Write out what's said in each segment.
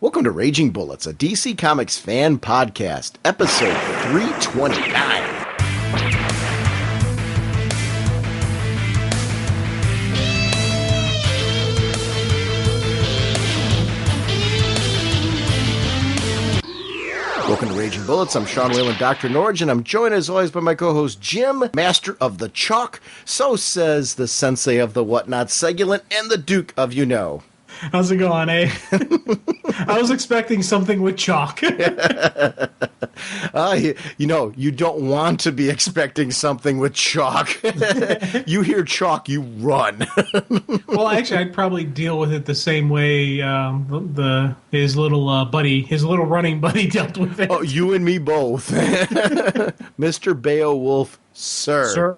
Welcome to Raging Bullets, a DC Comics fan podcast, episode 329. Welcome to Raging Bullets. I'm Sean Whalen, drnorge, and I'm joined as always by my co-host Jim, master of the chalk. So says the sensei of the whatnot, Segulant, and the Duke of you know. How's it going, eh? I was expecting something with chalk. You don't want to be expecting something with chalk. You hear chalk, you run. Well, actually, I'd probably deal with it the same way his little running buddy dealt with it. Oh, you and me both. Mr. Beowulf, sir.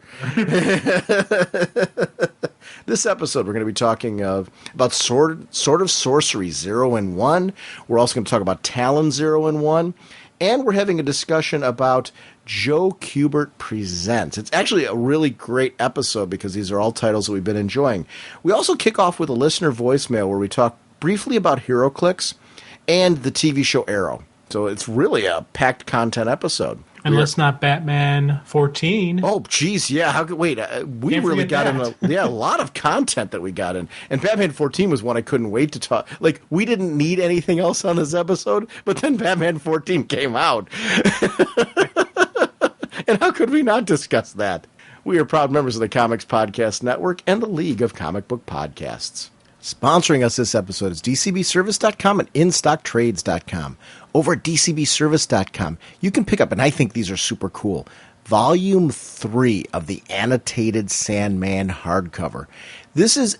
This episode, we're going to be talking about sort of Sorcery 0 and 1. We're also going to talk about Talon 0 and 1. And we're having a discussion about Joe Kubert Presents. It's actually a really great episode because these are all titles that we've been enjoying. We also kick off with a listener voicemail where we talk briefly about Heroclix and the TV show Arrow. So it's really a packed content episode. Unless not Batman 14. Oh, geez, yeah. We really got in a lot of content that we got in. And Batman 14 was one I couldn't wait to talk. Like, we didn't need anything else on this episode, but then Batman 14 came out. And how could we not discuss that? We are proud members of the Comics Podcast Network and the League of Comic Book Podcasts. Sponsoring us this episode is DCBService.com and InStockTrades.com. Over at DCBService.com, you can pick up, and I think these are super cool, Volume 3 of the Annotated Sandman hardcover. This is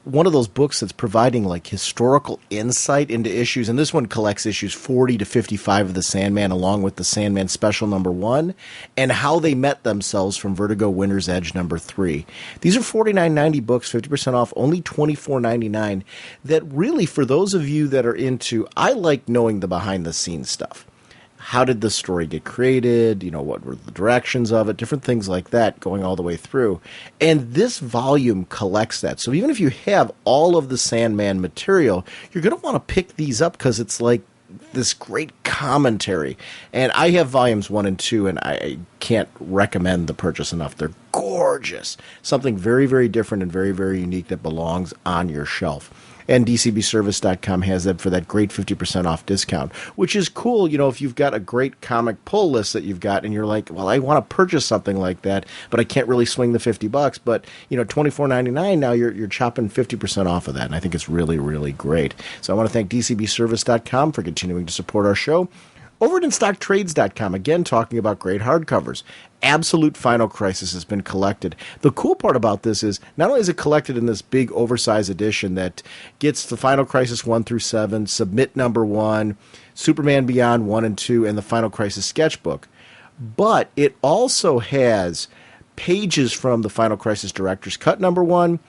one of those books that's providing like historical insight into issues, and this one collects issues 40 to 55 of the Sandman along with the Sandman Special number 1 and how they met themselves from Vertigo Winter's Edge number 3. These are $49.90 books, 50% off, only $24.99. That really, for those of you that are into, I like knowing the behind the scenes stuff. How did the story get created? You know, what were the directions of it? Different things like that going all the way through. And this volume collects that. So even if you have all of the Sandman material, you're going to want to pick these up because it's like this great commentary. And I have volumes 1 and 2, and I can't recommend the purchase enough. They're gorgeous. Something very, very different and very, very unique that belongs on your shelf. And DCBService.com has that for that great 50% off discount, which is cool, you know, if you've got a great comic pull list that you've got and you're like, well, I want to purchase something like that, but I can't really swing the $50. But, you know, $24.99 now you're chopping 50% off of that. And I think it's really, really great. So I want to thank DCBService.com for continuing to support our show. Over at InStockTrades.com, again, talking about great hardcovers. Absolute Final Crisis has been collected. The cool part about this is not only is it collected in this big oversized edition that gets the Final Crisis 1 through 7, Submit number 1, Superman Beyond 1 and 2, and the Final Crisis sketchbook, but it also has pages from the Final Crisis Director's Cut number 1,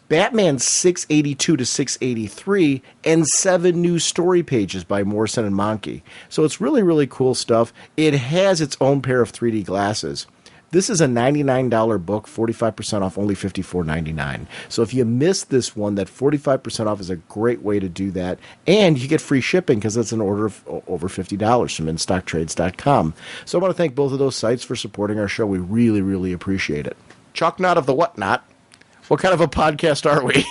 Batman 682 to 683, and 7 new story pages by Morrison and Monkey. So it's really, really cool stuff. It has its own pair of 3D glasses. This is a $99 book, 45% off, only $54.99. So if you missed this one, that 45% off is a great way to do that. And you get free shipping because it's an order of over $50 from InStockTrades.com. So I want to thank both of those sites for supporting our show. We really, really appreciate it. Chalk Knot of the Whatnot. What kind of a podcast are we?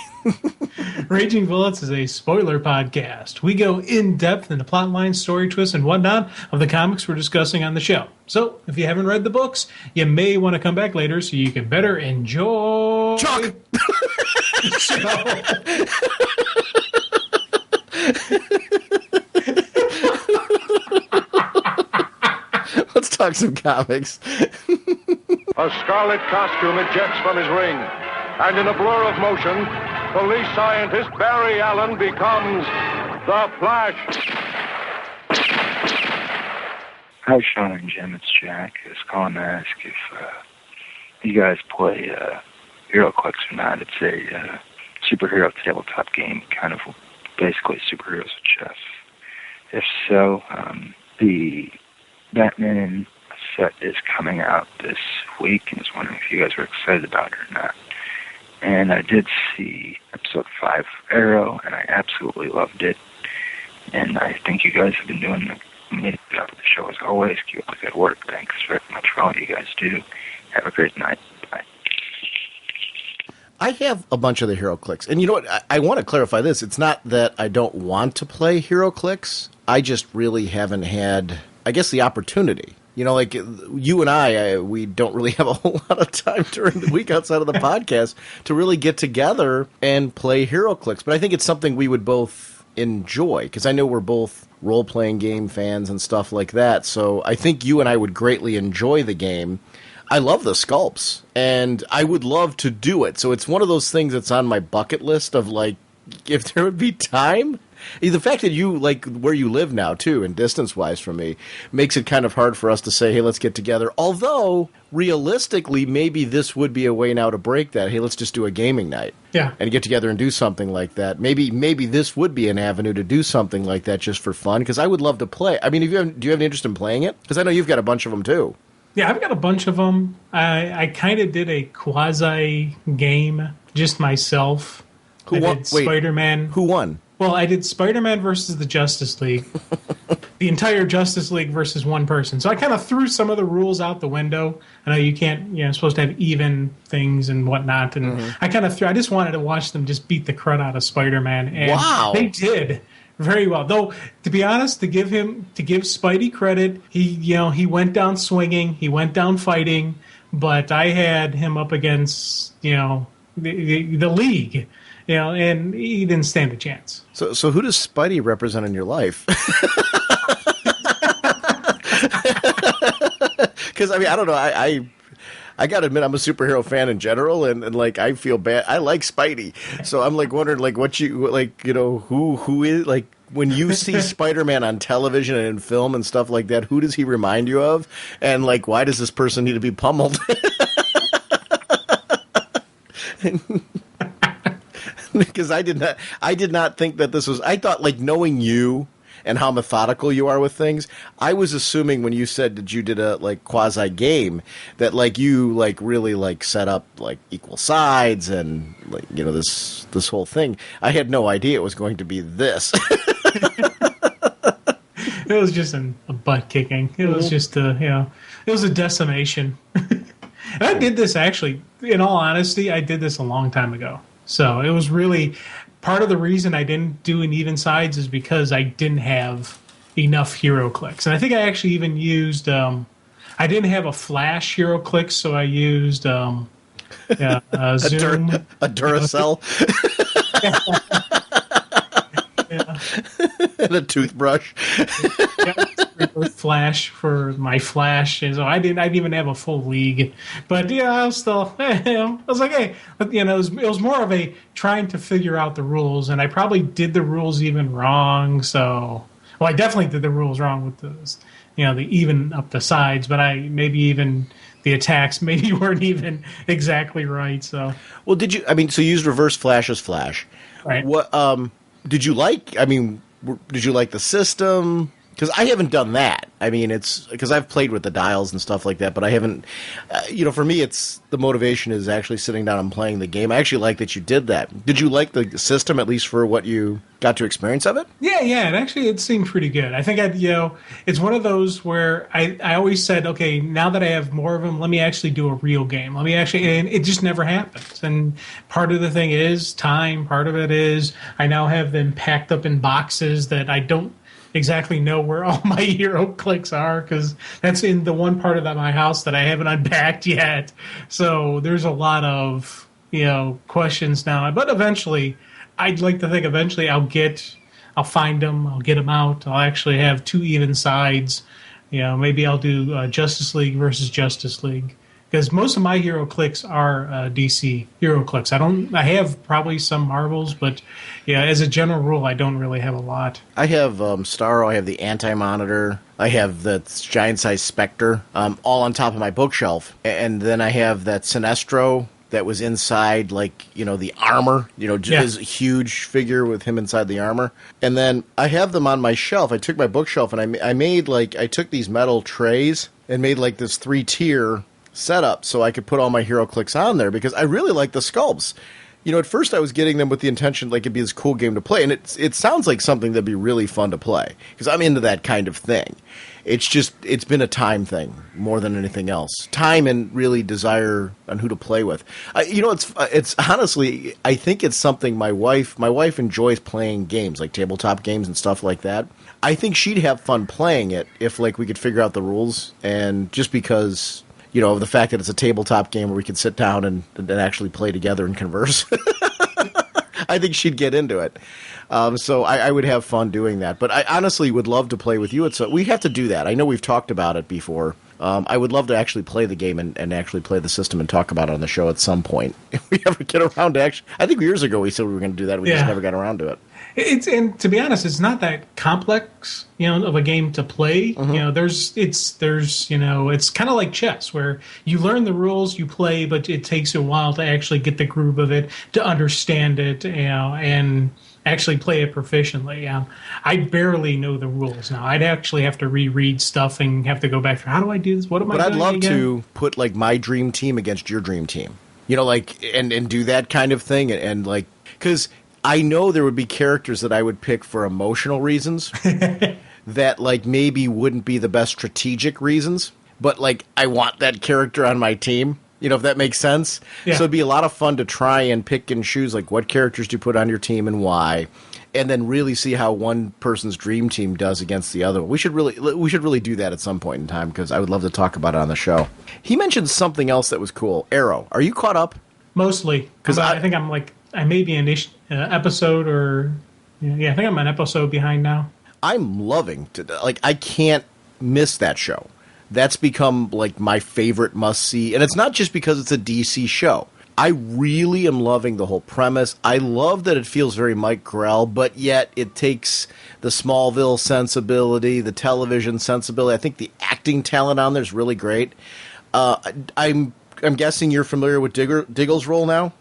Raging Bullets is a spoiler podcast. We go in-depth into plot lines, story twists, and whatnot of the comics we're discussing on the show. So, if you haven't read the books, you may want to come back later so you can better enjoy... Chalk! Let's talk some comics. A scarlet costume ejects from his ring, and in a blur of motion, police scientist Barry Allen becomes the Flash. Hi, Sean and Jim. It's Jack. I was calling to ask if you guys play Heroclix or not. It's a superhero tabletop game, kind of basically superheroes with chess. If so, the Batman set is coming out this week, and I was wondering if you guys were excited about it or not. And I did see episode 5 of Arrow, and I absolutely loved it. And I think you guys have been doing the amazing job of the show as always. Keep up the good work. Thanks very much for all you guys do. Have a great night. Bye. I have a bunch of the Heroclix. And you know what? I want to clarify this. It's not that I don't want to play Heroclix. I just really haven't had, I guess, the opportunity. You know, like you and I, we don't really have a whole lot of time during the week outside of the podcast to really get together and play Heroclix. But I think it's something we would both enjoy, because I know we're both role-playing game fans and stuff like that. So I think you and I would greatly enjoy the game. I love the sculpts, and I would love to do it. So it's one of those things that's on my bucket list of, like, if there would be time. The fact that you, like, where you live now, too, and distance-wise from me, makes it kind of hard for us to say, hey, let's get together. Although, realistically, maybe this would be a way now to break that. Hey, let's just do a gaming night. Yeah. And get together and do something like that. Maybe this would be an avenue to do something like that just for fun, because I would love to play. I mean, do you have any interest in playing it? Because I know you've got a bunch of them, too. Yeah, I've got a bunch of them. I kind of did a quasi game just myself. Who won? Spider-Man. Who won? Well, I did Spider-Man versus the Justice League. The entire Justice League versus one person. So I kind of threw some of the rules out the window. I know you can't, supposed to have even things and whatnot. And I kind of I just wanted to watch them just beat the crud out of Spider-Man. And wow. They did. Very well. Though, to be honest, to give Spidey credit, he went down swinging, he went down fighting, but I had him up against, the league, and he didn't stand a chance. So who does Spidey represent in your life? Because, I mean, I don't know, I got to admit, I'm a superhero fan in general, and like, I feel bad. I like Spidey. So I'm, like, wondering, like, who is, like, when you see Spider-Man on television and in film and stuff like that, who does he remind you of? And, like, why does this person need to be pummeled? Because I did not think that this was, I thought, like, knowing you and how methodical you are with things, I was assuming when you said that you did a, like, quasi game, that, like, you, like, really, like, set up, like, equal sides and, like, this whole thing. I had no idea it was going to be this. It was just a butt kicking. It was just it was a decimation. And I did this, actually, in all honesty, I did this a long time ago. So it was really, part of the reason I didn't do an even sides is because I didn't have enough Heroclix. And I think I actually even used, I didn't have a flash Heroclix, so I used Zoom. A Duracell. Yeah. And a toothbrush. Flash for my flash, and so I didn't even have a full league, but I was still, I was like, hey, it was more of a trying to figure out the rules, and I probably did the rules even wrong. So, well, I definitely did the rules wrong with the even up the sides, but maybe even the attacks maybe weren't even exactly right. So, well, so you used reverse flash as flash, right? What did you like? I mean, did you like the system? Because I haven't done that. I mean, it's because I've played with the dials and stuff like that, but I haven't. For me, it's the motivation is actually sitting down and playing the game. I actually like that you did that. Did you like the system, at least for what you got to experience of it? Yeah. And actually, it seemed pretty good. I think it's one of those where I always said, okay, now that I have more of them, let me actually do a real game. And it just never happens. And part of the thing is time. Part of it is I now have them packed up in boxes that I don't exactly know where all my Heroclix are, because that's in the one part of my house that I haven't unpacked yet. So there's a lot of questions now. But eventually, I'd like to think I'll find them, I'll get them out. I'll actually have two even sides. Maybe I'll do Justice League versus Justice League, because most of my Heroclix are DC Heroclix. I have probably some Marvels, but as a general rule, I don't really have a lot. I have Starro, I have the Anti-Monitor, I have the giant-sized Spectre, all on top of my bookshelf. And then I have that Sinestro that was inside, the armor, his huge figure with him inside the armor. And then I have them on my shelf. I took my bookshelf and I took these metal trays and made, this 3-tier setup so I could put all my Heroclix on there, because I really like the sculpts. You know, at first I was getting them with the intention like it'd be this cool game to play, and it sounds like something that'd be really fun to play because I'm into that kind of thing. It's been a time thing more than anything else. Time and really desire on who to play with. It's honestly, I think it's something my wife enjoys playing games like tabletop games and stuff like that. I think she'd have fun playing it if like we could figure out the rules, and just because, you know, the fact that it's a tabletop game where we could sit down and actually play together and converse. I think she'd get into it. So I would have fun doing that. But I honestly would love to play with you. We have to do that. I know we've talked about it before. I would love to actually play the game and actually play the system and talk about it on the show at some point. If we ever get around to actually... I think years ago we said we were going to do that. We just never got around to it. And to be honest, it's not that complex, you know, of a game to play. Mm-hmm. You know, there's you know, it's kind of like chess where you learn the rules, you play, but it takes a while to actually get the groove of it, to understand it, you know, and actually play it proficiently. I barely know the rules now. I'd actually have to reread stuff and have to go back through, how do I do this? What am I doing again? But I'd love again? to put like my dream team against your dream team. You know, like and do that kind of thing and like, because I know there would be characters that I would pick for emotional reasons that like maybe wouldn't be the best strategic reasons, but like I want that character on my team, you know, if that makes sense. Yeah. So it'd be a lot of fun to try and pick and choose like what characters do you put on your team and why, and then really see how one person's dream team does against the other. We should really do that at some point in time because I would love to talk about it on the show. He mentioned something else that was cool. Arrow. Are you caught up? Mostly. Because I think I'm like, I may be an episode or... Yeah, I think I'm an episode behind now. I'm loving... I can't miss that show. That's become, like, my favorite must-see. And it's not just because it's a DC show. I really am loving the whole premise. I love that it feels very Mike Grell, but yet it takes the Smallville sensibility, the television sensibility. I think the acting talent on there is really great. I'm guessing you're familiar with Diggle's role now?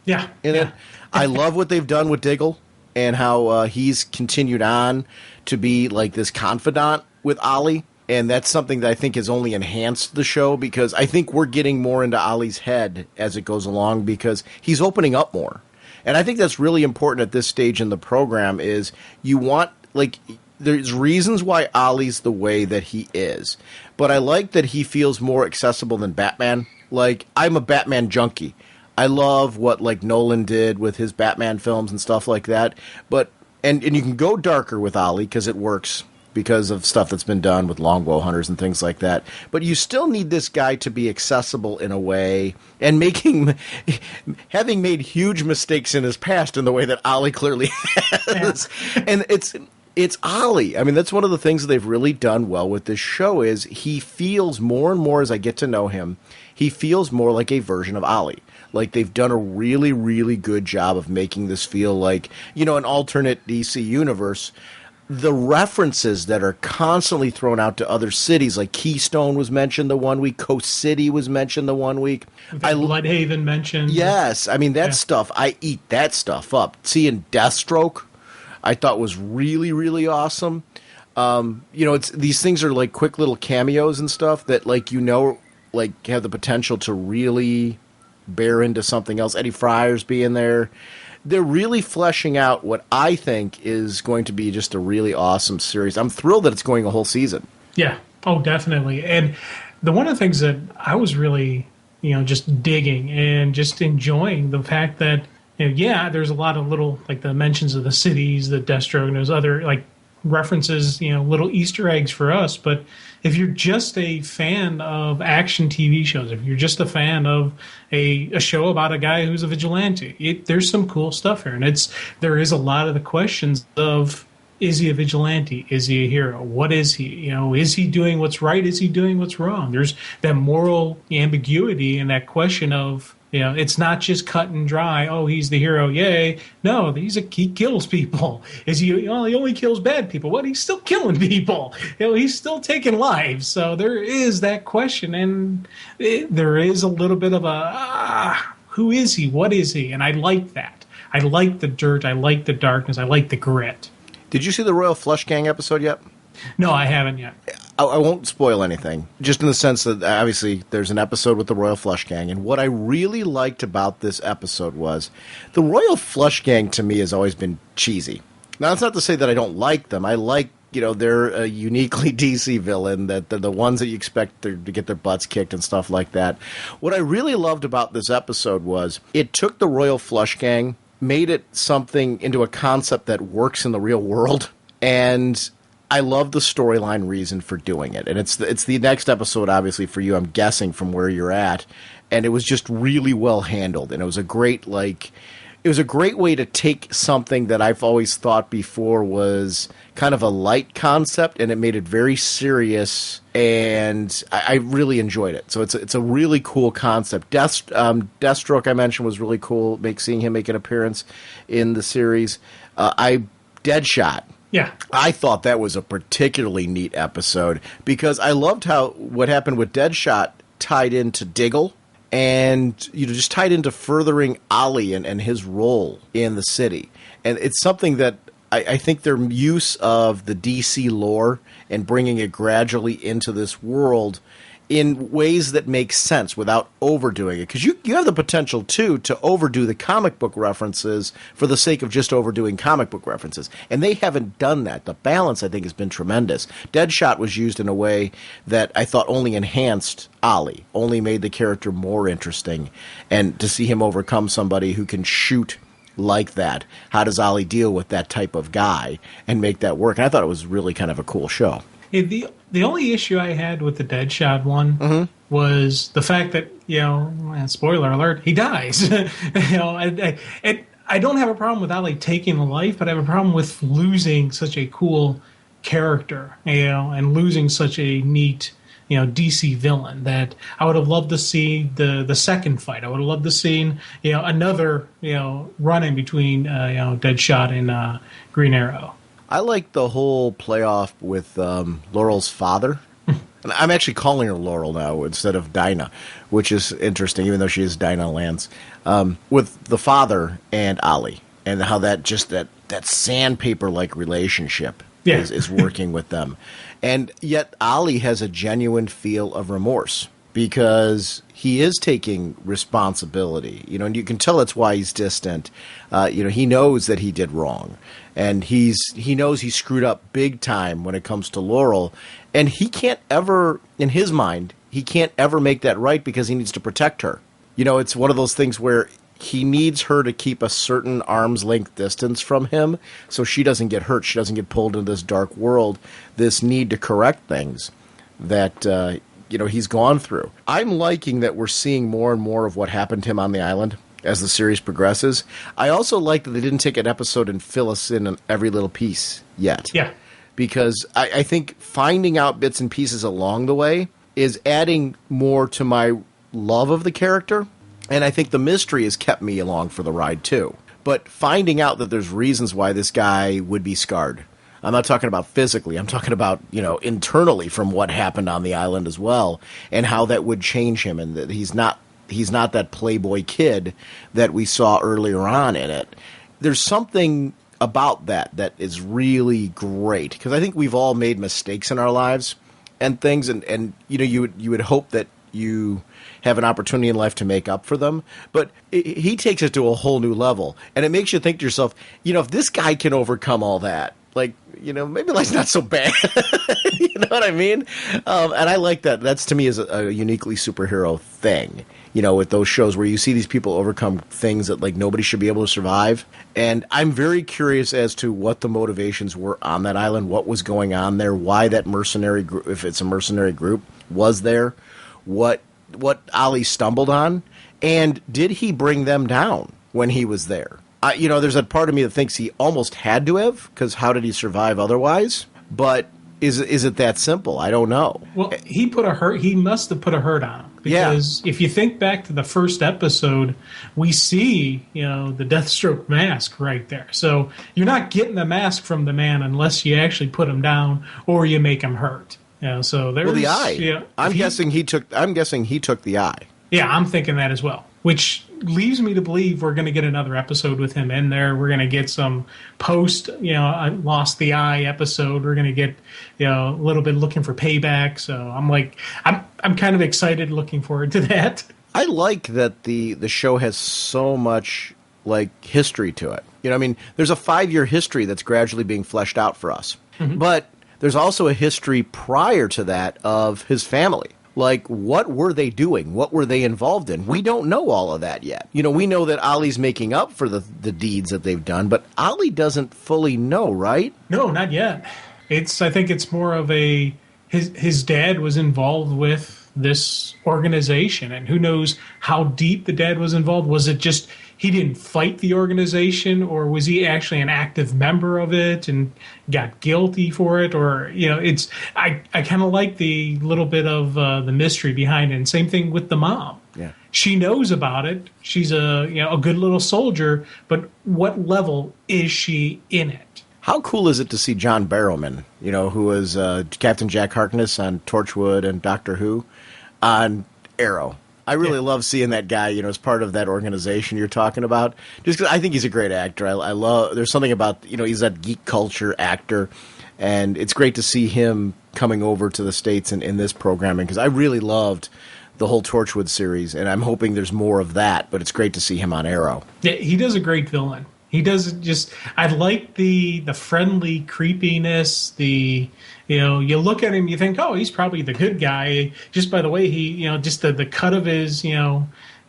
Yeah. It. I love what they've done with Diggle and how he's continued on to be like this confidant with Ollie. And that's something that I think has only enhanced the show because I think we're getting more into Ollie's head as it goes along because he's opening up more. And I think that's really important at this stage in the program is you want, like, there's reasons why Ollie's the way that he is. But I like that he feels more accessible than Batman. Like, I'm a Batman junkie. I love what like Nolan did with his Batman films and stuff like that. But and you can go darker with Ollie because it works because of stuff that's been done with longbow hunters and things like that. But you still need this guy to be accessible in a way and having made huge mistakes in his past in the way that Ollie clearly has. Yeah. And it's Ollie. I mean, that's one of the things that they've really done well with this show is he feels more and more as I get to know him, he feels more like a version of Ollie. Like, they've done a really, really good job of making this feel like, you know, an alternate DC universe. The references that are constantly thrown out to other cities, like Keystone was mentioned the one week, Coast City was mentioned the one week. Bloodhaven mentioned. Yes. I mean, that stuff, I eat that stuff up. Seeing Deathstroke, I thought was really, really awesome. You know, these things are like quick little cameos and stuff that, like, you know, like have the potential to really bear into something else. Eddie Fryer's being there. They're really fleshing out what I think is going to be just a really awesome series. I'm thrilled that it's going a whole season. Yeah. Oh, definitely. And one of the things that I was really, you know, just digging and just enjoying the fact that, you know, yeah, there's a lot of little, like the mentions of the cities, the Deathstroke, and there's other, like, references, you know, little Easter eggs for us. But if you're just a fan of action TV shows, if you're just a fan of a show about a guy who's a vigilante, there's some cool stuff here. And there is a lot of the questions of, is he a vigilante? Is he a hero? What is he? You know, is he doing what's right? Is he doing what's wrong? There's that moral ambiguity and that question of, you know, it's not just cut and dry. Oh, he's the hero, yay! No, he kills people. Is he? Well, he only kills bad people. What? He's still killing people. You know, he's still taking lives. So there is that question, and there is a little bit of who is he? What is he? And I like that. I like the dirt. I like the darkness. I like the grit. Did you see the Royal Flush Gang episode yet? No, I haven't yet. I won't spoil anything, just in the sense that obviously there's an episode with the Royal Flush Gang, and what I really liked about this episode was the Royal Flush Gang to me has always been cheesy. Now, that's not to say that I don't like them. I like, they're a uniquely DC villain, that they're the ones that you expect to get their butts kicked and stuff like that. What I really loved about this episode was it took the Royal Flush Gang, made it something into a concept that works in the real world, and I love the storyline reason for doing it. And it's the next episode, obviously, for you, I'm guessing, from where you're at. And it was just really well handled. And it was a great, it was a great way to take something that I've always thought before was kind of a light concept, and it made it very serious, and I really enjoyed it. So it's a really cool concept. Deathstroke, I mentioned, was really cool, seeing him make an appearance in the series. Deadshot. Yeah. I thought that was a particularly neat episode, because I loved how what happened with Deadshot tied into Diggle, and just tied into furthering Ollie and his role in the city. And it's something that I think their use of the DC lore and bringing it gradually into this world in ways that make sense without overdoing it. Because you have the potential, too, to overdo the comic book references for the sake of just overdoing comic book references. And they haven't done that. The balance, I think, has been tremendous. Deadshot was used in a way that I thought only enhanced Ollie, only made the character more interesting. And to see him overcome somebody who can shoot like that, how does Ollie deal with that type of guy and make that work? And I thought it was really kind of a cool show. The only issue I had with the Deadshot one was the fact that, spoiler alert, he dies. I don't have a problem with Ollie taking a life, but I have a problem with losing such a cool character, and losing such a neat, DC villain that I would have loved to see the second fight. I would have loved to see, another, run-in between, Deadshot and Green Arrow. I like the whole playoff with Laurel's father. And I'm actually calling her Laurel now instead of Dinah, which is interesting, even though she is Dinah Lance. With the father and Ollie, and how that sandpaper-like relationship is working with them. And yet Ollie has a genuine feel of remorse, because he is taking responsibility, and you can tell that's why he's distant. He knows that he did wrong, and he knows he screwed up big time when it comes to Laurel, and he can't ever, in his mind, he can't ever make that right because he needs to protect her. It's one of those things where he needs her to keep a certain arm's length distance from him so she doesn't get hurt, she doesn't get pulled into this dark world, this need to correct things that he's gone through. I'm liking that we're seeing more and more of what happened to him on the island as the series progresses. I also like that they didn't take an episode and fill us in on every little piece yet. Yeah. Because I think finding out bits and pieces along the way is adding more to my love of the character, and I think the mystery has kept me along for the ride too. But finding out that there's reasons why this guy would be scarred. I'm not talking about physically. I'm talking about, internally from what happened on the island as well, and how that would change him, and that he's not that playboy kid that we saw earlier on in it. There's something about that is really great, because I think we've all made mistakes in our lives and things, and you would hope that you have an opportunity in life to make up for them. But he takes it to a whole new level, and it makes you think to yourself, if this guy can overcome all that, maybe life's not so bad. You know what I mean? And I like that. That's, to me, is a uniquely superhero thing. With those shows where you see these people overcome things that nobody should be able to survive. And I'm very curious as to what the motivations were on that island, what was going on there, why that mercenary group, if it's a mercenary group, was there, what Ollie stumbled on, and did he bring them down when he was there? There's a part of me that thinks he almost had to have, because how did he survive otherwise? But is it that simple? I don't know. Well, he must have put a hurt on him. Because if you think back to the first episode, we see, the Deathstroke mask right there. So you're not getting the mask from the man unless you actually put him down or you make him hurt. So there's the eye. I'm guessing he took the eye. Yeah, I'm thinking that as well. Which leaves me to believe we're going to get another episode with him in there. We're going to get some post, I lost the eye episode. We're going to get, a little bit looking for payback. So I'm kind of excited, looking forward to that. I like that the show has so much history to it. There's a 5-year history that's gradually being fleshed out for us. Mm-hmm. But there's also a history prior to that of his family. What were they doing? What were they involved in? We don't know all of that yet. We know that Ollie's making up for the deeds that they've done, but Ollie doesn't fully know, right? No, not yet. I think it's more of his dad was involved with this organization, and who knows how deep the dad was involved. Was it just he didn't fight the organization, or was he actually an active member of it and got guilty for it? Or I kind of like the little bit of the mystery behind it. And same thing with the mom. Yeah, she knows about it. She's a good little soldier, but what level is she in it? How cool is it to see John Barrowman, who was Captain Jack Harkness on Torchwood and Doctor Who, on Arrow? I really love seeing that guy, as part of that organization you're talking about. Just 'cause I think he's a great actor. I love. There's something about he's that geek culture actor, and it's great to see him coming over to the States in this programming, because I really loved the whole Torchwood series, and I'm hoping there's more of that. But it's great to see him on Arrow. Yeah, he does a great villain. He does I like the friendly creepiness, you look at him, you think, oh, he's probably the good guy. Just by the way he, just the cut of his,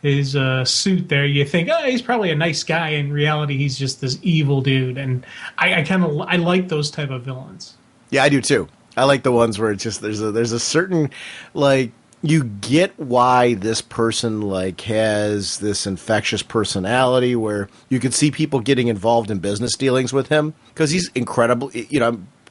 his suit there, you think, oh, he's probably a nice guy. In reality, he's just this evil dude. And I like those type of villains. Yeah, I do too. I like the ones where it's just, there's a certain, you get why this person has this infectious personality, where you could see people getting involved in business dealings with him because he's incredible,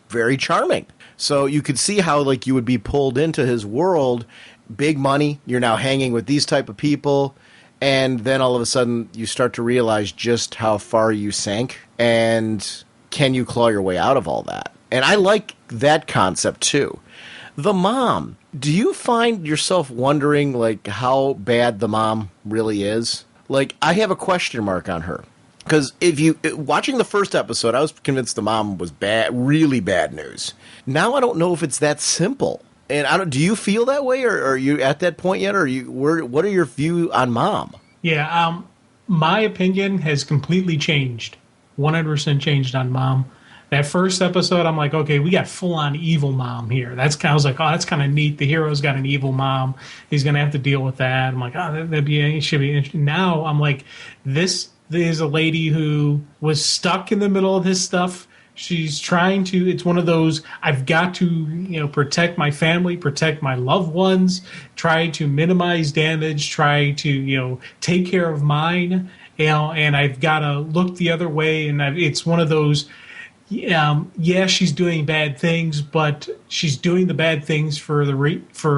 very charming. So you could see how you would be pulled into his world, big money. You're now hanging with these type of people, and then all of a sudden you start to realize just how far you sank, and can you claw your way out of all that? And I like that concept too. The mom. Do you find yourself wondering, how bad the mom really is? I have a question mark on her. Because watching the first episode, I was convinced the mom was bad, really bad news. Now I don't know if it's that simple. And do you feel that way, or are you at that point yet? Or what are your view on mom? Yeah, my opinion has completely changed. 100% changed on mom. That first episode, I'm like, okay, we got full-on evil mom here. I was like, oh, that's kind of neat. The hero's got an evil mom. He's going to have to deal with that. I'm like, oh, it should be interesting. Now I'm like, this is a lady who was stuck in the middle of this stuff. She's trying to, it's one of those, I've got to, protect my family, protect my loved ones, try to minimize damage, try to, take care of mine, and I've got to look the other way. And it's one of those, she's doing bad things, but she's doing the bad things for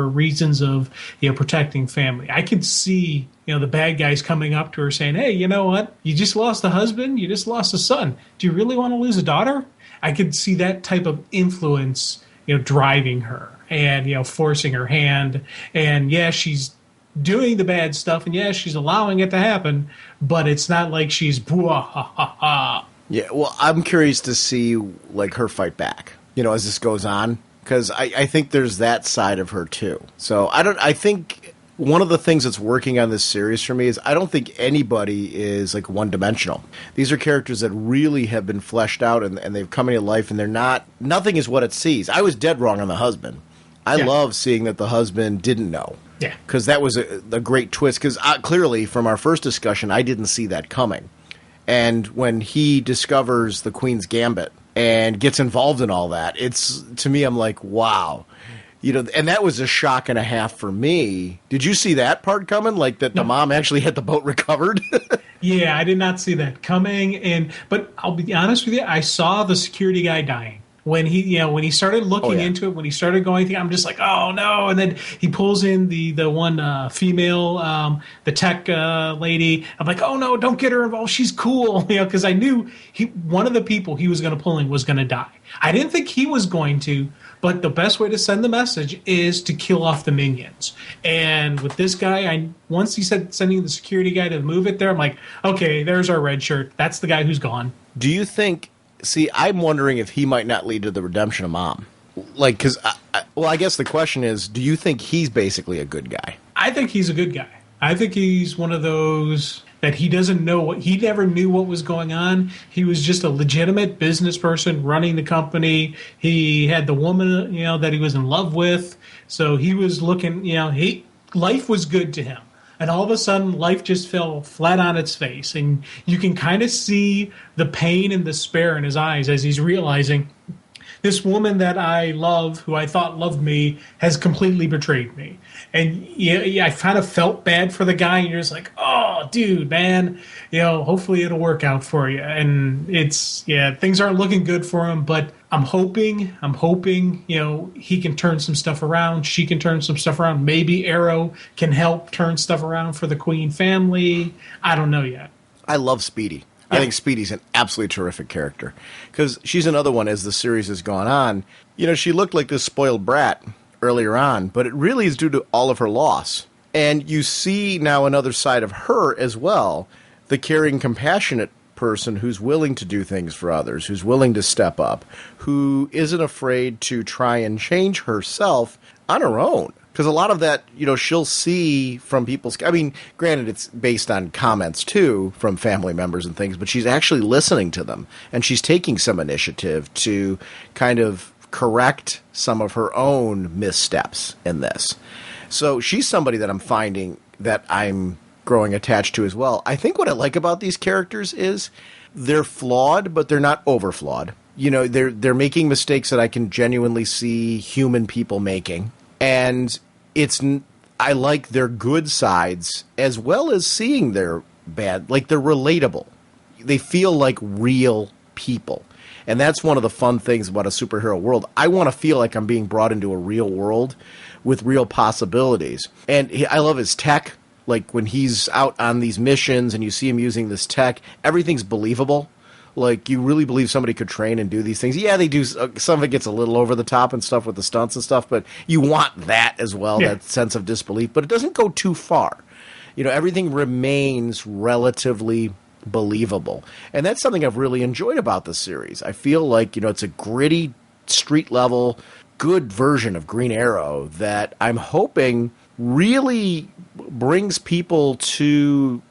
reasons of protecting family. I could see the bad guys coming up to her saying, "Hey, you know what? You just lost a husband. You just lost a son. Do you really want to lose a daughter?" I could see that type of influence, driving her and forcing her hand. And she's doing the bad stuff, and she's allowing it to happen, but it's not like she's boo-ah, ha ha ha. Yeah, well, I'm curious to see her fight back, as this goes on, because I think there's that side of her too. So I think one of the things that's working on this series for me is I don't think anybody is one-dimensional. These are characters that really have been fleshed out, and they've come into life, and nothing is what it sees. I was dead wrong on the husband. I love seeing that the husband didn't know. Yeah, because that was a great twist. Because clearly, from our first discussion, I didn't see that coming. And when he discovers the Queen's Gambit and gets involved in all that, to me, I'm like, wow. And that was a shock and a half for me. Did you see that part coming? The mom actually had the boat recovered? Yeah, I did not see that coming. But I'll be honest with you, I saw the security guy dying. when he started looking into it, when he started going through, I'm just like, oh no. And then he pulls in the one female, the tech lady. I'm like, oh no, don't get her involved. She's cool, because I knew one of the people he was going to pull in was going to die. I didn't think he was going to, but the best way to send the message is to kill off the minions. And with this guy, once he said sending the security guy to move it there, I'm like, okay, there's our red shirt. That's the guy who's gone. Do you think? See, I'm wondering if he might not lead to the redemption of Mom. Like, because, I guess the question is, do you think he's basically a good guy? I think he's a good guy. I think he's one of those that he doesn't know he never knew what was going on. He was just a legitimate business person running the company. He had the woman, that he was in love with. So he was looking, life was good to him. And all of a sudden, life just fell flat on its face. And you can kind of see the pain and despair in his eyes as he's realizing this woman that I love, who I thought loved me, has completely betrayed me. And I kind of felt bad for the guy. And you're just like, oh, dude, man, hopefully it'll work out for you. And things aren't looking good for him. But I'm hoping, he can turn some stuff around. She can turn some stuff around. Maybe Arrow can help turn stuff around for the Queen family. I don't know yet. I love Speedy. I think Speedy's an absolutely terrific character because she's another one as the series has gone on. She looked like this spoiled brat earlier on, but it really is due to all of her loss. And you see now another side of her as well, the caring, compassionate person who's willing to do things for others, who's willing to step up, who isn't afraid to try and change herself on her own. Because a lot of that, she'll see from people's... I mean, granted, it's based on comments, too, from family members and things, but she's actually listening to them. And she's taking some initiative to kind of correct some of her own missteps in this. So she's somebody that I'm finding that I'm growing attached to as well. I think what I like about these characters is they're flawed, but they're not over-flawed. They're making mistakes that I can genuinely see human people making. And I like their good sides as well as seeing their bad. Like, they're relatable. They feel like real people. And that's one of the fun things about a superhero world. I want to feel like I'm being brought into a real world with real possibilities. And I love his tech. Like, when he's out on these missions and you see him using this tech, everything's believable. Like, you really believe somebody could train and do these things. Yeah, they do. Some of it gets a little over the top and stuff with the stunts and stuff, but you want that as well, that sense of disbelief. But it doesn't go too far. Everything remains relatively believable. And that's something I've really enjoyed about the series. I feel like, it's a gritty, street-level, good version of Green Arrow that I'm hoping really brings people to...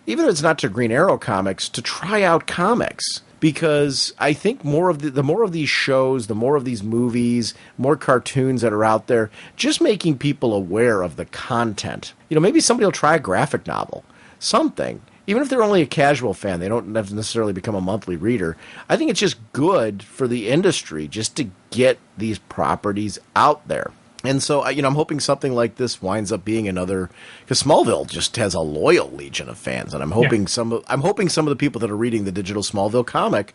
even if it's not to Green Arrow comics, to try out comics. Because I think the more of these shows, the more of these movies, more cartoons that are out there, just making people aware of the content. Maybe somebody will try a graphic novel, something. Even if they're only a casual fan, they don't necessarily become a monthly reader. I think it's just good for the industry just to get these properties out there. And so, I'm hoping something like this winds up being another, because Smallville just has a loyal legion of fans, and I'm hoping some of the people that are reading the digital Smallville comic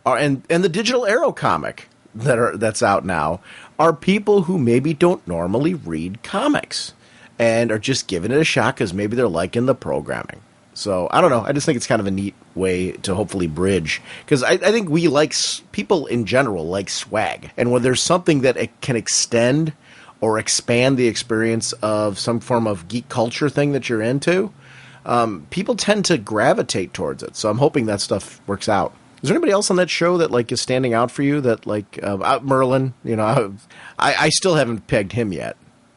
and the digital Arrow comic that's out now are people who maybe don't normally read comics and are just giving it a shot because maybe they're liking the programming. So, I don't know. I just think it's kind of a neat way to hopefully bridge. Because I think people in general like swag. And when there's something that it can extend or expand the experience of some form of geek culture thing that you're into, people tend to gravitate towards it. So I'm hoping that stuff works out. Is there anybody else on that show that is standing out for you? That Merlin? I still haven't pegged him yet.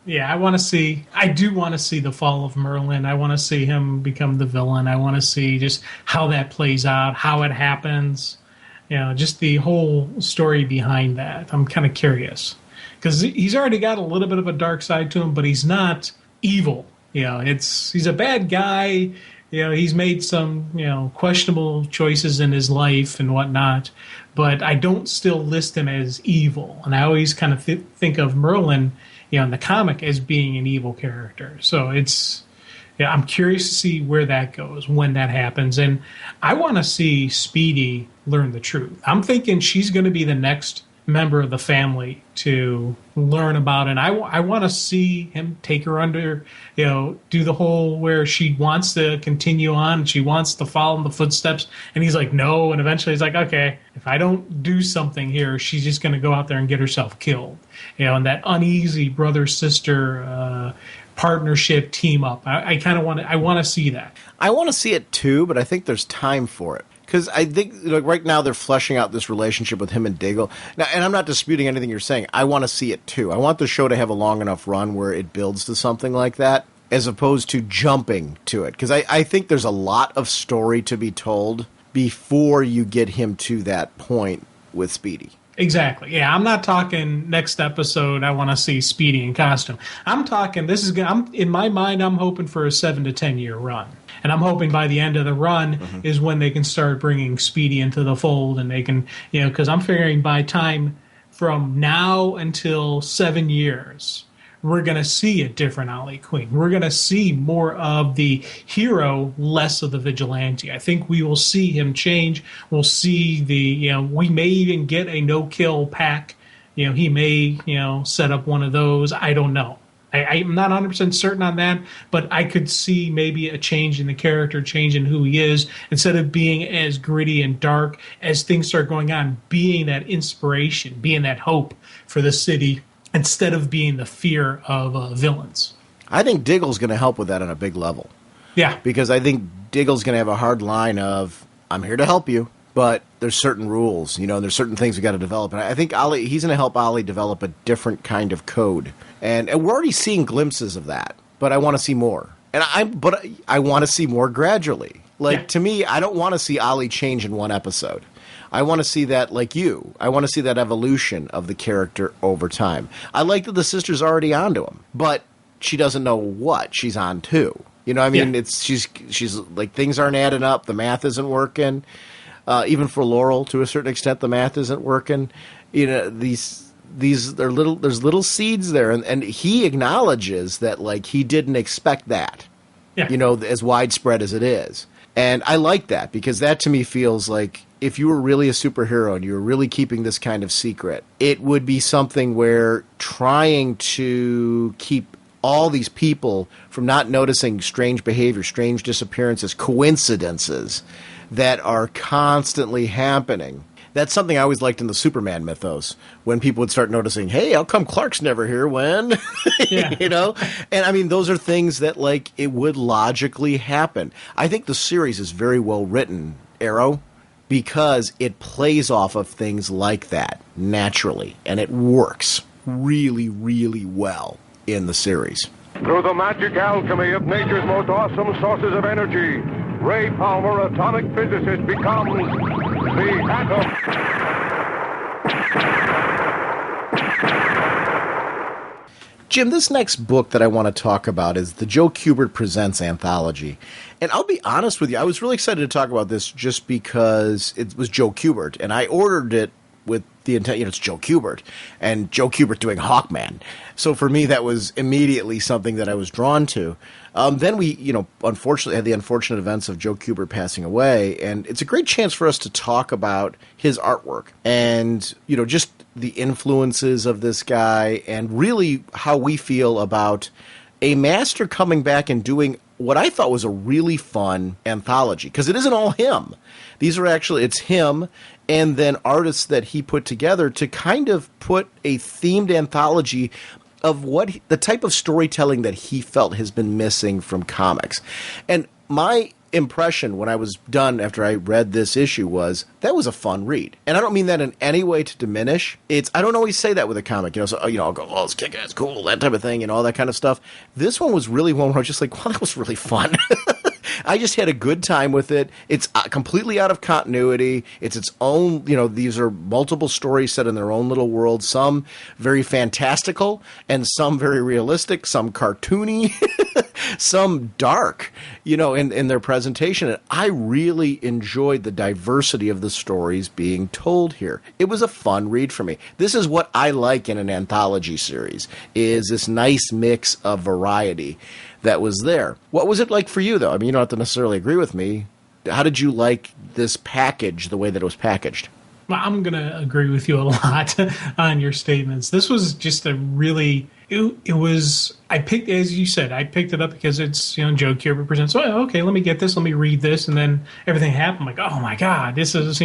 Yeah, I do want to see the fall of Merlin. I want to see him become the villain. I want to see just how that plays out, how it happens. Just the whole story behind that. I'm kind of curious. Because he's already got a little bit of a dark side to him, but he's not evil. He's a bad guy. He's made some, questionable choices in his life and whatnot. But I don't still list him as evil. And I always kind of think of Merlin, in the comic as being an evil character. So I'm curious to see where that goes, when that happens. And I want to see Speedy learn the truth. I'm thinking she's going to be the next member of the family to learn about. And I want to see him take her under, do the whole where she wants to continue on. She wants to follow in the footsteps. And he's like, no. And eventually he's like, okay, if I don't do something here, she's just going to go out there and get herself killed. And that uneasy brother-sister partnership team up. I kind of want to see that. I want to see it too, but I think there's time for it. Because I think right now they're fleshing out this relationship with him and Diggle. Now, and I'm not disputing anything you're saying. I want to see it too. I want the show to have a long enough run where it builds to something like that, as opposed to jumping to it. Because I think there's a lot of story to be told before you get him to that point with Speedy. Exactly. Yeah, I'm not talking next episode. I want to see Speedy in costume. I'm talking. In my mind, I'm hoping for a 7 to 10 year run, and I'm hoping by the end of the run is when they can start bringing Speedy into the fold, and they can, because I'm figuring by time from now until 7 years, we're going to see a different Ollie Queen. We're going to see more of the hero, less of the vigilante. I think we will see him change. We'll see we may even get a no-kill pack. He may, set up one of those. I don't know. I'm not 100% certain on that, but I could see maybe a change in the character, change in who he is. Instead of being as gritty and dark as things start going on, being that inspiration, being that hope for the city, instead of being the fear of villains. I think Diggle's going to help with that on a big level. Yeah. Because I think Diggle's going to have a hard line of, I'm here to help you, but there's certain rules, and there's certain things we got to develop. And I think he's going to help Ollie develop a different kind of code. And we're already seeing glimpses of that, but I want to see more. And I want to see more gradually. To me, I don't want to see Ollie change in one episode. I want to see that, like you. I want to see that evolution of the character over time. I like that the sister's already onto him, but she doesn't know what she's on to. She's like, things aren't adding up. The math isn't working. Even for Laurel, to a certain extent, the math isn't working. There's little seeds there, and he acknowledges that he didn't expect that. Yeah. As widespread as it is. And I like that, because that to me feels like if you were really a superhero and you were really keeping this kind of secret, it would be something where trying to keep all these people from not noticing strange behavior, strange disappearances, coincidences that are constantly happening. That's something I always liked in the Superman mythos, when people would start noticing, hey, how come Clark's never here when? Yeah. And I mean, those are things that it would logically happen. I think the series is very well written, Arrow, because it plays off of things like that naturally, and it works really, really well in the series. Through the magic alchemy of nature's most awesome sources of energy, Ray Palmer, atomic physicist, becomes the atom. Jim, this next book that I want to talk about is the Joe Kubert Presents anthology. And I'll be honest with you, I was really excited to talk about this just because it was Joe Kubert, and I ordered it with the intent, it's Joe Kubert, and Joe Kubert doing Hawkman. So for me, that was immediately something that I was drawn to. Then we, unfortunately had the unfortunate events of Joe Kubert passing away, and it's a great chance for us to talk about his artwork and, just the influences of this guy and really how we feel about a master coming back and doing what I thought was a really fun anthology, because it isn't all him. These are actually, it's him and then artists that he put together to kind of put a themed anthology of the type of storytelling that he felt has been missing from comics. And my impression when I was done after I read this issue was that was a fun read. And I don't mean that in any way to diminish. I don't always say that with a comic, so I'll go, oh, it's kick-ass, cool, that type of thing, and all that kind of stuff. This one was really one where I was just like, wow, that was really fun. I just had a good time with it. It's completely out of continuity. It's its own, these are multiple stories set in their own little world, some very fantastical and some very realistic, some cartoony, some dark, in their presentation. And I really enjoyed the diversity of the stories being told here. It was a fun read for me. This is what I like in an anthology series, is this nice mix of variety that was there. What was it like for you, though? I mean, you don't have to necessarily agree with me. How did you like this package, the way that it was packaged? Well, I'm going to agree with you a lot on your statements. This was just a really, it was, I picked, as you said, I picked it up because it's, Joe Kubert Presents. Oh, okay, let me get this, let me read this. And then everything happened. I'm like, oh my God, this is,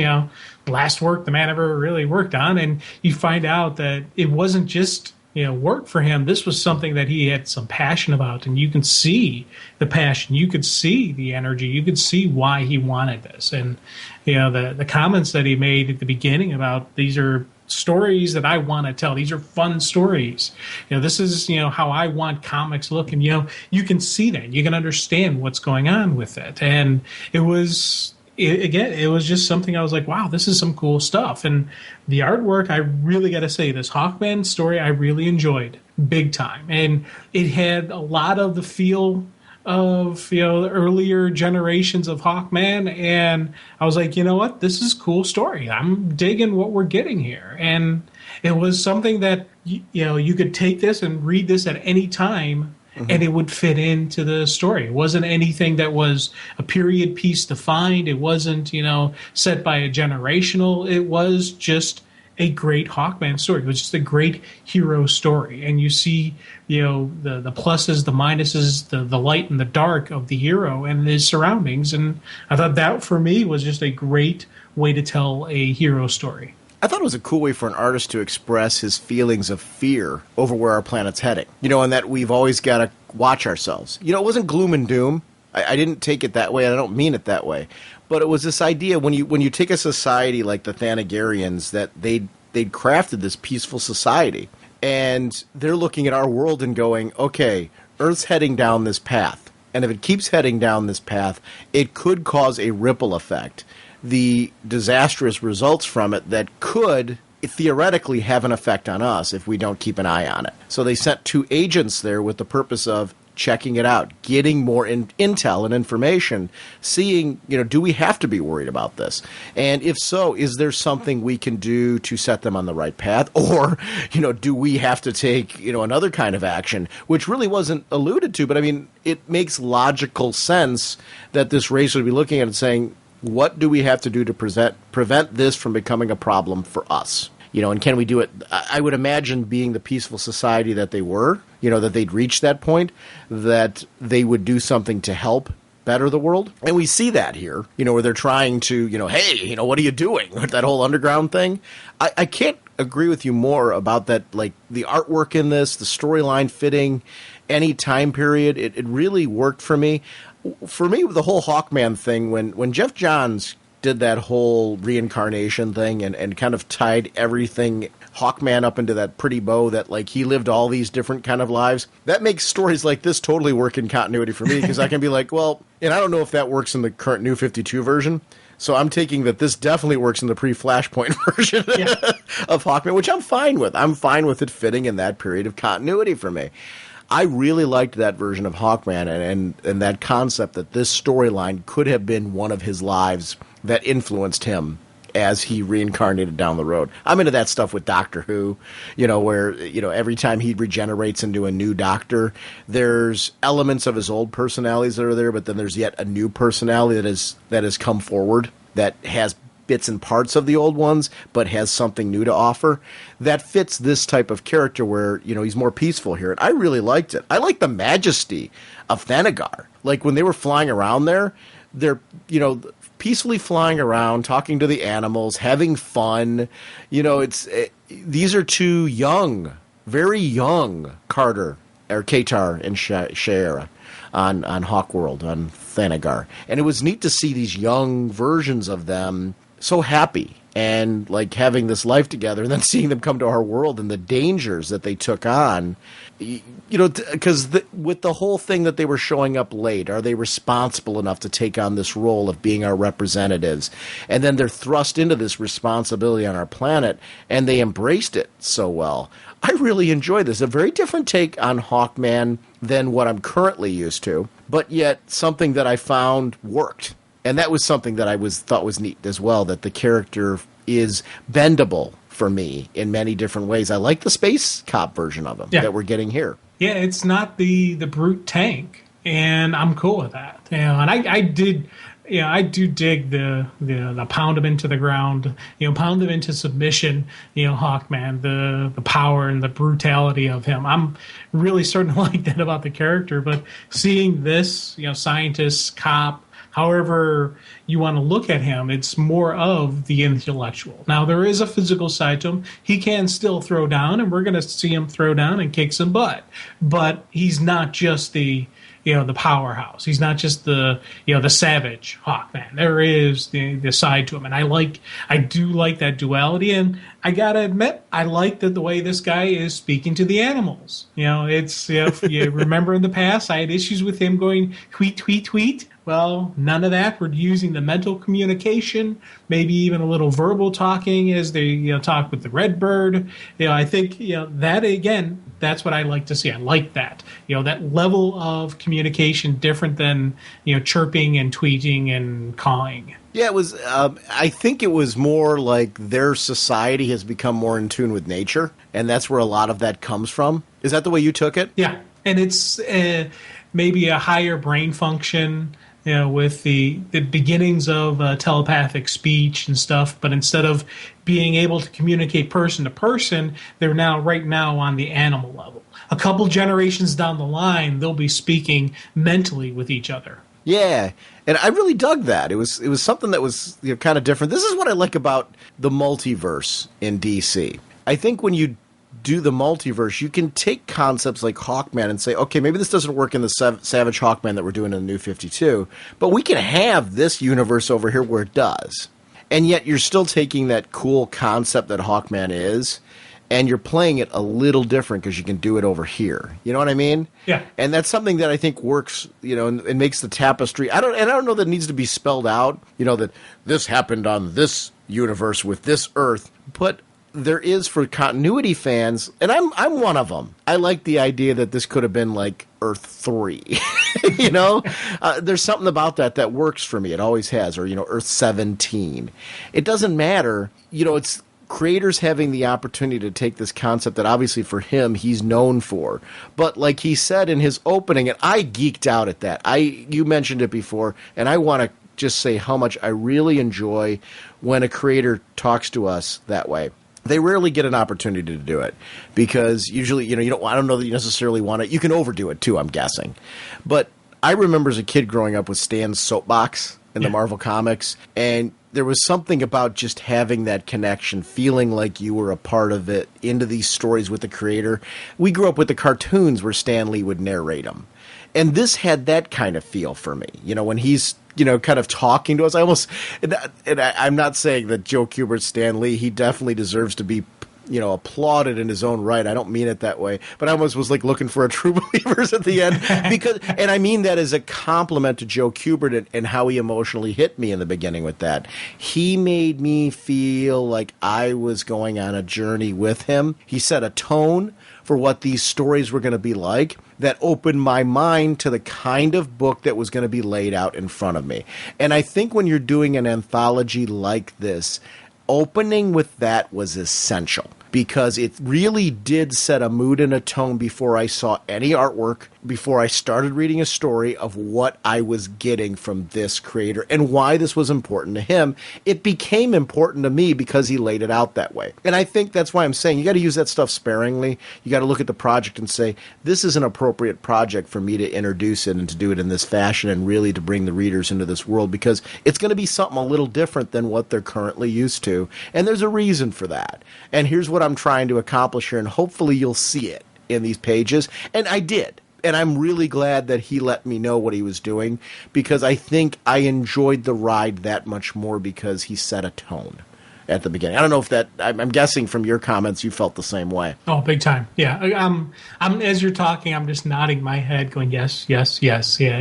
last work the man ever really worked on. And you find out that it wasn't just, work for him. This was something that he had some passion about, and you can see the passion, you could see the energy, you could see why he wanted this. And the comments that he made at the beginning about these are stories that I want to tell, these are fun stories, this is how I want comics to look. And you can see that, you can understand what's going on with it. And it was just something I was like, wow, this is some cool stuff. And the artwork, I really got to say, this Hawkman story, I really enjoyed big time. And it had a lot of the feel of, the earlier generations of Hawkman. And I was like, you know what? This is a cool story. I'm digging what we're getting here. And it was something that, you could take this and read this at any time, and it would fit into the story. It wasn't anything that was a period piece defined. It wasn't, set by a generational. It was just a great Hawkman story. It was just a great hero story. And you see, the pluses, the minuses, the light and the dark of the hero and his surroundings. And I thought that, for me, was just a great way to tell a hero story. I thought it was a cool way for an artist to express his feelings of fear over where our planet's heading. And that we've always got to watch ourselves. It wasn't gloom and doom. I didn't take it that way, and I don't mean it that way. But it was this idea, when you take a society like the Thanagarians, that they'd crafted this peaceful society. And they're looking at our world and going, okay, Earth's heading down this path. And if it keeps heading down this path, it could cause a ripple effect. The disastrous results from it that could theoretically have an effect on us if we don't keep an eye on it. So they sent 2 agents there with the purpose of checking it out, getting more intel and information, seeing, do we have to be worried about this? And if so, is there something we can do to set them on the right path? Or, do we have to take, another kind of action, which really wasn't alluded to, but I mean, it makes logical sense that this race would be looking at it saying, what do we have to do to prevent this from becoming a problem for us? And can we do it? I would imagine, being the peaceful society that they were, that they'd reached that point, that they would do something to help better the world. And we see that here, where they're trying to, hey, what are you doing with that whole underground thing? I can't agree with you more about that, like the artwork in this, the storyline fitting any time period. It really worked for me. For me, the whole Hawkman thing, when Jeff Johns did that whole reincarnation thing and kind of tied everything Hawkman up into that pretty bow that, like, he lived all these different kind of lives, that makes stories like this totally work in continuity for me, because I can be like, well, and I don't know if that works in the current New 52 version, so I'm taking that this definitely works in the pre-Flashpoint version of Hawkman, which I'm fine with. I'm fine with it fitting in that period of continuity for me. I really liked that version of Hawkman and that concept that this storyline could have been one of his lives that influenced him as he reincarnated down the road. I'm into that stuff with Doctor Who, where, every time he regenerates into a new doctor, there's elements of his old personalities that are there, but then there's yet a new personality that has come forward that has bits and parts of the old ones, but has something new to offer. That fits this type of character where, he's more peaceful here. And I really liked it. I like the majesty of Thanagar. Like, when they were flying around there, they're, peacefully flying around, talking to the animals, having fun. These are 2 young, very young Katar and Shayera on Hawkworld, on Thanagar. And it was neat to see these young versions of them so happy and like having this life together, and then seeing them come to our world and the dangers that they took on, because with the whole thing that they were showing up late, are they responsible enough to take on this role of being our representatives? And then they're thrust into this responsibility on our planet, and they embraced it so well. I really enjoyed this. A very different take on Hawkman than what I'm currently used to, but yet something that I found worked. And that was something that I thought was neat as well, that the character is bendable for me in many different ways. I like the space cop version of him that we're getting here. Yeah, it's not the brute tank, and I'm cool with that. And I did I do dig the pound him into the ground, pound him into submission, Hawkman, the power and the brutality of him. I'm really starting to like that about the character. But seeing this, scientist, cop, however you want to look at him, it's more of the intellectual. Now, there is a physical side to him. He can still throw down, and we're going to see him throw down and kick some butt. But he's not just the powerhouse. He's not just the savage Hawkman. There is the side to him, and I do like that duality. And I gotta admit, I like that the way this guy is speaking to the animals. It's if you remember in the past, I had issues with him going tweet, tweet, tweet. Well, none of that. We're using the mental communication, maybe even a little verbal talking as they talk with the red bird. I think that again, that's what I like to see. I like that. That level of communication different than chirping and tweeting and cawing. Yeah, it was. I think it was more like their society has become more in tune with nature, and that's where a lot of that comes from. Is that the way you took it? Yeah, and it's maybe a higher brain function. With the beginnings of telepathic speech and stuff, but instead of being able to communicate person to person, they're right now on the animal level. A couple generations down the line, they'll be speaking mentally with each other. Yeah, and I really dug that. It was something that was kind of different. This is what I like about the multiverse in DC. I think when you do the multiverse, you can take concepts like Hawkman and say, okay, maybe this doesn't work in the Savage Hawkman that we're doing in the New 52, but we can have this universe over here where it does. And yet you're still taking that cool concept that Hawkman is, and you're playing it a little different because you can do it over here. You know what I mean? Yeah. And that's something that I think works, and makes the tapestry. I don't know that it needs to be spelled out, that this happened on this universe with this Earth, but there is, for continuity fans, and I'm one of them. I like the idea that this could have been like Earth 3. There's something about that works for me. It always has. Or Earth 17. It doesn't matter. It's creators having the opportunity to take this concept that obviously for him he's known for, but like he said in his opening, and I geeked out at that. You mentioned it before, and I want to just say how much I really enjoy when a creator talks to us that way. They rarely get an opportunity to do it because usually, I don't know that you necessarily want it. You can overdo it too, I'm guessing. But I remember as a kid growing up with Stan's soapbox in the Marvel Comics, and there was something about just having that connection, feeling like you were a part of it, into these stories with the creator. We grew up with the cartoons where Stan Lee would narrate them. And this had that kind of feel for me. When he's kind of talking to us. I'm not saying that Joe Kubert, Stan Lee, he definitely deserves to be, applauded in his own right. I don't mean it that way, but I almost was like looking for a True Believers at the end and I mean that as a compliment to Joe Kubert and how he emotionally hit me in the beginning with that. He made me feel like I was going on a journey with him. He set a tone for what these stories were going to be like that opened my mind to the kind of book that was going to be laid out in front of me. And I think when you're doing an anthology like this, opening with that was essential because it really did set a mood and a tone before I saw any artwork, before I started reading a story of what I was getting from this creator and why this was important to him. It became important to me because he laid it out that way. And I think that's why I'm saying you got to use that stuff sparingly. You got to look at the project and say, this is an appropriate project for me to introduce it and to do it in this fashion and really to bring the readers into this world because it's going to be something a little different than what they're currently used to. And there's a reason for that. And here's what I'm trying to accomplish here, and hopefully you'll see it in these pages. And I did. And I'm really glad that he let me know what he was doing because I think I enjoyed the ride that much more because he set a tone at the beginning. I don't know if that, I'm guessing from your comments you felt the same way. Oh, big time. Yeah. I'm as you're talking, I'm just nodding my head going, yes, yes, yes. Yeah.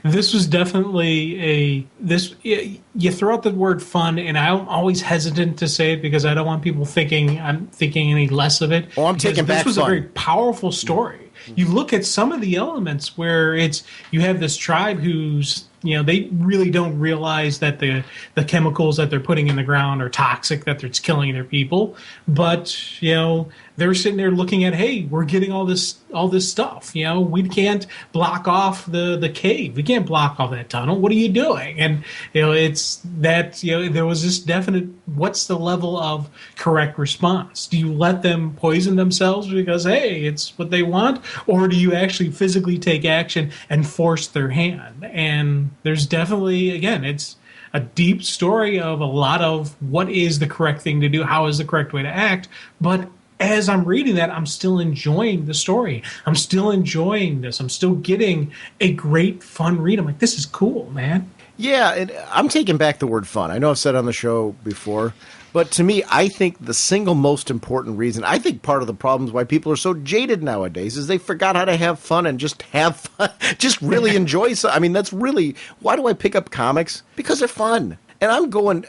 This was definitely you throw out the word fun, and I'm always hesitant to say it because I don't want people thinking I'm thinking any less of it. Oh, I'm taking back fun. This was a very powerful story. You look at some of the elements where you have this tribe who's, they really don't realize that the chemicals that they're putting in the ground are toxic, that it's killing their people. But, they're sitting there looking at, hey, we're getting all this stuff. We can't block off the cave. We can't block off that tunnel. What are you doing? And it's that there was this definite. What's the level of correct response? Do you let them poison themselves because hey, it's what they want, or do you actually physically take action and force their hand? And there's definitely, again, it's a deep story of a lot of what is the correct thing to do, how is the correct way to act. But as I'm reading that, I'm still enjoying the story. I'm still enjoying this. I'm still getting a great, fun read. I'm like, this is cool, man. Yeah, and I'm taking back the word fun. I know I've said on the show before, but to me, I think the single most important reason, I think part of the problems why people are so jaded nowadays is they forgot how to have fun and just have fun, just really enjoy. I mean, that's really, why do I pick up comics? Because they're fun. And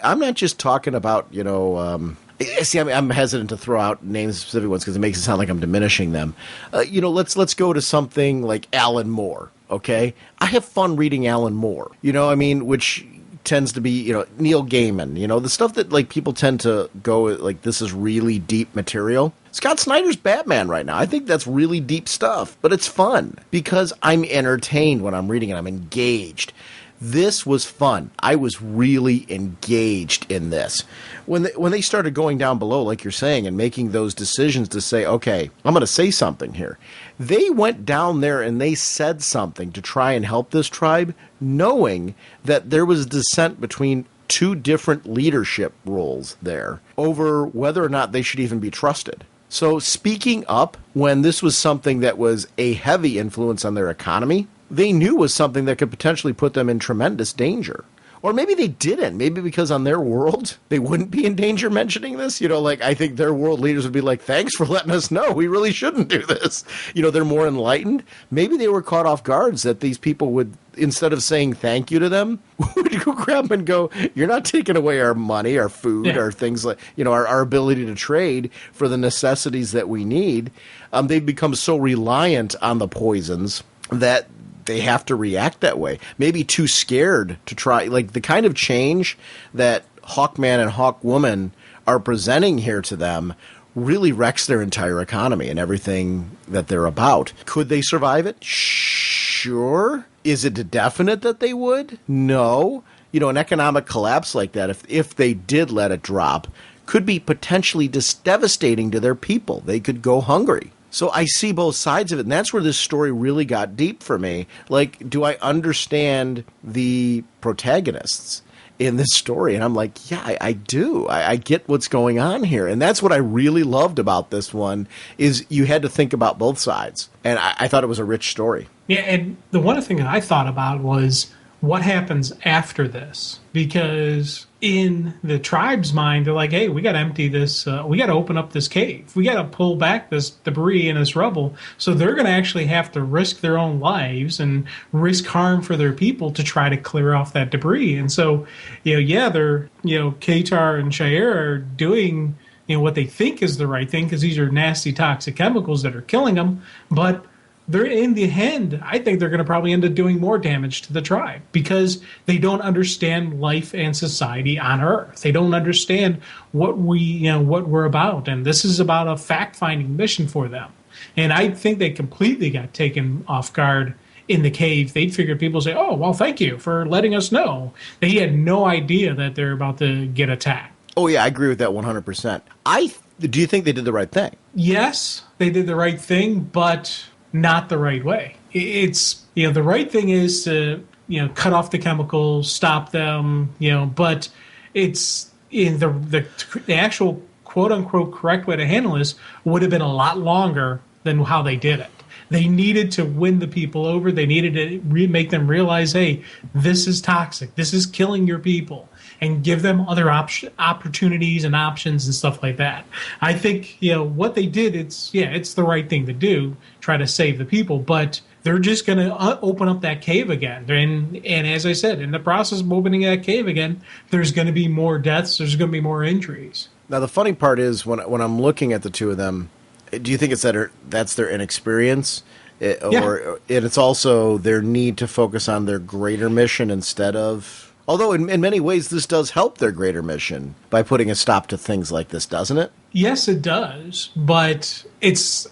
I'm not just talking about, see, I'm hesitant to throw out names of specific ones because it makes it sound like I'm diminishing them. Let's go to something like Alan Moore, okay? I have fun reading Alan Moore, which tends to be, Neil Gaiman, the stuff that, like, people tend to go, like, this is really deep material. Scott Snyder's Batman right now. I think that's really deep stuff, but it's fun because I'm entertained when I'm reading it. I'm engaged. This was fun. I was really engaged in this. When they started going down below, like you're saying, and making those decisions to say, okay, I'm going to say something here. They went down there and they said something to try and help this tribe, knowing that there was dissent between two different leadership roles there over whether or not they should even be trusted. So speaking up when this was something that was a heavy influence on their economy, they knew was something that could potentially put them in tremendous danger. Or maybe they didn't. Maybe because on their world, they wouldn't be in danger mentioning this. I think their world leaders would be like, thanks for letting us know. We really shouldn't do this. They're more enlightened. Maybe they were caught off guards that these people would, instead of saying thank you to them, would go grab and go, you're not taking away our money, our food, our things like, our ability to trade for the necessities that we need. They've become so reliant on the poisons that they have to react that way. Maybe too scared to try, like the kind of change that Hawkman and Hawkwoman are presenting here to them really wrecks their entire economy and everything that they're about. Could they survive it? Sure. Is it definite that they would? No. An economic collapse like that, if they did let it drop, could be potentially devastating to their people. They could go hungry. So I see both sides of it, and that's where this story really got deep for me. Like, do I understand the protagonists in this story? And I'm like, yeah, I do. I get what's going on here. And that's what I really loved about this one, is you had to think about both sides. And I thought it was a rich story. Yeah, and the one thing that I thought about was what happens after this? Because in the tribe's mind, they're like, hey, we got to empty this, we got to open up this cave. We got to pull back this debris and this rubble. So they're going to actually have to risk their own lives and risk harm for their people to try to clear off that debris. And so, they're, Qatar and Shire are doing, what they think is the right thing because these are nasty, toxic chemicals that are killing them. But they're in the end, I think they're going to probably end up doing more damage to the tribe because they don't understand life and society on Earth. They don't understand what what we're about, and this is about a fact-finding mission for them. And I think they completely got taken off guard in the cave. They'd figured people say, "Oh, well, thank you for letting us know." They had no idea that they're about to get attacked. Oh yeah, I agree with that 100%. Do you think they did the right thing? Yes, they did the right thing, but not the right way. It's, the right thing is to, cut off the chemicals, stop them, but it's in the actual quote unquote correct way to handle this would have been a lot longer than how they did it. They needed to win the people over. They needed to make them realize, hey, this is toxic. This is killing your people, and give them other opportunities and options and stuff like that. I think, what they did, it's the right thing to do, try to save the people, but they're just going to open up that cave again. And as I said, in the process of opening that cave again, there's going to be more deaths. There's going to be more injuries. Now, the funny part is when I'm looking at the two of them, do you think it's that's their inexperience? Or it's also their need to focus on their greater mission instead of... Although in many ways this does help their greater mission by putting a stop to things like this, doesn't it? Yes, it does, but it's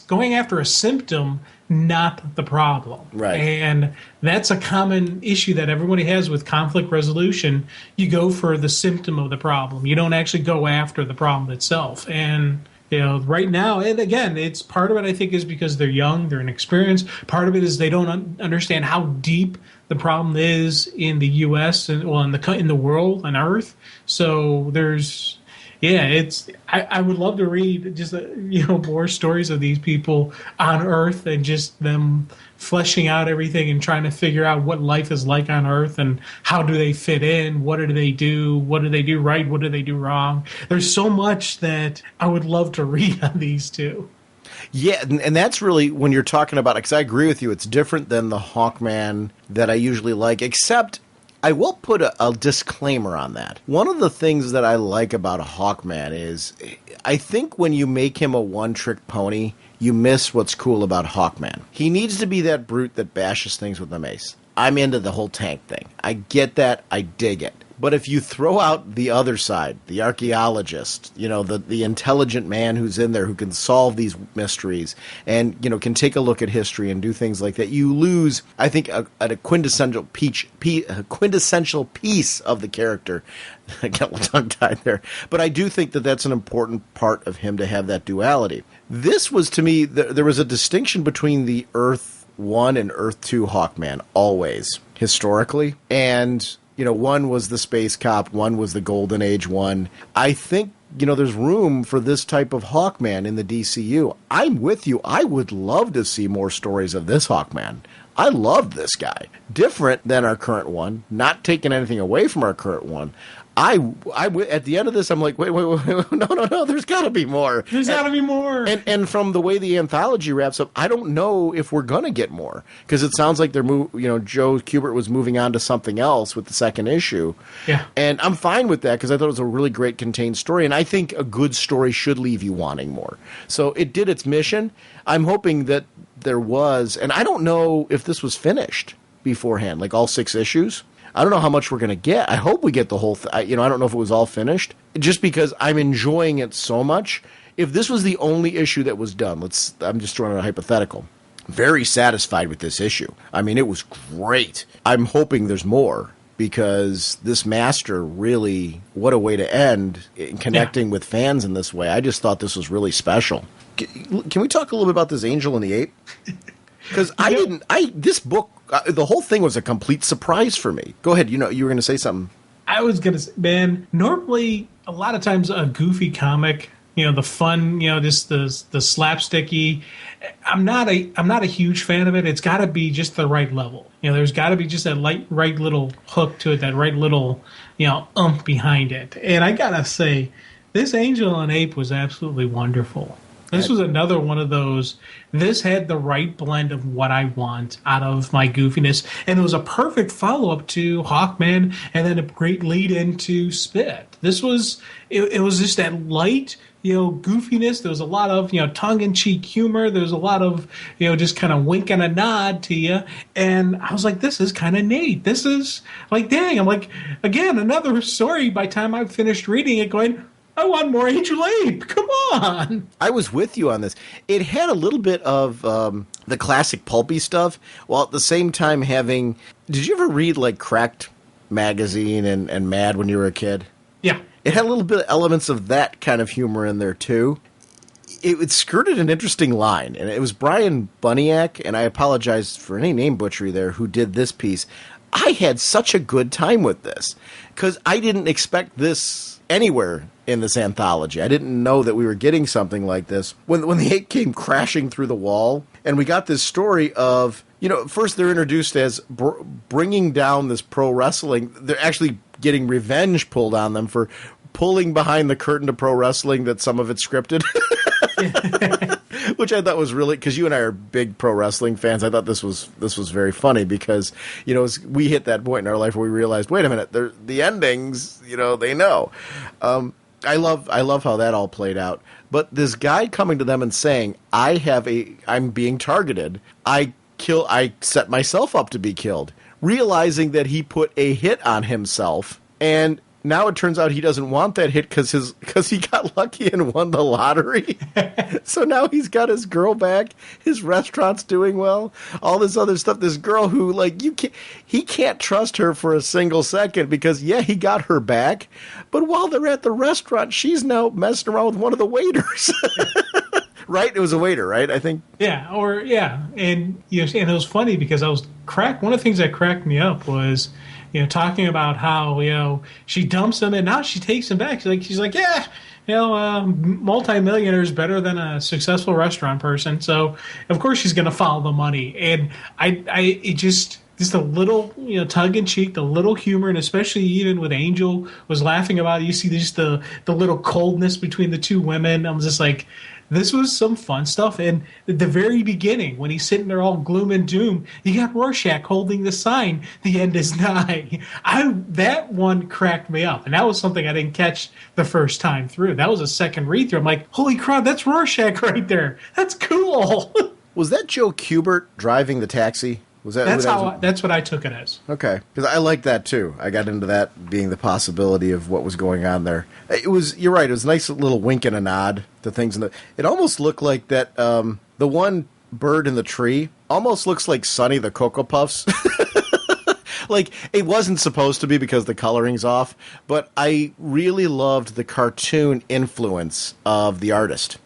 going after a symptom, not the problem. Right. And that's a common issue that everybody has with conflict resolution. You go for the symptom of the problem. You don't actually go after the problem itself. And right now, and again, it's part of it, I think, is because they're young, they're inexperienced. Part of it is they don't understand how deep the problem is in the U.S. and in the world, on Earth. So there's. Yeah, I would love to read just more stories of these people on Earth and just them fleshing out everything and trying to figure out what life is like on Earth and how do they fit in, what do they do right, what do they do wrong. There's so much that I would love to read on these two. Yeah, and that's really, when you're talking about it, because I agree with you, it's different than the Hawkman that I usually like, except I will put a disclaimer on that. One of the things that I like about a Hawkman is I think when you make him a one-trick pony, you miss what's cool about Hawkman. He needs to be that brute that bashes things with a mace. I'm into the whole tank thing. I get that. I dig it. But if you throw out the other side, the archaeologist, the intelligent man who's in there who can solve these mysteries and, can take a look at history and do things like that, you lose, I think, a quintessential piece of the character. I got a little tongue-tied there. But I do think that that's an important part of him to have that duality. This was, to me, there was a distinction between the Earth 1 and Earth 2 Hawkman, always, historically. And one was the space cop, one was the Golden Age one. I think, there's room for this type of Hawkman in the DCU. I'm with you. I would love to see more stories of this Hawkman. I love this guy. Different than our current one, not taking anything away from our current one. At the end of this, I'm like, wait, no, there's got to be more. There's got to be more. And from the way the anthology wraps up, I don't know if we're going to get more, because it sounds like Joe Kubert was moving on to something else with the second issue. Yeah. And I'm fine with that, because I thought it was a really great contained story, and I think a good story should leave you wanting more. So it did its mission. I'm hoping that there was, and I don't know if this was finished beforehand, like all 6 issues. I don't know how much we're going to get. I hope we get the whole thing. I don't know if it was all finished, just because I'm enjoying it so much. If this was the only issue that was done, I'm just throwing out a hypothetical. Very satisfied with this issue. I mean, it was great. I'm hoping there's more, because this master really, what a way to end in connecting with fans in this way. I just thought this was really special. Can we talk a little bit about this Angel and the Ape? Because this book, the whole thing was a complete surprise for me. Go ahead. You were going to say something. I was going to say, man, normally a lot of times a goofy comic, the fun, just the slapsticky, I'm not a huge fan of it. It's got to be just the right level. There's got to be just that right little hook to it, that right little, behind it. And I got to say, this Angel and Ape was absolutely wonderful. This was another one of those. This had the right blend of what I want out of my goofiness, and it was a perfect follow-up to Hawkman, and then a great lead into Spit. This was it was just that light, goofiness. There was a lot of tongue-in-cheek humor. There was a lot of just kind of wink and a nod to you, and I was like, this is kind of neat. This is like, dang. I'm like, again, another story. By the time I finished reading it, going, I want more Angel Ape. Come on. I was with you on this. It had a little bit of the classic pulpy stuff, while at the same time having... Did you ever read, like, Cracked magazine and Mad when you were a kid? Yeah. It had a little bit of elements of that kind of humor in there, too. It skirted an interesting line, and it was Brian Bunyak, and I apologize for any name butchery there, who did this piece. I had such a good time with this, because I didn't expect this anywhere in this anthology. I didn't know that we were getting something like this. When the ape came crashing through the wall, and we got this story of, first they're introduced as bringing down this pro wrestling. They're actually getting revenge pulled on them for pulling behind the curtain to pro wrestling that some of it's scripted. Which I thought was really, because you and I are big pro wrestling fans, I thought this was very funny, because as we hit that point in our life where we realized, wait a minute, the endings, they know. I love how that all played out. But this guy coming to them and saying, I'm being targeted. I set myself up to be killed, realizing that he put a hit on himself, and now it turns out he doesn't want that hit because he got lucky and won the lottery. So now he's got his girl back. His restaurant's doing well. All this other stuff. This girl who, like, he can't trust her for a single second because, yeah, he got her back. But while they're at the restaurant, she's now messing around with one of the waiters. Right? It was a waiter, right? I think. Yeah, and and it was funny because one of the things that cracked me up was, talking about how she dumps him and now she takes him back. She's like, yeah, multi-millionaire is better than a successful restaurant person, so of course she's going to follow the money. And it just a little tug in cheek, the little humor, and especially even with Angel was laughing about it. You see just the little coldness between the two women. I'm just like, this was some fun stuff. And at the very beginning, when he's sitting there all gloom and doom, you got Rorschach holding the sign, "The end is nigh." That one cracked me up. And that was something I didn't catch the first time through. That was a second read-through. I'm like, holy crap, that's Rorschach right there. That's cool. Was that Joe Kubert driving the taxi? That's what I took it as. Okay, because I like that too. I got into that being the possibility of what was going on there. You're right. It was a nice little wink and a nod to things. It almost looked like that. The one bird in the tree almost looks like Sonny the Cocoa Puffs. Like, it wasn't supposed to be because the coloring's off, but I really loved the cartoon influence of the artist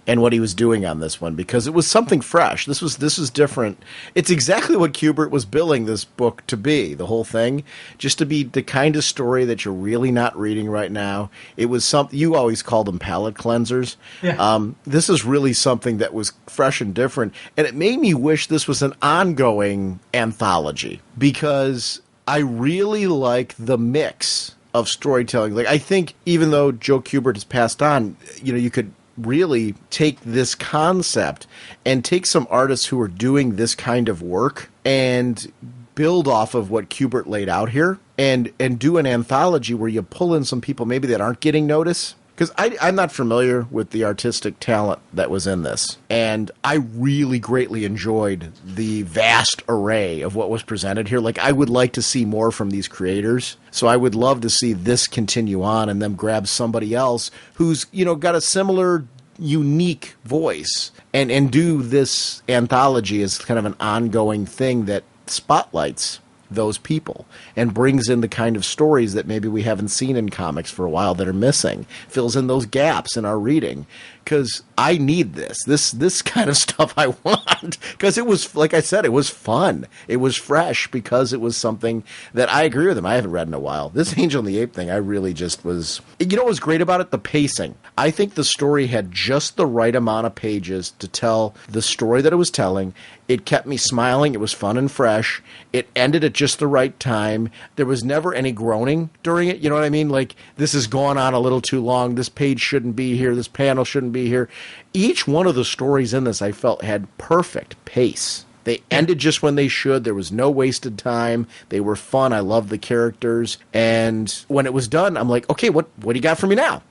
and what he was doing on this one, because it was something fresh. This was different. It's exactly what Kubert was billing this book to be, the whole thing, just to be the kind of story that you're really not reading right now. It was something, you always called them palate cleansers. Yeah. This is really something that was fresh and different, and it made me wish this was an ongoing anthology, because I really like the mix of storytelling. Like, I think even though Joe Kubert has passed on, you could really take this concept and take some artists who are doing this kind of work and build off of what Kubert laid out here and do an anthology where you pull in some people maybe that aren't getting notice. Because I'm not familiar with the artistic talent that was in this. And I really greatly enjoyed the vast array of what was presented here. Like, I would like to see more from these creators. So I would love to see this continue on and them grab somebody else who's, got a similar unique voice and do this anthology as kind of an ongoing thing that spotlights those people and brings in the kind of stories that maybe we haven't seen in comics for a while that are missing, fills in those gaps in our reading. Because I need this kind of stuff I want. Because it was, like I said, it was fun. It was fresh because it was something that I agree with him. I haven't read in a while. This Angel and the Ape thing, I really just was... what was great about it? The pacing. I think the story had just the right amount of pages to tell the story that it was telling. It kept me smiling. It was fun and fresh. It ended at just the right time. There was never any groaning during it. You know what I mean? Like, this has gone on a little too long. This page shouldn't be here. This panel shouldn't be here. Each one of the stories in this, I felt, had perfect pace. They ended just when they should. There was no wasted time. They were fun. I loved the characters. And when it was done, I'm like, okay, what do you got for me now?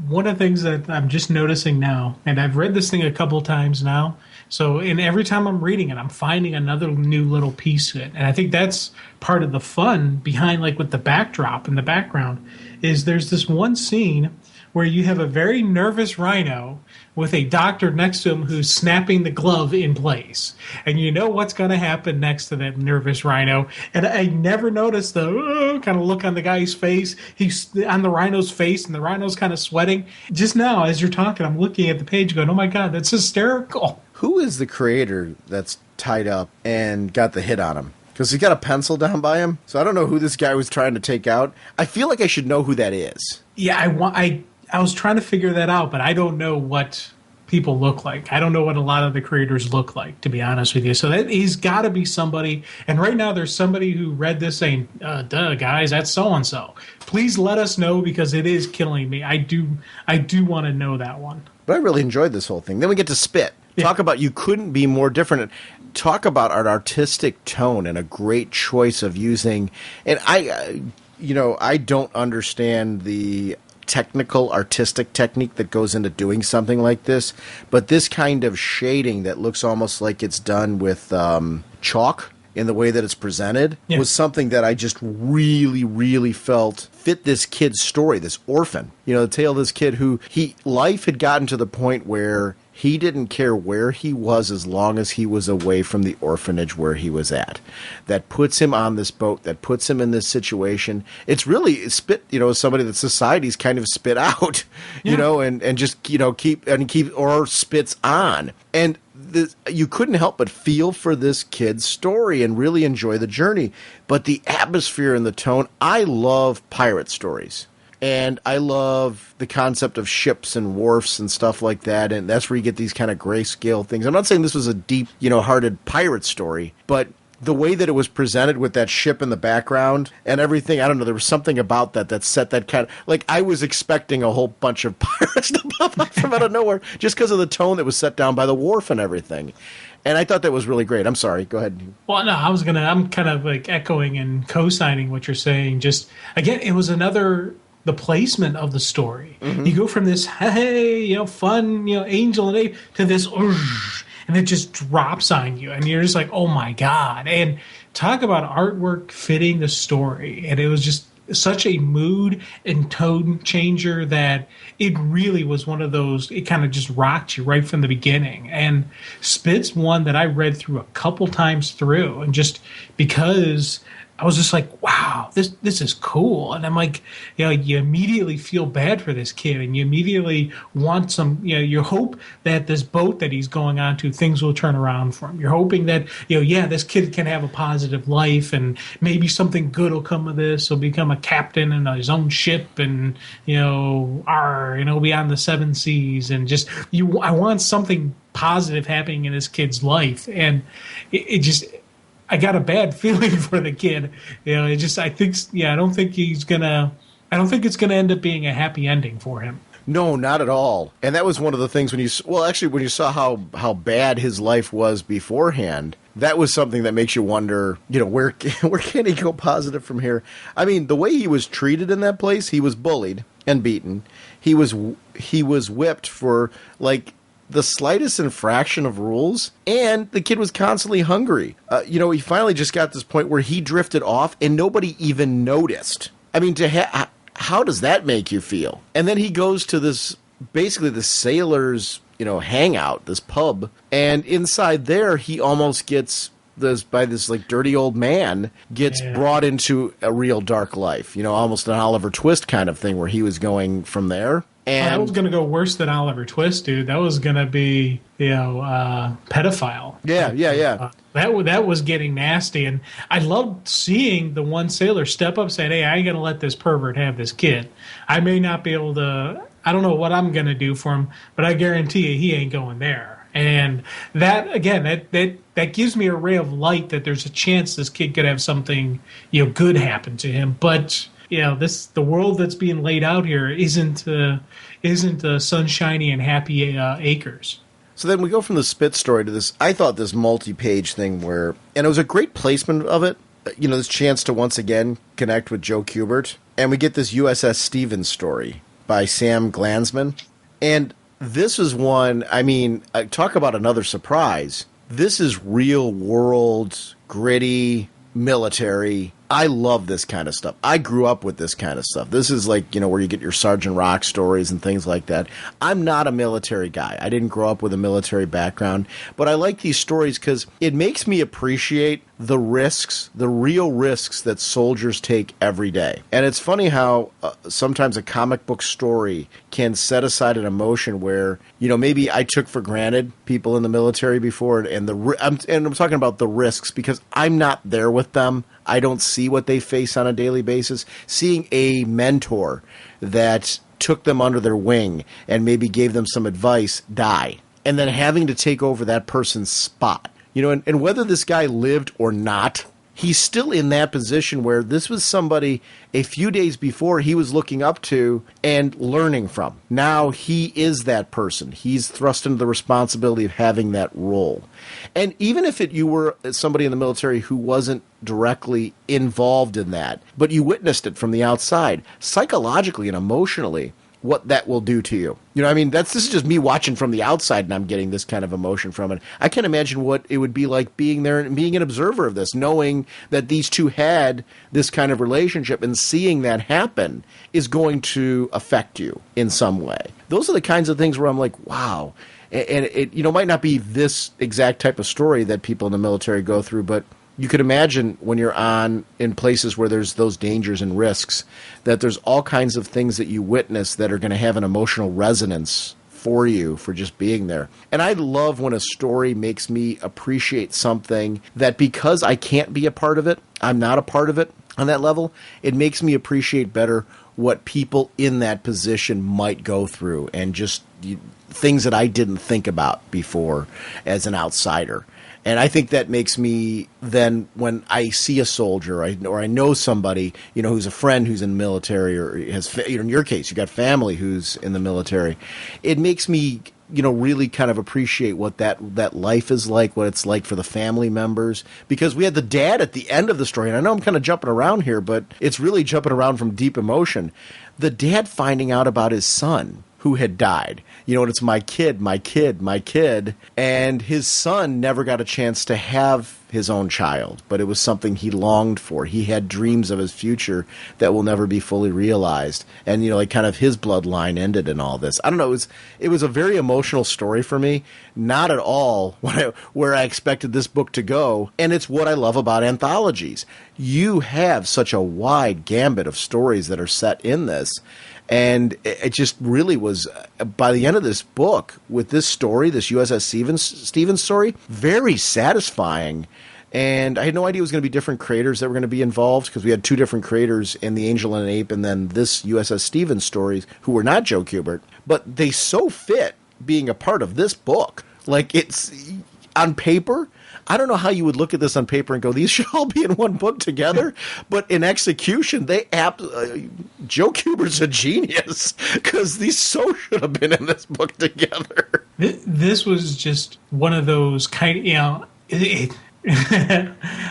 One of the things that I'm just noticing now, and I've read this thing a couple times now, and every time I'm reading it, I'm finding another new little piece to it. And I think that's part of the fun behind, like, with the backdrop in the background, is there's this one scene where you have a very nervous rhino with a doctor next to him who's snapping the glove in place. And you know what's going to happen next to that nervous rhino. And I never noticed the kind of look on the guy's face. He's on the rhino's face, and the rhino's kind of sweating. Just now, as you're talking, I'm looking at the page going, oh my God, that's hysterical. Who is the creator that's tied up and got the hit on him? Because he got a pencil down by him. So I don't know who this guy was trying to take out. I feel like I should know who that is. Yeah, I was trying to figure that out, but I don't know what people look like. I don't know what a lot of the creators look like, to be honest with you. So he's got to be somebody. And right now there's somebody who read this saying, duh, guys, that's so-and-so. Please let us know, because it is killing me. I do want to know that one. But I really enjoyed this whole thing. Then we get to Spit. Yeah. Talk about you couldn't be more different. Talk about an artistic tone and a great choice of using. And I don't understand the technical artistic technique that goes into doing something like this, but this kind of shading that looks almost like it's done with chalk in the way that it's presented was something that I just really, really felt fit this kid's story, this orphan. You know, the tale of this kid who life had gotten to the point where he didn't care where he was as long as he was away from the orphanage where he was at. That puts him on this boat, that puts him in this situation. It's really somebody that society's kind of spit out, you know, and just, you know, keep or spits on. And you couldn't help but feel for this kid's story and really enjoy the journey. But the atmosphere and the tone, I love pirate stories. And I love the concept of ships and wharfs and stuff like that. And that's where you get these kind of grayscale things. I'm not saying this was a deep, you know, hearted pirate story, but the way that it was presented with that ship in the background and everything, I don't know, there was something about that set that kind of, like, I was expecting a whole bunch of pirates to pop up from out of nowhere just because of the tone that was set down by the wharf and everything. And I thought that was really great. I'm sorry. Go ahead. Well, no, I'm kind of like echoing and co-signing what you're saying. Just, again, it was the placement of the story. Mm-hmm. You go from this, hey, you know, fun, you know, angel and ape to this, and it just drops on you. And you're just like, oh my God. And talk about artwork fitting the story. And it was just such a mood and tone changer that it really was one of those, it kind of just rocked you right from the beginning. And Spit's one that I read through a couple times through, and just because I was just like, wow, this is cool. And I'm like, you know, you immediately feel bad for this kid, and you immediately want some, you know, you hope that this boat that he's going on to, things will turn around for him. You're hoping that, you know, yeah, this kid can have a positive life, and maybe something good will come of this. He'll become a captain in his own ship, and, you know, be on the seven seas, and just, I want something positive happening in this kid's life. And it just, I got a bad feeling for the kid. You know, I don't think it's gonna end up being a happy ending for him. No, not at all. And that was one of the things when you saw how bad his life was beforehand, that was something that makes you wonder, you know, where can he go positive from here? I mean, the way he was treated in that place, he was bullied and beaten. He was whipped for, like, the slightest infraction of rules, and the kid was constantly hungry. You know, he finally just got to this point where he drifted off and nobody even noticed. I mean, how does that make you feel? And then he goes to basically the sailors, you know, hangout, this pub, and inside there he almost gets by this like dirty old man, gets brought into a real dark life, you know, almost an Oliver Twist kind of thing where he was going from there. And that was going to go worse than Oliver Twist, dude. That was going to be, you know, pedophile. Yeah. That was getting nasty. And I loved seeing the one sailor step up saying, hey, I ain't going to let this pervert have this kid. I may not be able to, I don't know what I'm going to do for him, but I guarantee you he ain't going there. And that, again, that gives me a ray of light that there's a chance this kid could have something, you know, good happen to him. But, you know, the world that's being laid out here isn't sunshiny and happy acres. So then we go from the Spit story to this, I thought this multi-page thing and it was a great placement of it, you know, this chance to once again connect with Joe Kubert. And we get this USS Stevens story by Sam Glanzman. And this is one, I mean, talk about another surprise. This is real world, gritty, military. I love this kind of stuff. I grew up with this kind of stuff. This is like, you know, where you get your Sergeant Rock stories and things like that. I'm not a military guy. I didn't grow up with a military background, but I like these stories because it makes me appreciate the risks, the real risks that soldiers take every day. And it's funny how sometimes a comic book story can set aside an emotion where, you know, maybe I took for granted people in the military before, and I'm talking about the risks because I'm not there with them. I don't see what they face on a daily basis. Seeing a mentor that took them under their wing and maybe gave them some advice die, and then having to take over that person's spot. You know, and whether this guy lived or not, he's still in that position where this was somebody a few days before he was looking up to and learning from. Now he is that person. He's thrust into the responsibility of having that role. And even if you were somebody in the military who wasn't directly involved in that, but you witnessed it from the outside, psychologically and emotionally, what that will do to you. You know, I mean, this is just me watching from the outside, and I'm getting this kind of emotion from it. I can't imagine what it would be like being there and being an observer of this, knowing that these two had this kind of relationship, and seeing that happen is going to affect you in some way. Those are the kinds of things where I'm like, wow. And it, you know, might not be this exact type of story that people in the military go through, but you could imagine when you're in places where there's those dangers and risks, that there's all kinds of things that you witness that are going to have an emotional resonance for you for just being there. And I love when a story makes me appreciate something that, because I can't be a part of it, I'm not a part of it on that level, it makes me appreciate better what people in that position might go through, and just things that I didn't think about before as an outsider. And I think that makes me then, when I see a soldier or I know somebody, you know, who's a friend who's in the military, or has, you know, in your case, you got family who's in the military, it makes me, you know, really kind of appreciate what that life is like, what it's like for the family members. Because we had the dad at the end of the story, and I know I'm kind of jumping around here, but it's really jumping around from deep emotion. The dad finding out about his son who had died. You know, and it's my kid, my kid, my kid. And his son never got a chance to have his own child, but it was something he longed for. He had dreams of his future that will never be fully realized. And, you know, like, kind of his bloodline ended in all this. I don't know. It was a very emotional story for me. Not at all where I expected this book to go. And it's what I love about anthologies. You have such a wide gambit of stories that are set in this. And it just really was, by the end of this book, with this story, this USS Stevens story, very satisfying. And I had no idea it was going to be different creators that were going to be involved, because we had two different creators in The Angel and an Ape and then this USS Stevens stories, who were not Joe Kubert. But they so fit being a part of this book. Like, it's on paper, I don't know how you would look at this on paper and go, these should all be in one book together. But in execution, Joe Kubert's a genius, because these so should have been in this book together. This was just one of those kind of, you know,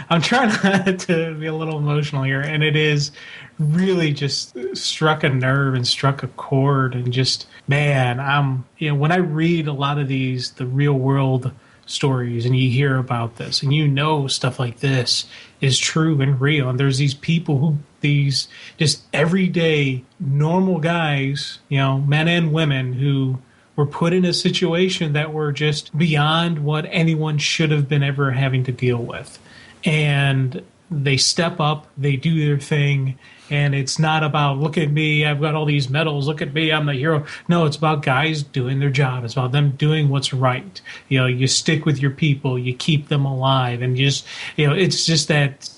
I'm trying not to be a little emotional here, and it is really just struck a nerve and struck a chord, and just, man, you know, when I read a lot of these, the real world stories, and you hear about this, and you know stuff like this is true and real, and there's these people who, these just everyday normal guys, you know, men and women, who were put in a situation that were just beyond what anyone should have been ever having to deal with, and they step up, they do their thing. And it's not about, look at me, I've got all these medals, look at me, I'm the hero. No, it's about guys doing their job. It's about them doing what's right. You know, you stick with your people, you keep them alive, and you just, you know, it's just that,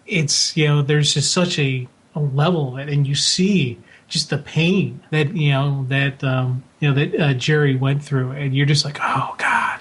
it's, you know, there's just such a level, and you see just the pain that, that Jerry went through, and you're just like, oh God.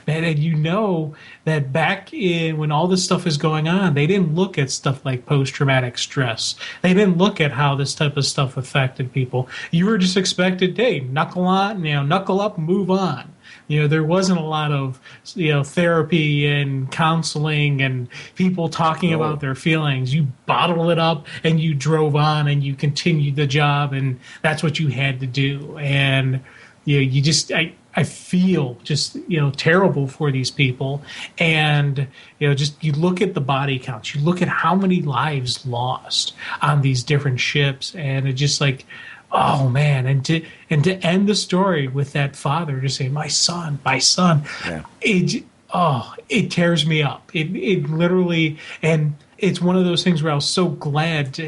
Man, and you know that back in when all this stuff is going on, they didn't look at stuff like post-traumatic stress. They didn't look at how this type of stuff affected people. You were just expected, hey, knuckle up, move on. You know, there wasn't a lot of, you know, therapy and counseling and people talking about their feelings. You bottled it up and you drove on and you continued the job, and that's what you had to do. And you just, I feel just, you know, terrible for these people. And, you know, just you look at the body counts, you look at how many lives lost on these different ships, and it's just like, oh man. And to end the story with that father just saying, my son, yeah. It tears me up. It literally, and it's one of those things where I was so glad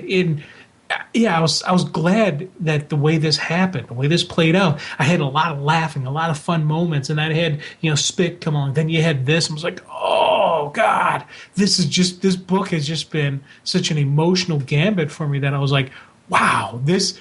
I was glad that the way this happened, the way this played out, I had a lot of laughing, a lot of fun moments, and I had, you know, Spit come along. Then you had this, and I was like, oh God, this book has just been such an emotional gambit for me that I was like, wow, this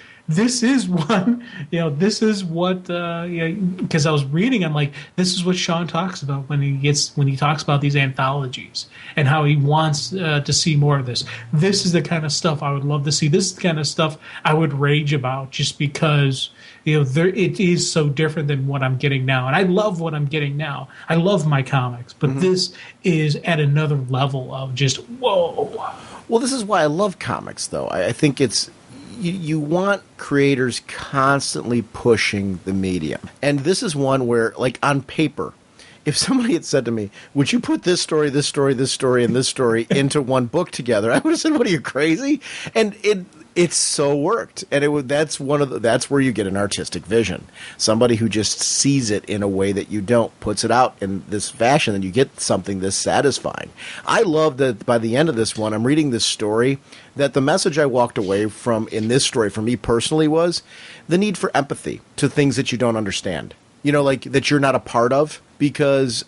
is one, you know, this is what, because I was reading, I'm like, this is what Sean talks about when he talks about these anthologies and how he wants to see more of this. This is the kind of stuff I would love to see. This is the kind of stuff I would rage about, just because, you know, it is so different than what I'm getting now. And I love what I'm getting now. I love my comics, but this is at another level of just, whoa. Well, this is why I love comics, though. I think it's, you want creators constantly pushing the medium. And this is one where, like, on paper, if somebody had said to me, would you put this story, this story, this story, and this story into one book together, I would have said, what, are you crazy? And it's so worked. And that's where you get an artistic vision. Somebody who just sees it in a way that you don't, puts it out in this fashion, and you get something this satisfying. I love that by the end of this one, I'm reading this story, that the message I walked away from in this story for me personally was the need for empathy to things that you don't understand. Like that you're not a part of, because,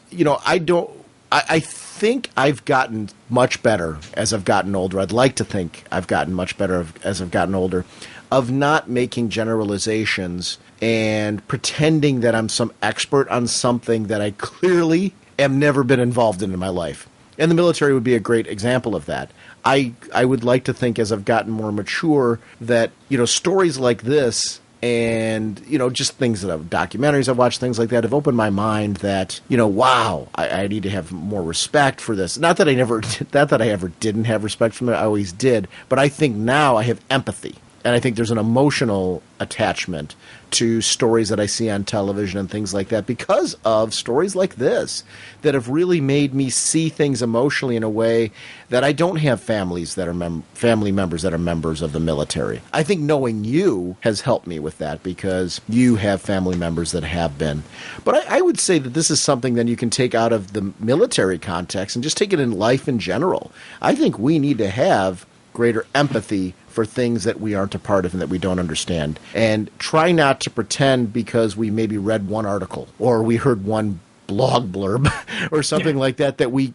I think I've gotten much better as I've gotten older. I'd like to think I've gotten much better as I've gotten older, of not making generalizations and pretending that I'm some expert on something that I clearly have never been involved in my life. And the military would be a great example of that. I would like to think, as I've gotten more mature, that, stories like this, and, just things documentaries I've watched, things like that, have opened my mind that, wow, I need to have more respect for this. Not that I ever didn't have respect for it, I always did, but I think now I have empathy. And I think there's an emotional attachment to stories that I see on television and things like that because of stories like this that have really made me see things emotionally in a way that I don't have families that are family members that are members of the military. I think knowing you has helped me with that because you have family members that have been. But I would say that this is something that you can take out of the military context and just take it in life in general. I think we need to have greater empathy for things that we aren't a part of and that we don't understand. And try not to pretend because we maybe read one article or we heard one blog blurb or something like that, that we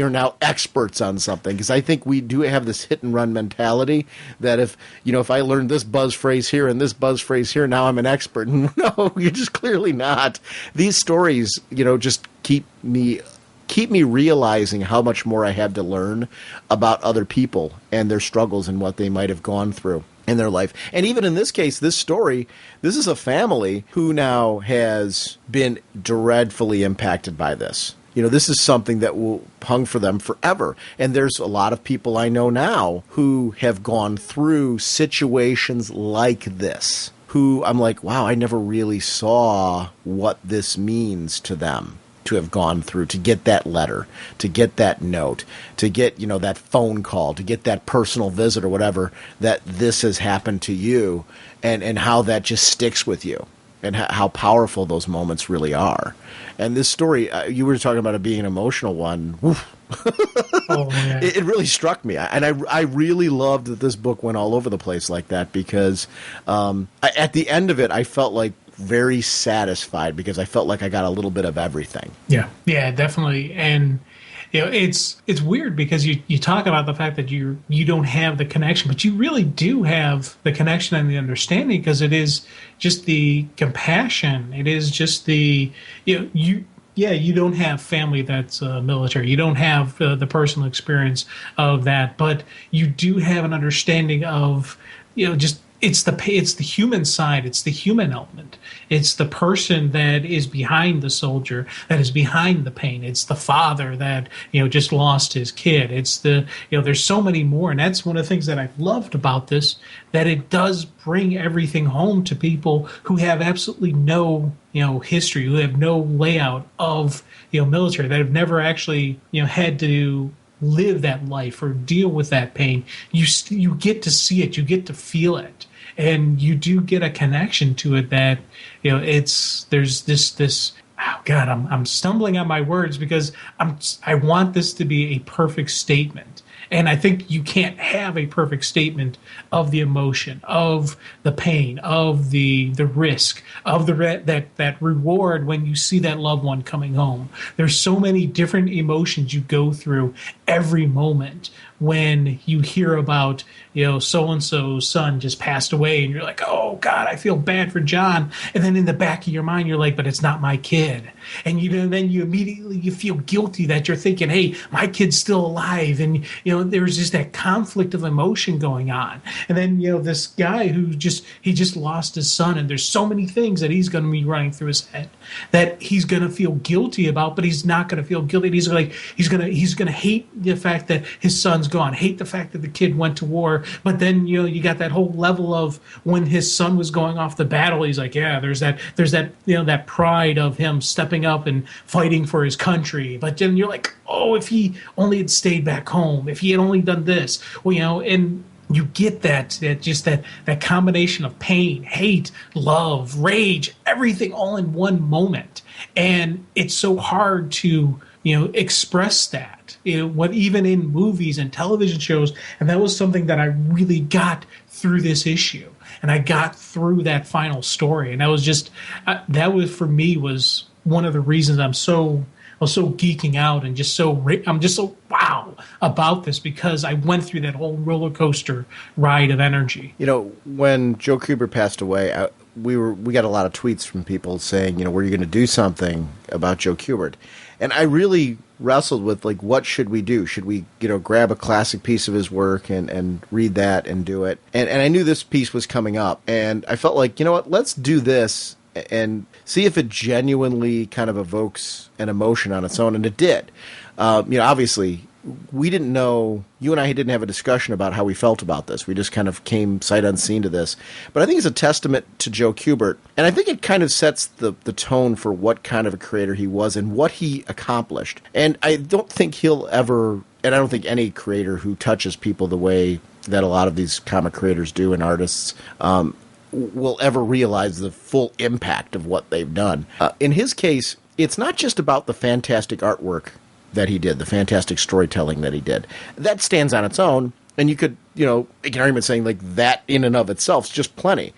are now experts on something. Because I think we do have this hit and run mentality that if I learned this buzz phrase here and this buzz phrase here, now I'm an expert. No, you're just clearly not. These stories, just keep me realizing how much more I have to learn about other people and their struggles and what they might have gone through in their life. And even in this case, this story, this is a family who now has been dreadfully impacted by this. This is something that will hung for them forever. And there's a lot of people I know now who have gone through situations like this, who I'm like, wow, I never really saw what this means to them. To have gone through, to get that letter, to get that note, to get, that phone call, to get that personal visit or whatever, that this has happened to you, and how that just sticks with you, and how powerful those moments really are. And this story, you were talking about it being an emotional one. Oh, man. It really struck me. And I really loved that this book went all over the place like that because at the end of it, I felt like very satisfied because I felt like I got a little bit of everything. Yeah, definitely. And it's weird because you talk about the fact that you don't have the connection, but you really do have the connection and the understanding because it is just the compassion. It is just the you don't have family that's military. You don't have the personal experience of that, but you do have an understanding of just. It's the human side. It's the human element. It's the person that is behind the soldier, that is behind the pain. It's the father that just lost his kid. It's the there's so many more, and that's one of the things that I've loved about this, that it does bring everything home to people who have absolutely no history, who have no layout of military, that have never actually had to live that life or deal with that pain. You get to see it, you get to feel it, and you do get a connection to it that there's this oh God, I'm stumbling on my words because I want this to be a perfect statement. And I think you can't have a perfect statement of the emotion, of the pain, of the risk, of that reward when you see that loved one coming home. There's so many different emotions you go through every moment when you hear about, so-and-so's son just passed away and you're like, oh God, I feel bad for John. And then in the back of your mind, you're like, but it's not my kid. And then you immediately, you feel guilty that you're thinking, hey, my kid's still alive. And, there's just that conflict of emotion going on. And then, this guy he just lost his son, and there's so many things that he's going to be running through his head that he's going to feel guilty about, but he's not going to feel guilty. He's going to hate the fact that his son's son's gone. Hate the fact that the kid went to war. But then, you got that whole level of when his son was going off the battle, he's like, yeah, there's that, that pride of him stepping up and fighting for his country. But then you're like, oh, if he only had stayed back home, if he had only done this, and you get that combination of pain, hate, love, rage, everything all in one moment. And it's so hard to, express that, even in movies and television shows. And that was something that I really got through this issue. And I got through that final story. And that was just, for me, was one of the reasons I was so geeking out and I'm just so wow about this, because I went through that whole roller coaster ride of energy. When Joe Kubert passed away, we got a lot of tweets from people saying, were you going to do something about Joe Kubert? And I really wrestled with, what should we do? Should we, grab a classic piece of his work and read that and do it? And I knew this piece was coming up, and I felt like, let's do this and see if it genuinely kind of evokes an emotion on its own. And it did. Obviously, we didn't know, you and I didn't have a discussion about how we felt about this. We just kind of came sight unseen to this. But I think it's a testament to Joe Kubert. And I think it kind of sets the tone for what kind of a creator he was and what he accomplished. And I don't think he'll ever, and I don't think any creator who touches people the way that a lot of these comic creators do and artists, will ever realize the full impact of what they've done. In his case, it's not just about the fantastic artwork that he did, the fantastic storytelling that he did. That stands on its own, and you could, make an argument saying that in and of itself is just plenty.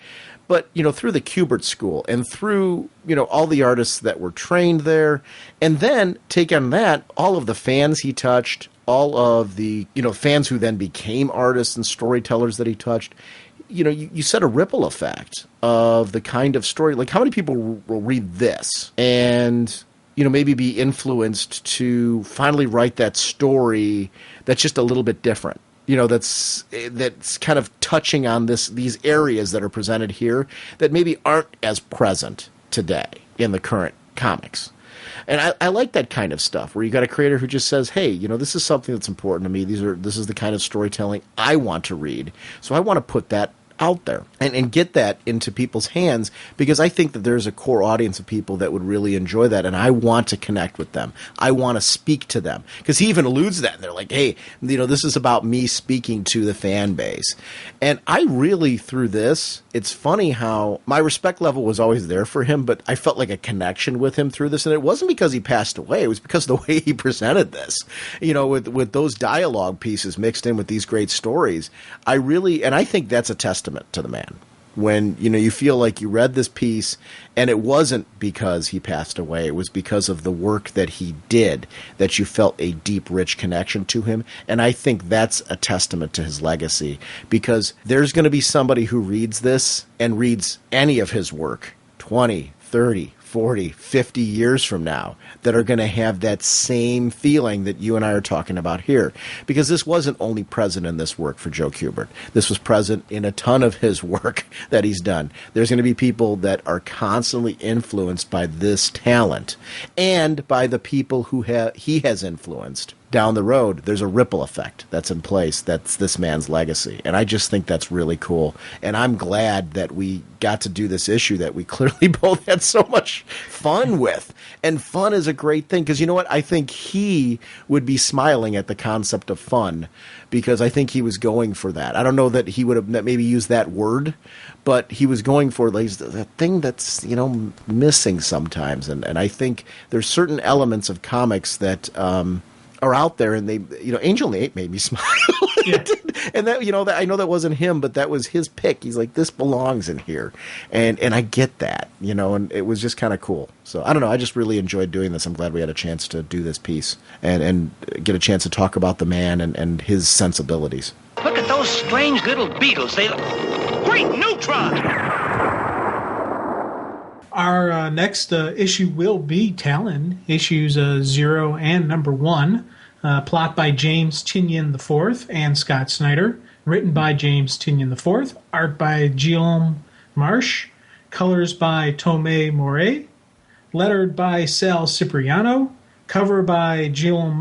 But, through the Kubert School and through, all the artists that were trained there, and then take on that, all of the fans he touched, all of the, fans who then became artists and storytellers that he touched, you set a ripple effect of the kind of story. Like, how many people will read this and, maybe be influenced to finally write that story that's just a little bit different? That's kind of touching on these areas that are presented here that maybe aren't as present today in the current comics. And I like that kind of stuff where you got a creator who just says, hey, this is something that's important to me. This is the kind of storytelling I want to read. So I want to put that out there and get that into people's hands, because I think that there's a core audience of people that would really enjoy that, and I want to connect with them. I want to speak to them, because he even alludes to that. They're like, hey, this is about me speaking to the fan base. And I really, through this, it's funny how my respect level was always there for him, but I felt like a connection with him through this, and it wasn't because he passed away. It was because of the way he presented this, with those dialogue pieces mixed in with these great stories. And I think that's a testament to the man. When you feel like you read this piece and it wasn't because he passed away, it was because of the work that he did that you felt a deep, rich connection to him. And I think that's a testament to his legacy, because there's going to be somebody who reads this and reads any of his work 20, 30, 40, 50 years from now that are going to have that same feeling that you and I are talking about here. Because this wasn't only present in this work for Joe Kubert. This was present in a ton of his work that he's done. There's going to be people that are constantly influenced by this talent and by the people who he has influenced. Down the road, there's a ripple effect that's in place. That's this man's legacy. And I just think that's really cool. And I'm glad that we got to do this issue that we clearly both had so much fun with. And fun is a great thing, because you know what? I think he would be smiling at the concept of fun, because I think he was going for that. I don't know that he would have maybe used that word, but he was going for the thing that's, missing sometimes. And I think there's certain elements of comics that are out there, and they, Angel and the Ape made me smile. Yeah. And that, that I know that wasn't him, but that was his pick. He's like, this belongs in here. And I get that, and it was just kind of cool. So I don't know. I just really enjoyed doing this. I'm glad we had a chance to do this piece and get a chance to talk about the man and his sensibilities. Look at those strange little beetles. They look great neutrons. Our next issue will be Talon, issues 0 and 1. Plot by James Tynion IV and Scott Snyder. Written by James Tynion IV. Art by Guillaume Marche. Colors by Tomei Moret. Lettered by Sal Cipriano. Cover by Guillaume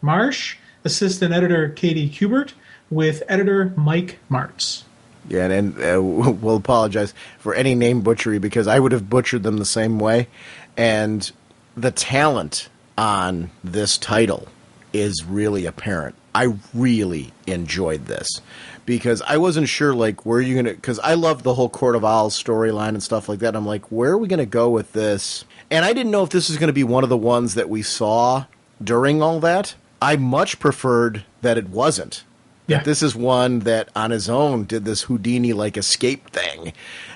Marche. assistant editor Katie Kubert with editor Mike Martz. Yeah, and we'll apologize for any name butchery because I would have butchered them the same way. And the talent on this title is really apparent. I really enjoyed this because I wasn't sure, like, where are you going to... Because I loved the whole Court of Owls storyline and stuff like that. I'm like, where are we going to go with this? And I didn't know if this was going to be one of the ones that we saw during all that. I much preferred that it wasn't. Yeah. That this is one that on his own did this Houdini-like escape thing.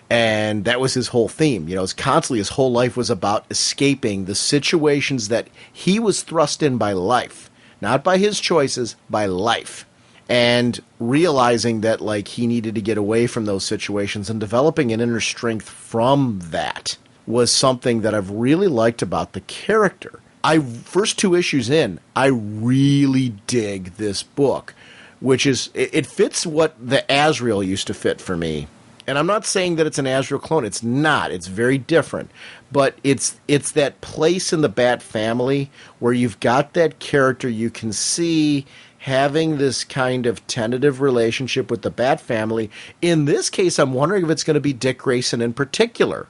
And that was his whole theme. You know, constantly his whole life was about escaping the situations that he was thrust in by life. Not by his choices, by life. And realizing that, like, he needed to get away from those situations and developing an inner strength from that was something that I've really liked about the character. First 2 issues in, I really dig this book, which is, it fits what the Azrael used to fit for me. And I'm not saying that it's an Azrael clone. It's not. It's very different. But it's that place in the Bat family where you've got that character you can see having this kind of tentative relationship with the Bat family. In this case, I'm wondering if it's going to be Dick Grayson in particular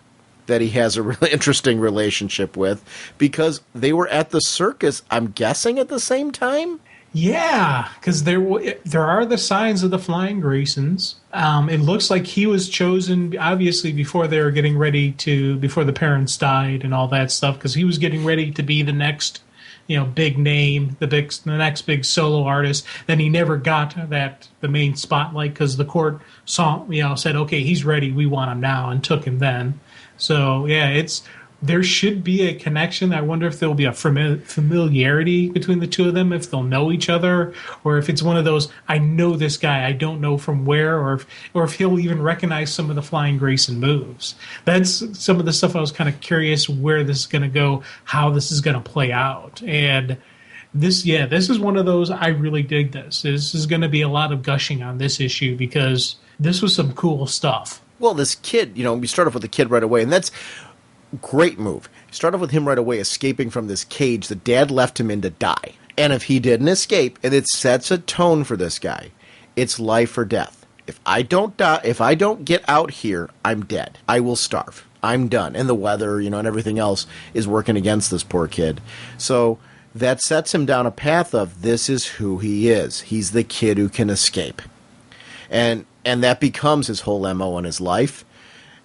that he has a really interesting relationship with, because they were at the circus, I'm guessing, at the same time? Yeah, because there are the signs of the Flying Graysons. It looks like he was chosen, obviously, before they were getting ready to, before the parents died and all that stuff, because he was getting ready to be the next, big name, the next big solo artist. Then he never got the main spotlight because the court saw, said, okay, he's ready, we want him now, and took him then. So yeah, there should be a connection. I wonder if there'll be a familiarity between the two of them, if they'll know each other, or if it's one of those, I know this guy, I don't know from where, or if he'll even recognize some of the Flying Grayson moves. That's some of the stuff I was kind of curious where this is going to go, how this is going to play out. And this is one of those, I really dig this. This is going to be a lot of gushing on this issue because this was some cool stuff. Well, this kid, we start off with the kid right away, and that's great move. Start off with him right away escaping from this cage that Dad left him in to die. And if he didn't escape, and it sets a tone for this guy, it's life or death. If I don't die, if I don't get out here, I'm dead. I will starve. I'm done. And the weather, and everything else is working against this poor kid. So that sets him down a path of this is who he is. He's the kid who can escape. And that becomes his whole MO in his life.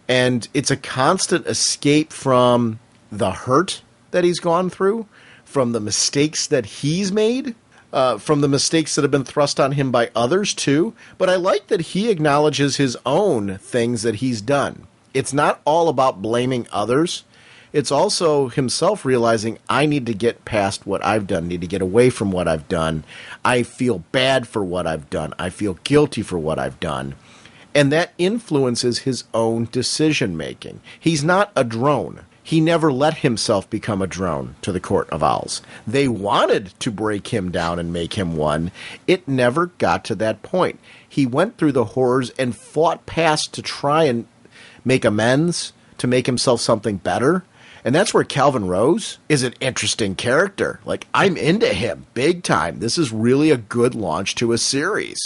And it's a constant escape from the hurt that he's gone through, from the mistakes that he's made, from the mistakes that have been thrust on him by others too. But I like that he acknowledges his own things that he's done. It's not all about blaming others. It's also himself realizing, I need to get past what I've done, need to get away from what I've done. I feel bad for what I've done. I feel guilty for what I've done. And that influences his own decision-making. He's not a drone. He never let himself become a drone to the Court of Owls. They wanted to break him down and make him one. It never got to that point. He went through the horrors and fought past to try and make amends, to make himself something better. And that's where Calvin Rose is an interesting character. Like, I'm into him big time. This is really a good launch to a series.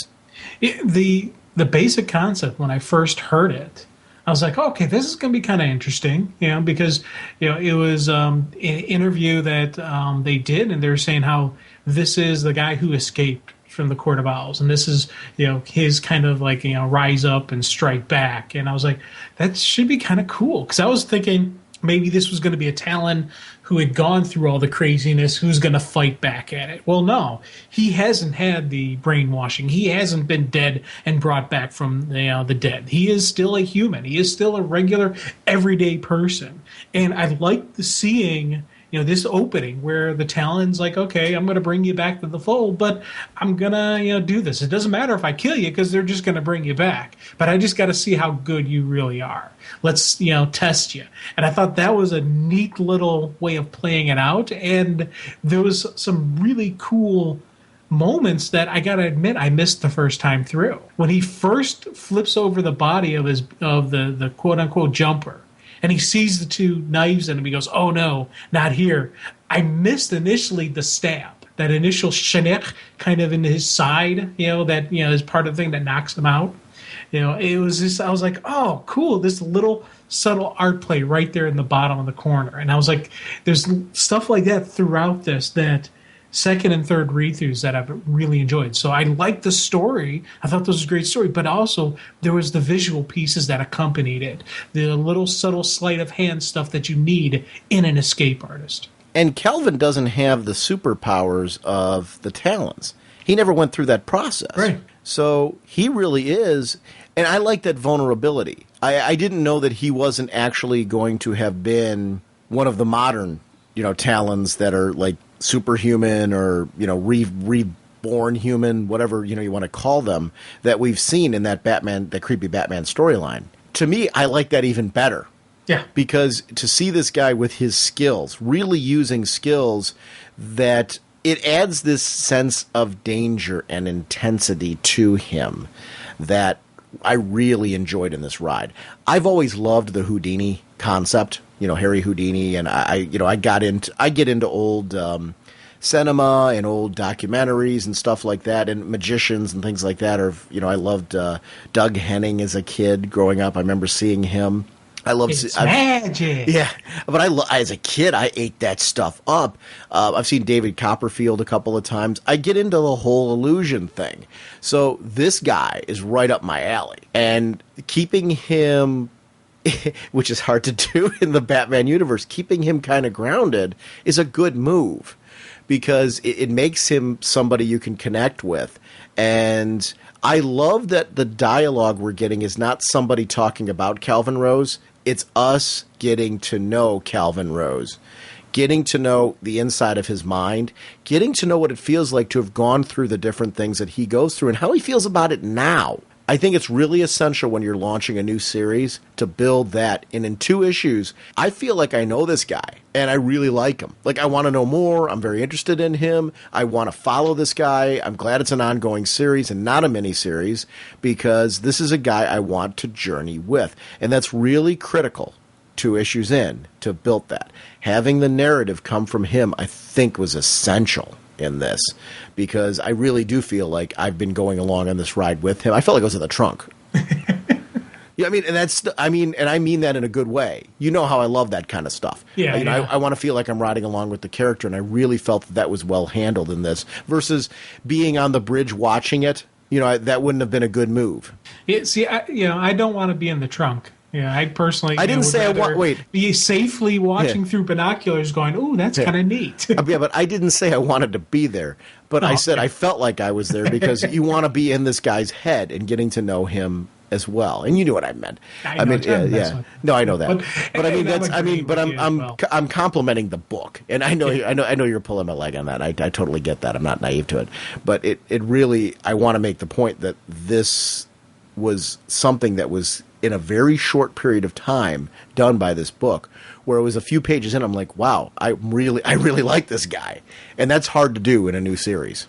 The basic concept, when I first heard it, I was like, okay, this is going to be kind of interesting, because, it was an interview that they did, and they were saying how this is the guy who escaped from the Court of Owls, and this is, his kind of like, rise up and strike back. And I was like, that should be kind of cool, because I was thinking maybe this was going to be a Talon who had gone through all the craziness, who's going to fight back at it. Well, no, he hasn't had the brainwashing. He hasn't been dead and brought back from the dead. He is still a human. He is still a regular, everyday person. And I like seeing this opening where the Talon's like, okay, I'm going to bring you back to the fold, but I'm going to do this. It doesn't matter if I kill you because they're just going to bring you back. But I just got to see how good you really are. Let's, test you. And I thought that was a neat little way of playing it out. And there was some really cool moments that I got to admit I missed the first time through. When he first flips over the body of the quote-unquote jumper, and he sees the two knives in him. He goes, oh, no, not here. I missed initially the stab. that initial shenech kind of in his side, that is part of the thing that knocks him out. It was just, I was like, oh, cool, this little subtle art play right there in the bottom of the corner. And I was like, there's stuff like that throughout this that second and third read-throughs that I've really enjoyed. So I liked the story. I thought this was a great story, but also there was the visual pieces that accompanied it, the little subtle sleight of hand stuff that you need in an escape artist. And Calvin doesn't have the superpowers of the Talons. He never went through that process. Right. So he really is, and I like that vulnerability. I didn't know that he wasn't actually going to have been one of the modern, Talons that are like superhuman or, reborn human, whatever, you want to call them, that we've seen in that creepy Batman storyline. To me, I like that even better. Yeah. Because to see this guy with his skills, really using skills that it adds this sense of danger and intensity to him that I really enjoyed in this ride. I've always loved the Houdini concept, Harry Houdini, and I get into old cinema and old documentaries and stuff like that, and magicians and things like that. Or I loved Doug Henning as a kid growing up. I remember seeing him. I love magic. Yeah, but as a kid, I ate that stuff up. I've seen David Copperfield a couple of times. I get into the whole illusion thing. So this guy is right up my alley, and keeping him, which is hard to do in the Batman universe, keeping him kind of grounded is a good move because it makes him somebody you can connect with. And I love that the dialogue we're getting is not somebody talking about Calvin Rose. It's us getting to know Calvin Rose, getting to know the inside of his mind, getting to know what it feels like to have gone through the different things that he goes through and how he feels about it now. I think it's really essential when you're launching a new series to build that. And in 2 issues, I feel like I know this guy and I really like him. Like, I want to know more. I'm very interested in him. I want to follow this guy. I'm glad it's an ongoing series and not a mini-series because this is a guy I want to journey with. And that's really critical 2 issues in to build that. Having the narrative come from him, I think, was essential in this because I really do feel like I've been going along on this ride with him. I felt like I was in the trunk. Yeah, I mean that in a good way. You know how I love that kind of stuff. Yeah, I want to feel like I'm riding along with the character, and I really felt that was well handled in this versus being on the bridge watching it. That wouldn't have been a good move. Yeah, see, I don't want to be in the trunk. Yeah, I personally. I didn't say I want. Wait, be safely watching through binoculars, going, "Ooh, that's kind of neat." Yeah, but I didn't say I wanted to be there. But I said I felt like I was there because you want to be in this guy's head and getting to know him as well. And you knew what I meant. I mean, yeah. No, I know that. But I mean, I'm complimenting the book, and I know you're pulling my leg on that. I totally get that. I'm not naive to it. But it really, I want to make the point that this was something that was in a very short period of time done by this book, where it was a few pages in, I'm like, wow, I really like this guy. And that's hard to do in a new series.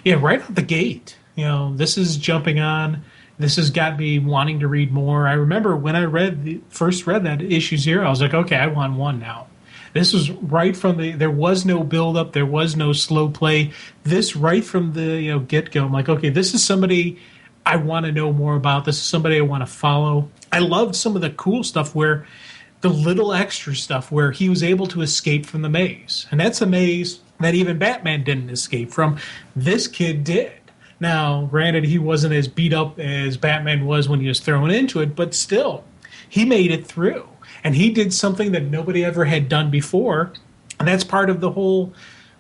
Yeah, right out the gate. This is jumping on. This has got me wanting to read more. I remember when I first read that issue 0, I was like, okay, I want 1 now. This was right from there was no build-up, there was no slow play. This right from the get-go, I'm like, okay, this is somebody I want to know more about. This is somebody I want to follow. I loved some of the cool stuff where the little extra stuff where he was able to escape from the maze. And that's a maze that even Batman didn't escape from. This kid did. Now, granted, he wasn't as beat up as Batman was when he was thrown into it, but still, he made it through. And he did something that nobody ever had done before. And that's part of the whole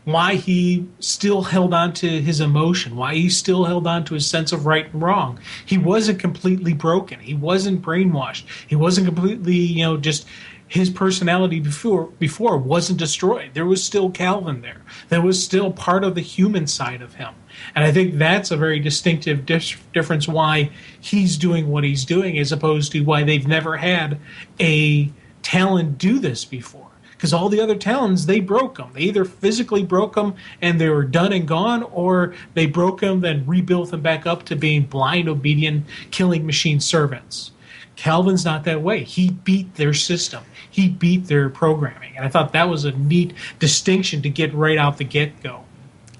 why he still held on to his emotion, why he still held on to his sense of right and wrong. He wasn't completely broken. He wasn't brainwashed. He wasn't completely, just his personality before wasn't destroyed. There was still Calvin there. There was still part of the human side of him. And I think that's a very distinctive difference why he's doing what he's doing as opposed to why they've never had a Talon do this before. Because all the other Talons, they broke them. They either physically broke them and they were done and gone, or they broke them, then rebuilt them back up to being blind, obedient, killing machine servants. Calvin's not that way. He beat their system. He beat their programming. And I thought that was a neat distinction to get right out the get-go.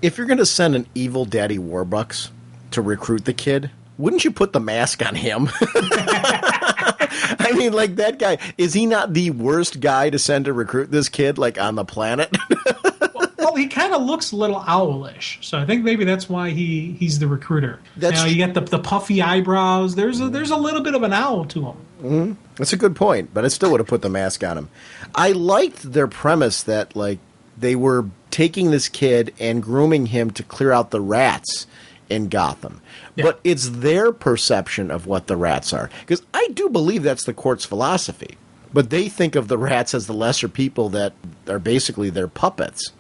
If you're going to send an evil Daddy Warbucks to recruit the kid, wouldn't you put the mask on him? I mean, like, that guy, is he not the worst guy to send to recruit this kid, like, on the planet? Well, he kind of looks a little owlish, so I think maybe that's why he's the recruiter. You got the puffy eyebrows. There's a little bit of an owl to him. Mm-hmm. That's a good point, but I still would have put the mask on him. I liked their premise that, like, they were taking this kid and grooming him to clear out the rats in Gotham. Yeah. But it's their perception of what the rats are. Because I do believe that's the court's philosophy. But they think of the rats as the lesser people that are basically their puppets.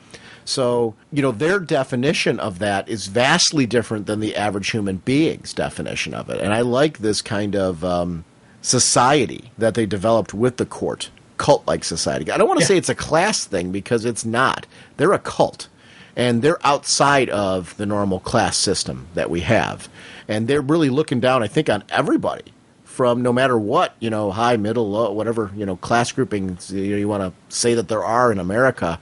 So, you know, their definition of that is vastly different than the average human being's definition of it. And I like this kind of society that they developed with the court, cult-like society. I don't want to say it's a class thing, because it's not. They're a cult. And they're outside of the normal class system that we have. And they're really looking down, I think, on everybody, from no matter what, you know, high, middle, low, whatever, you know, class groupings you want to say that there are in America.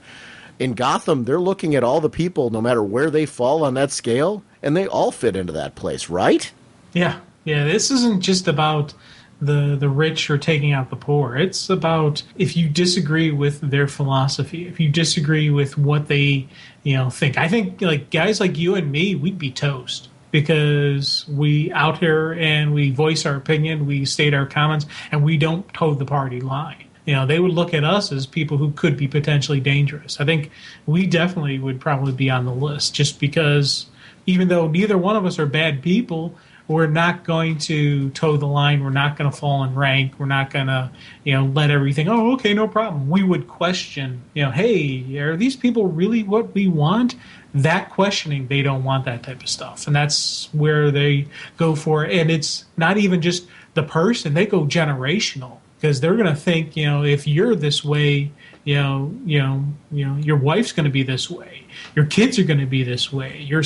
In Gotham, they're looking at all the people, no matter where they fall on that scale, and they all fit into that place, right? Yeah. This isn't just about the rich or taking out the poor. It's about if you disagree with their philosophy, if you disagree with what they, you know, think. I think, like, guys like you and me, we'd be toast, because we out here and we voice our opinion, we state our comments, and we don't toe the party line. You know, they would look at us as people who could be potentially dangerous. I think we definitely would probably be on the list, just because even though neither one of us are bad people, we're not going to toe the line. We're not going to fall in rank. We're not going to, you know, let everything, oh, okay, no problem. We would question, you know, hey, are these people really what we want? That questioning, they don't want that type of stuff. And that's where they go for it. And it's not even just the person. They go generational, because they're going to think, you know, if you're this way, your wife's going to be this way. Your kids are going to be this way. Your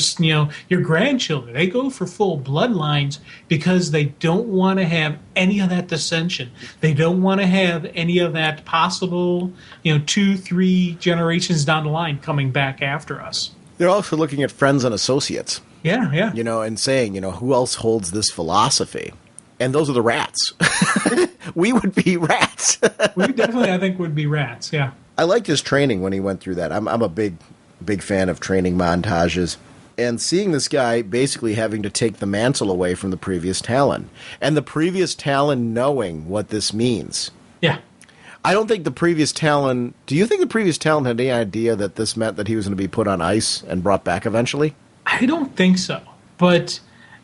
grandchildren. They go for full bloodlines because they don't want to have any of that dissension. They don't want to have any of that possible, 2-3 generations down the line coming back after us. They're also looking at friends and associates. Yeah. And saying, who else holds this philosophy? And those are the rats. We would be rats. We definitely, I think, would be rats, yeah. I liked his training when he went through that. I'm a big fan of training montages. And seeing this guy basically having to take the mantle away from the previous Talon. And the previous Talon knowing what this means. Yeah. I don't think the previous Talon... Do you think the previous Talon had any idea that this meant that he was going to be put on ice and brought back eventually? I don't think so. But,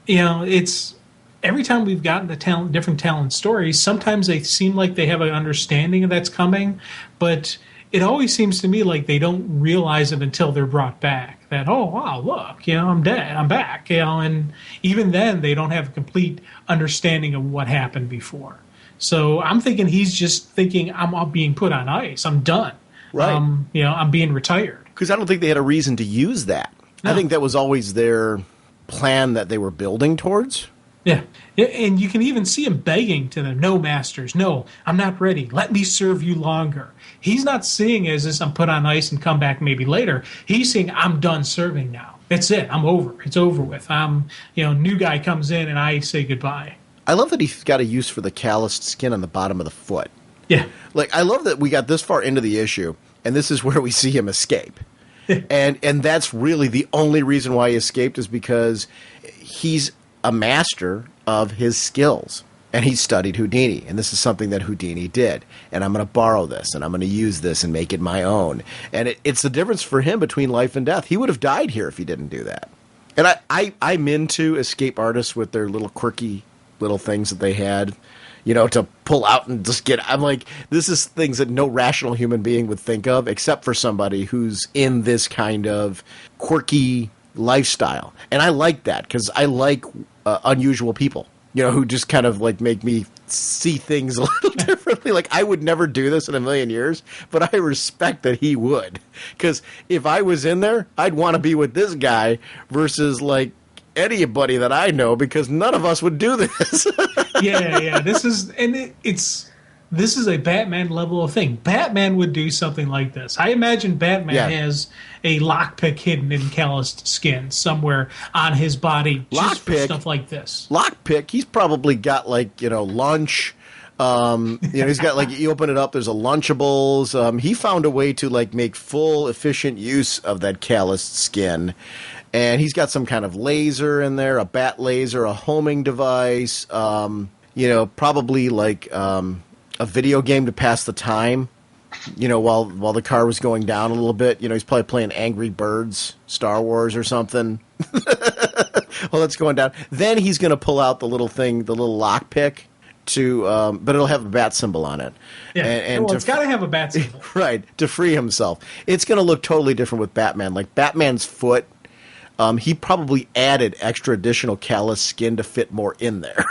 it's... Every time we've gotten the different Talon stories, sometimes they seem like they have an understanding of that's coming, but it always seems to me like they don't realize it until they're brought back. That, oh, wow, look, I'm dead, I'm back, and even then they don't have a complete understanding of what happened before. So I'm thinking he's just thinking, I'm being put on ice, I'm done. Right. I'm being retired. Because I don't think they had a reason to use that. No. I think that was always their plan that they were building towards. Yeah, and you can even see him begging to them, no, masters, no, I'm not ready. Let me serve you longer. He's not seeing it as this, I'm put on ice and come back maybe later. He's saying, I'm done serving now. That's it. I'm over. It's over with. New guy comes in and I say goodbye. I love that he's got a use for the calloused skin on the bottom of the foot. Yeah. Like, I love that we got this far into the issue, and this is where we see him escape. and that's really the only reason why he escaped, is because he's a master of his skills, and he studied Houdini, and this is something that Houdini did, and I'm going to borrow this, and I'm going to use this and make it my own. And it's the difference for him between life and death. He would have died here if he didn't do that. And I'm into escape artists with their little quirky little things that they had, to pull out and just get. I'm like, this is things that no rational human being would think of, except for somebody who's in this kind of quirky lifestyle. And I like that, because I like unusual people, who just kind of like make me see things a little differently. Like, I would never do this in a million years, but I respect that he would, because if I was in there, I'd want to be with this guy versus like anybody that I know, because none of us would do this. yeah. This is, and it's this is a Batman level of thing. Batman would do something like this. I imagine Batman has a lockpick hidden in calloused skin somewhere on his body just for stuff like this. Lockpick, he's probably got lunch. He's got you open it up, there's a Lunchables. He found a way to make full efficient use of that calloused skin. And he's got some kind of laser in there, a bat laser, a homing device, probably a video game to pass the time, while the car was going down a little bit. He's probably playing Angry Birds, Star Wars or something. While it's going down. Then he's going to pull out the little thing, the little lockpick, but it'll have a bat symbol on it. Yeah, it's got to have a bat symbol. Right, to free himself. It's going to look totally different with Batman. Like Batman's foot, he probably added extra additional callous skin to fit more in there.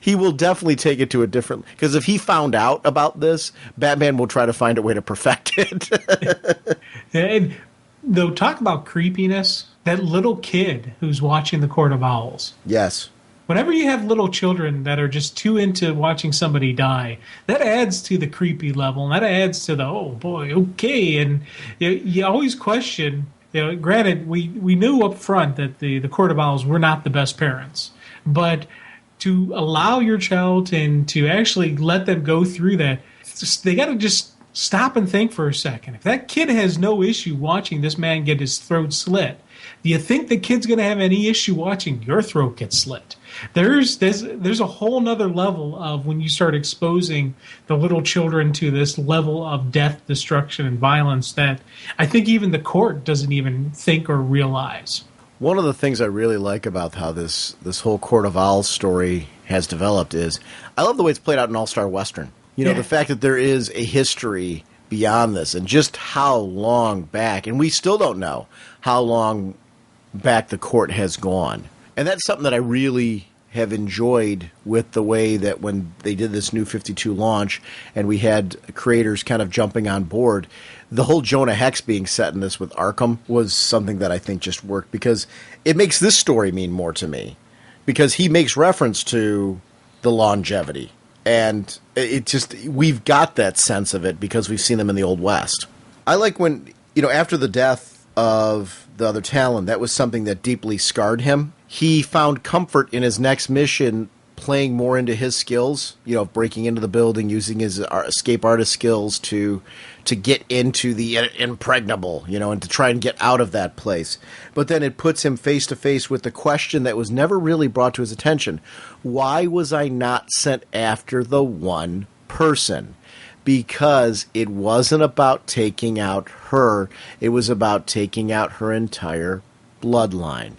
He will definitely take it to a different... Because if he found out about this, Batman will try to find a way to perfect it. And though, talk about creepiness, that little kid who's watching the Court of Owls. Yes. Whenever you have little children that are just too into watching somebody die, that adds to the creepy level, and that adds to the, oh boy, okay. And you always question... granted, we knew up front that the Court of Owls were not the best parents, but to allow your child and to actually let them go through that, they got to just stop and think for a second. If that kid has no issue watching this man get his throat slit, do you think the kid's going to have any issue watching your throat get slit? There's a whole nother level of when you start exposing the little children to this level of death, destruction, and violence that I think even the court doesn't even think or realize. One of the things I really like about how this whole Court of Owls story has developed is I love the way it's played out in All-Star Western. The fact that there is a history beyond this and just how long back, and we still don't know how long back the court has gone. And that's something that I really have enjoyed with the way that when they did this New 52 launch and we had creators kind of jumping on board, the whole Jonah Hex being set in this with Arkham was something that I think just worked because it makes this story mean more to me because he makes reference to the longevity. And we've got that sense of it because we've seen them in the Old West. I like when, after the death of the other Talon, that was something that deeply scarred him. He found comfort in his next mission playing more into his skills, breaking into the building, using his escape artist skills to get into the impregnable, and to try and get out of that place. But then it puts him face to face with the question that was never really brought to his attention. Why was I not sent after the one person? Because it wasn't about taking out her. It was about taking out her entire bloodline.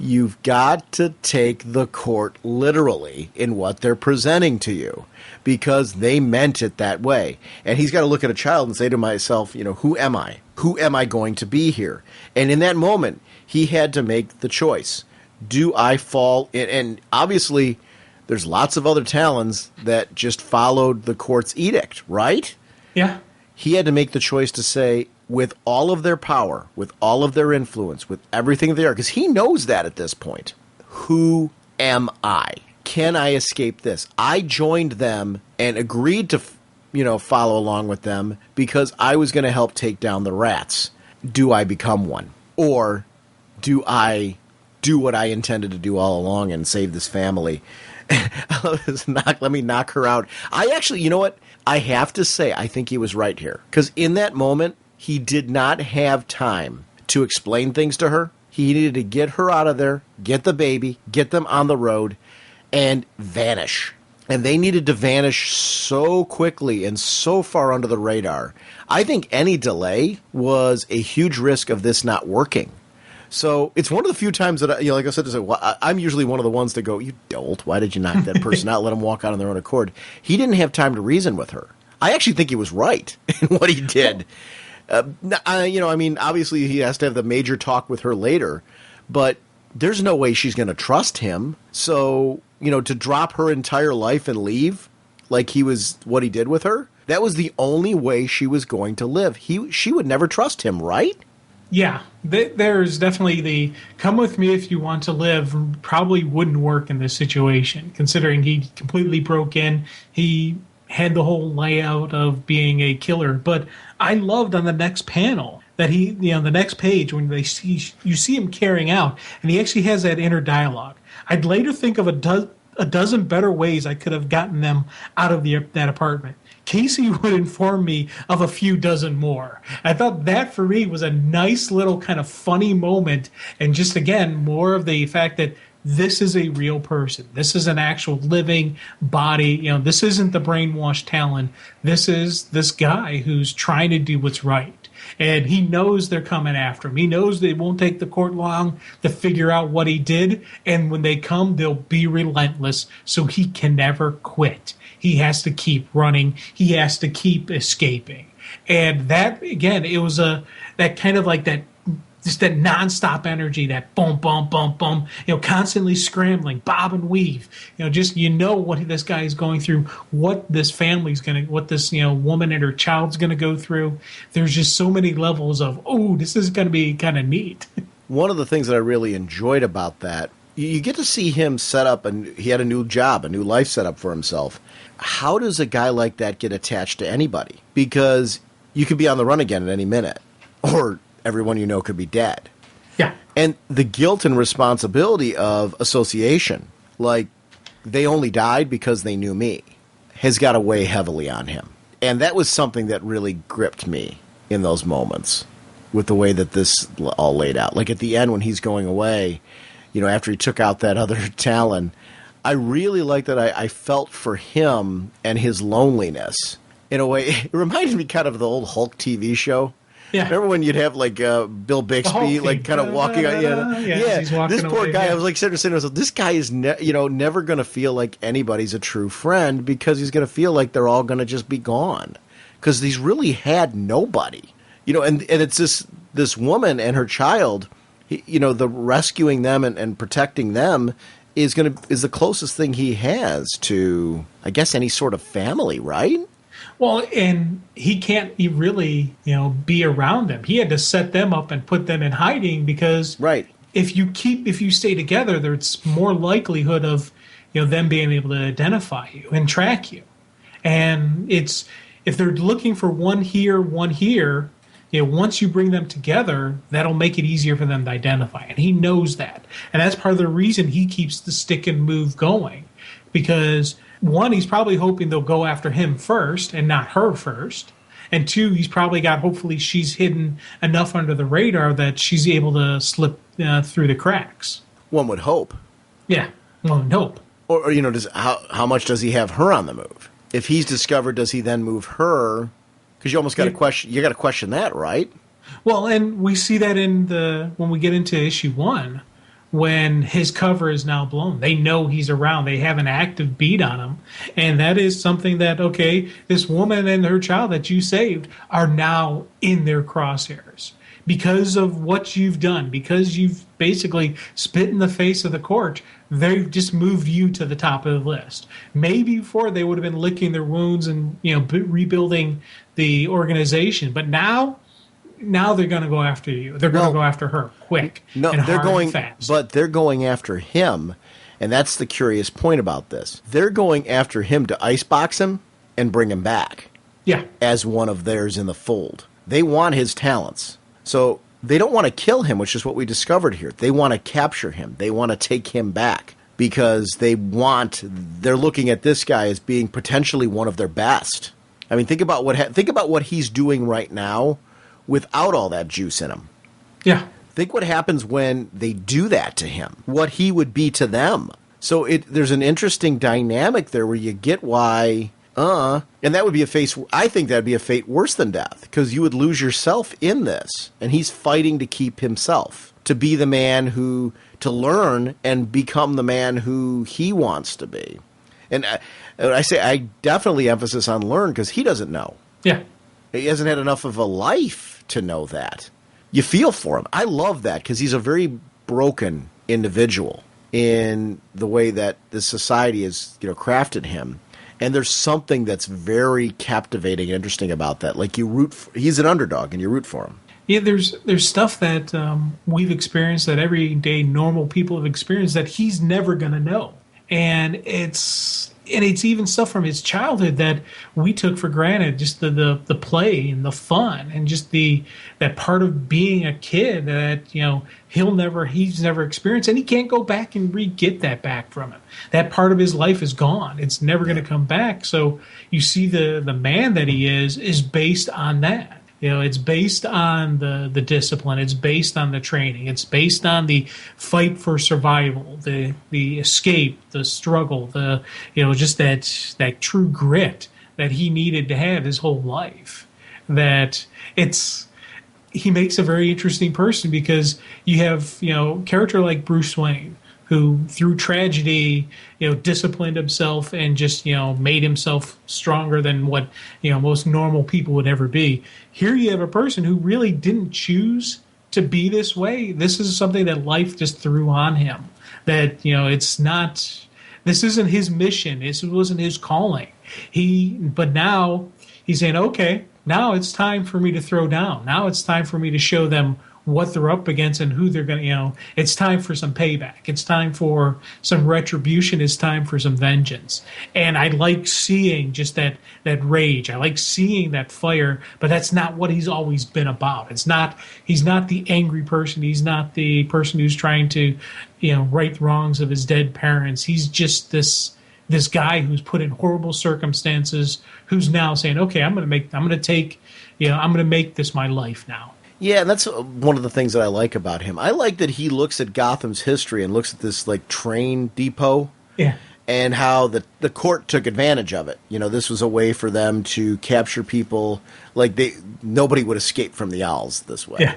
You've got to take the court literally in what they're presenting to you because they meant it that way. And he's got to look at a child and say to himself, who am I? Who am I going to be here? And in that moment, he had to make the choice. Do I fall in? And obviously, there's lots of other Talons that just followed the court's edict, right? Yeah. He had to make the choice to say, with all of their power, with all of their influence, with everything they are, because he knows that at this point. Who am I? Can I escape this? I joined them and agreed to, follow along with them because I was going to help take down the rats. Do I become one? Or do I do what I intended to do all along and save this family? Let me knock her out. I actually, you know what? I have to say, I think he was right here. Because in that moment, he did not have time to explain things to her. He needed to get her out of there, get the baby, get them on the road, and vanish. And they needed to vanish so quickly and so far under the radar. I think any delay was a huge risk of this not working. So it's one of the few times that, like I said, I'm usually one of the ones that go, you dolt, why did you knock that person out? Let them walk out on their own accord. He didn't have time to reason with her. I actually think he was right in what he did. Obviously he has to have the major talk with her later, but there's no way she's going to trust him. So, to drop her entire life and leave like he was what he did with her, that was the only way she was going to live. She would never trust him, right? Yeah, there's definitely the come with me if you want to live probably wouldn't work in this situation, considering he completely broke in. He had the whole layout of being a killer. But I loved on the next panel that he, the next page when you see him carrying out, and he actually has that inner dialogue. I'd later think of a dozen better ways I could have gotten them out of that apartment. Casey would inform me of a few dozen more. I thought that for me was a nice little kind of funny moment, and just again more of the fact that this is a real person. This is an actual living body. This isn't the brainwashed Talon. This is this guy who's trying to do what's right. And he knows they're coming after him. He knows they won't take the court long to figure out what he did. And when they come, they'll be relentless. So he can never quit. He has to keep running. He has to keep escaping. And that, again, it was that kind of like that, just that nonstop energy, that boom, boom, boom, boom, constantly scrambling, bob and weave. Just what this guy is going through, what this family's what this woman and her child's gonna go through. There's just so many levels of, this is gonna be kind of neat. One of the things that I really enjoyed about that, you get to see him set up, and he had a new job, a new life set up for himself. How does a guy like that get attached to anybody? Because you could be on the run again at any minute, or everyone could be dead. Yeah. And the guilt and responsibility of association, like they only died because they knew me, has got to weigh heavily on him. And that was something that really gripped me in those moments with the way that this all laid out. Like at the end when he's going away, after he took out that other Talon, I really liked that I felt for him and his loneliness. In a way, it reminded me kind of the old Hulk TV show. Yeah. Remember when you'd have like Bill Bixby kind of walking on? He's walking this poor away, guy. yeah. I was like sitting there saying, this guy is never going to feel like anybody's a true friend, because he's going to feel like they're all going to just be gone, because he's really had nobody. And it's this woman and her child. The rescuing them and protecting them is the closest thing he has to, I guess, any sort of family, right? Well, and he can't really, be around them. He had to set them up and put them in hiding, because right. If you stay together, there's more likelihood of, them being able to identify you and track you. And if they're looking for one here, once you bring them together, that'll make it easier for them to identify. And he knows that. And that's part of the reason he keeps the stick and move going, because one, he's probably hoping they'll go after him first and not her first. And two, he's probably hopefully she's hidden enough under the radar that she's able to slip through the cracks. One would hope. Yeah, one would hope. Or how much does he have her on the move? If he's discovered, does he then move her? Because you almost got to question. You got to question that, right? Well, and we see that when we get into issue 1. When his cover is now blown. They know he's around. They have an active beat on him. And that is something that, this woman and her child that you saved are now in their crosshairs. Because of what you've done, because you've basically spit in the face of the court, they've just moved you to the top of the list. Maybe before they would have been licking their wounds and rebuilding the organization. But now they're going to go after you. They're going to go after her quick. No, and they're going fast. But they're going after him, and that's the curious point about this. They're going after him to icebox him and bring him back. Yeah. As one of theirs in the fold. They want his talents. So they don't want to kill him, which is what we discovered here. They want to capture him. They want to take him back, because they're looking at this guy as being potentially one of their best. I mean, think about what he's doing right now without all that juice in him. Yeah. Think what happens when they do that to him, what he would be to them. So there's an interesting dynamic there where you get why, and that would be I think that'd be a fate worse than death, because you would lose yourself in this, and he's fighting to keep himself, to be the man to learn and become the man who he wants to be. And I definitely emphasis on learn, because he doesn't know. Yeah. He hasn't had enough of a life to know that. You feel for him. I love that, because he's a very broken individual in the way that the society has crafted him. And there's something that's very captivating and interesting about that. Like he's an underdog and you root for him. Yeah, there's stuff that we've experienced, that everyday normal people have experienced, that he's never going to know, and it's even stuff from his childhood that we took for granted, just the play and the fun and just that part of being a kid that he's never experienced, and he can't go back and get that back from him. That part of his life is gone. It's never going to come back. So you see the man that he is based on that. It's based on the discipline. It's based on the training. It's based on the fight for survival, the escape, the struggle, just that true grit that he needed to have his whole life. He makes a very interesting person, because you have, a character like Bruce Wayne, who through tragedy, disciplined himself and just, made himself stronger than what, most normal people would ever be. Here you have a person who really didn't choose to be this way. This is something that life just threw on him. That, this isn't his mission. This wasn't his calling. But now he's saying, okay, now it's time for me to throw down. Now it's time for me to show them what they're up against and who they're going to, it's time for some payback. It's time for some retribution. It's time for some vengeance. And I like seeing just that rage. I like seeing that fire, but that's not what he's always been about. He's not the angry person. He's not the person who's trying to, right the wrongs of his dead parents. He's just this guy who's put in horrible circumstances, who's now saying, okay, I'm going to make this my life now. Yeah, and that's one of the things that I like about him. I like that he looks at Gotham's history and looks at this train depot, and how the court took advantage of it. This was a way for them to capture people. Nobody would escape from the Owls this way. Yeah.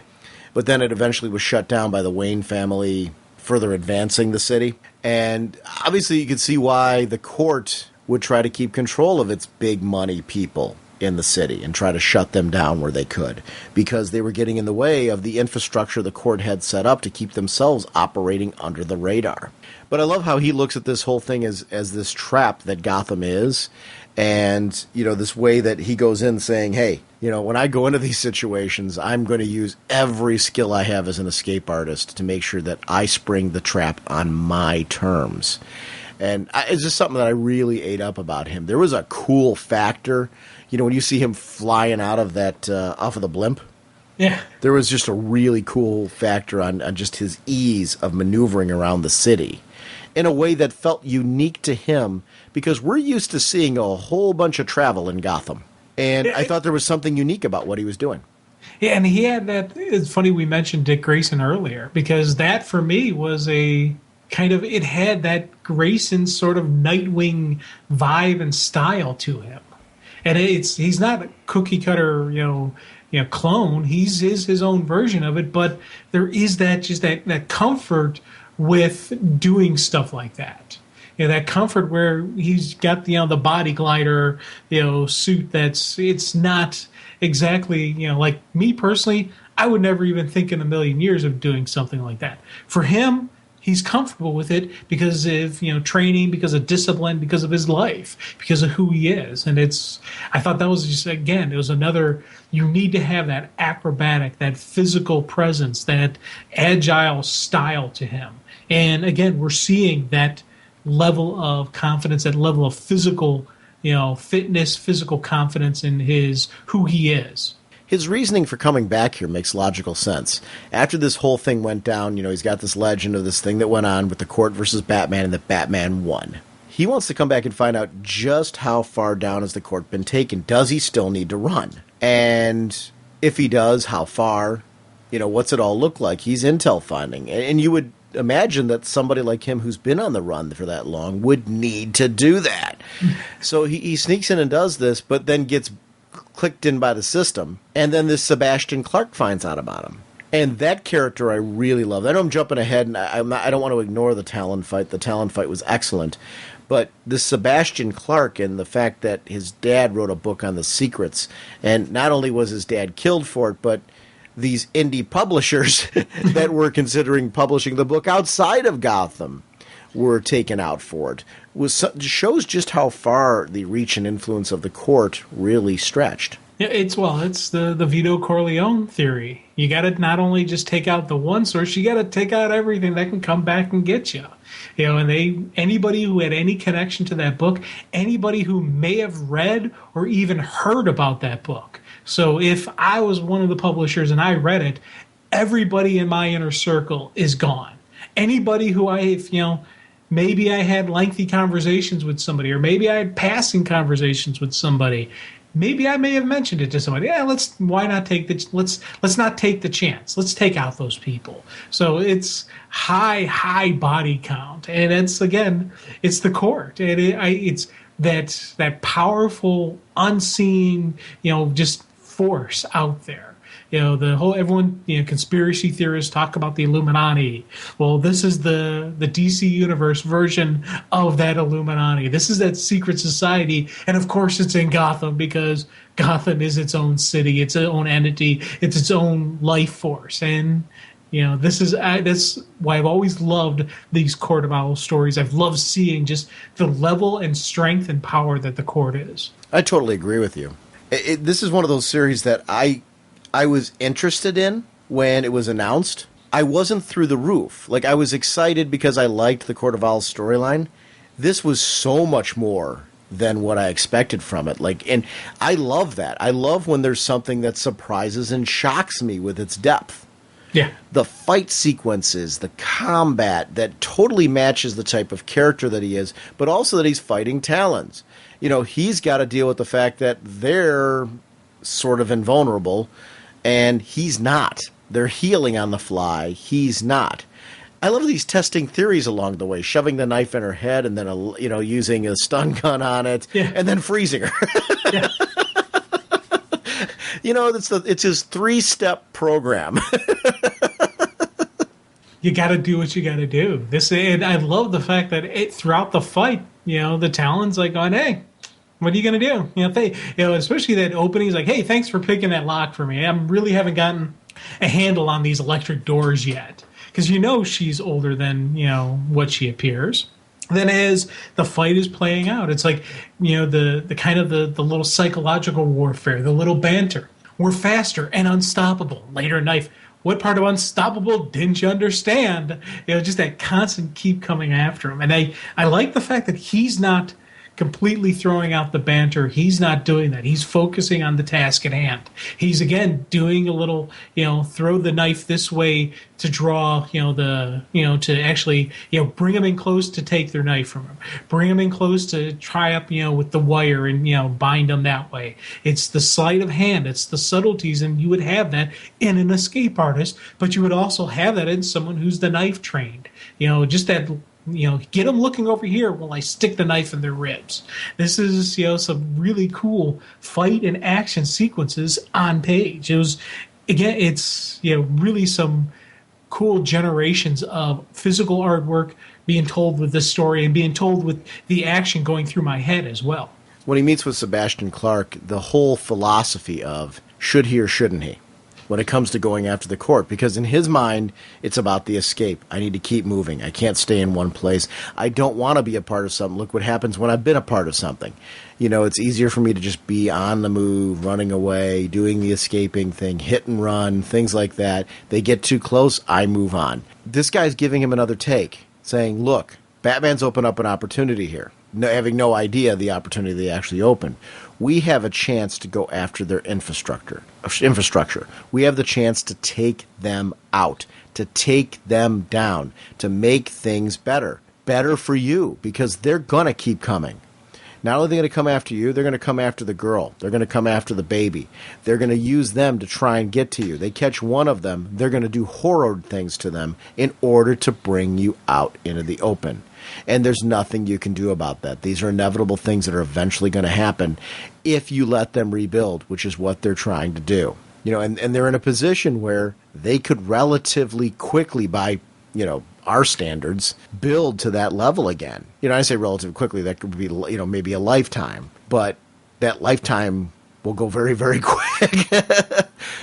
But then it eventually was shut down by the Wayne family, further advancing the city. And obviously you could see why the court would try to keep control of its big money people in the city and try to shut them down where they could, because they were getting in the way of the infrastructure the court had set up to keep themselves operating under the radar. But I love how he looks at this whole thing as this trap that Gotham is, and this way that he goes in saying, hey, when I go into these situations, I'm going to use every skill I have as an escape artist to make sure that I spring the trap on my terms. And it's just something that I really ate up about him. There was a cool factor, when you see him flying out of that off of the blimp. Yeah, there was just a really cool factor on just his ease of maneuvering around the city in a way that felt unique to him, because we're used to seeing a whole bunch of travel in Gotham. And I thought there was something unique about what he was doing. Yeah, and he had that. It's funny we mentioned Dick Grayson earlier, because that for me was a kind of, it had that Grayson sort of Nightwing vibe and style to him. And he's not a cookie cutter, clone. He's his own version of it, but there is that comfort with doing stuff like that. That comfort where he's got the body glider suit. It's not exactly like me personally. I would never even think in a million years of doing something like that. For him, he's comfortable with it because of training, because of discipline, because of his life, because of who he is. And I thought that was just, again, it was another, you need to have that acrobatic, that physical presence, that agile style to him. And again, we're seeing that level of confidence, that level of physical, fitness, physical confidence in who he is. His reasoning for coming back here makes logical sense. After this whole thing went down, he's got this legend of this thing that went on with the court versus Batman, and that Batman won. He wants to come back and find out just how far down has the court been taken. Does he still need to run? And if he does, how far? What's it all look like? He's intel finding. And you would imagine that somebody like him who's been on the run for that long would need to do that. So he sneaks in and does this, but then gets clicked in by the system, and then this Sebastian Clark finds out about him. And that character I really love. I know I'm jumping ahead, and I don't want to ignore the Talon fight. The Talon fight was excellent. But this Sebastian Clark, and the fact that his dad wrote a book on the secrets, and not only was his dad killed for it, but these indie publishers that were considering publishing the book outside of Gotham were taken out for it, shows just how far the reach and influence of the court really stretched. Yeah, it's the Vito Corleone theory. You got to not only just take out the one source, you got to take out everything that can come back and get you. And anybody who had any connection to that book, anybody who may have read or even heard about that book. So if I was one of the publishers and I read it, everybody in my inner circle is gone. Anybody who maybe I had lengthy conversations with somebody, or maybe I had passing conversations with somebody. Maybe I may have mentioned it to somebody. Yeah, let's not take the chance. Let's take out those people. So it's high body count, and it's the court, and it's that powerful, unseen, just force out there. Conspiracy theorists talk about the Illuminati. Well, this is the DC Universe version of that Illuminati. This is that secret society. And of course it's in Gotham, because Gotham is its own city, its own entity, it's its own life force. And, that's why I've always loved these Court of Owls stories. I've loved seeing just the level and strength and power that the court is. I totally agree with you. This is one of those series that I was interested in when it was announced. I wasn't through the roof. Like, I was excited because I liked the Court of Owls storyline. This was so much more than what I expected from it. And I love that. I love when there's something that surprises and shocks me with its depth. Yeah. The fight sequences, the combat that totally matches the type of character that he is, but also that he's fighting Talons. He's got to deal with the fact that they're sort of invulnerable, and he's not. They're healing on the fly. He's not. I love these testing theories along the way, shoving the knife in her head and then, using a stun gun on it, and then freezing her. Yeah. It's his 3-step program. You got to do what you got to do. And I love the fact that throughout the fight, the Talon's like going, hey, what are you going to do? Especially that opening is like, hey, thanks for picking that lock for me. I really haven't gotten a handle on these electric doors yet. Because she's older than, what she appears. Then as the fight is playing out, it's like, the kind of the little psychological warfare, the little banter. We're faster and unstoppable. Later knife. What part of unstoppable didn't you understand? Just that constant keep coming after him. And I like the fact that he's not completely throwing out the banter. He's not doing that. He's focusing on the task at hand. He's, again, doing a little, throw the knife this way to draw, to actually, bring them in close to take their knife from him. Bring them in close to try up, with the wire and, bind them that way. It's the sleight of hand. It's the subtleties, and you would have that in an escape artist, but you would also have that in someone who's the knife trained. Just that, get them looking over here while I stick the knife in their ribs. This is, some really cool fight and action sequences on page. It's really some cool generations of physical artwork being told with this story and being told with the action going through my head as well. When he meets with Sebastian Clark, the whole philosophy of should he or shouldn't he, when it comes to going after the court, because in his mind, it's about the escape. I need to keep moving. I can't stay in one place. I don't want to be a part of something. Look what happens when I've been a part of something. It's easier for me to just be on the move, running away, doing the escaping thing, hit and run, things like that. They get too close, I move on. This guy's giving him another take, saying, look, Batman's opened up an opportunity here, having no idea the opportunity they actually opened. We have a chance to go after their infrastructure. We have the chance to take them out, to take them down, to make things better for you, because they're going to keep coming. Not only are they going to come after you, they're going to come after the girl. They're going to come after the baby. They're going to use them to try and get to you. They catch one of them, they're going to do horrid things to them in order to bring you out into the open. And there's nothing you can do about that. These are inevitable things that are eventually going to happen if you let them rebuild, which is what they're trying to do. And they're in a position where they could relatively quickly, by, our standards, build to that level again. I say relatively quickly, that could be, maybe a lifetime. But that lifetime will go very, very quick.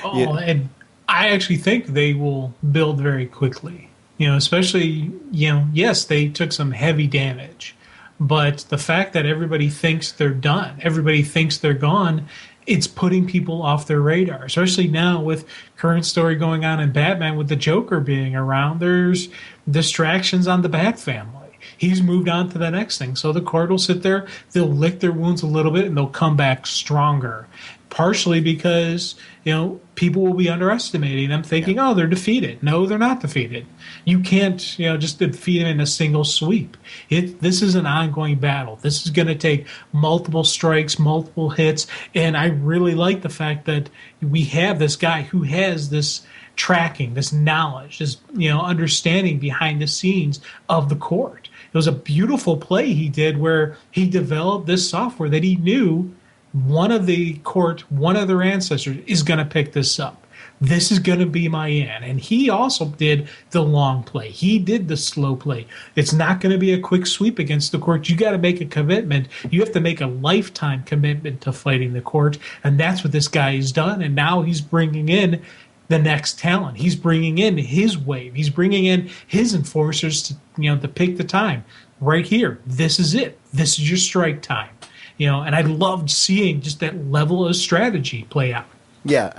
And I actually think they will build very quickly. Especially, yes, they took some heavy damage, but the fact that everybody thinks they're done, everybody thinks they're gone, it's putting people off their radar, especially now with current story going on in Batman with the Joker being around. There's distractions on the Bat family. He's moved on to the next thing. So the Court will sit there, they'll lick their wounds a little bit, and they'll come back stronger. Partially because, people will be underestimating them, thinking, oh, they're defeated. No, they're not defeated. You can't, just defeat them in a single sweep. This is an ongoing battle. This is going to take multiple strikes, multiple hits, and I really like the fact that we have this guy who has this tracking, this knowledge, this, understanding behind the scenes of the Court. It was a beautiful play he did where he developed this software that he knew one of the Court, one of their ancestors is going to pick this up. This is going to be my end. And he also did the long play. He did the slow play. It's not going to be a quick sweep against the Court. You got to make a commitment. You have to make a lifetime commitment to fighting the Court. And that's what this guy has done. And now he's bringing in the next Talon. He's bringing in his wave. He's bringing in his enforcers to pick the time. Right here. This is it. This is your strike time. And I loved seeing just that level of strategy play out. Yeah,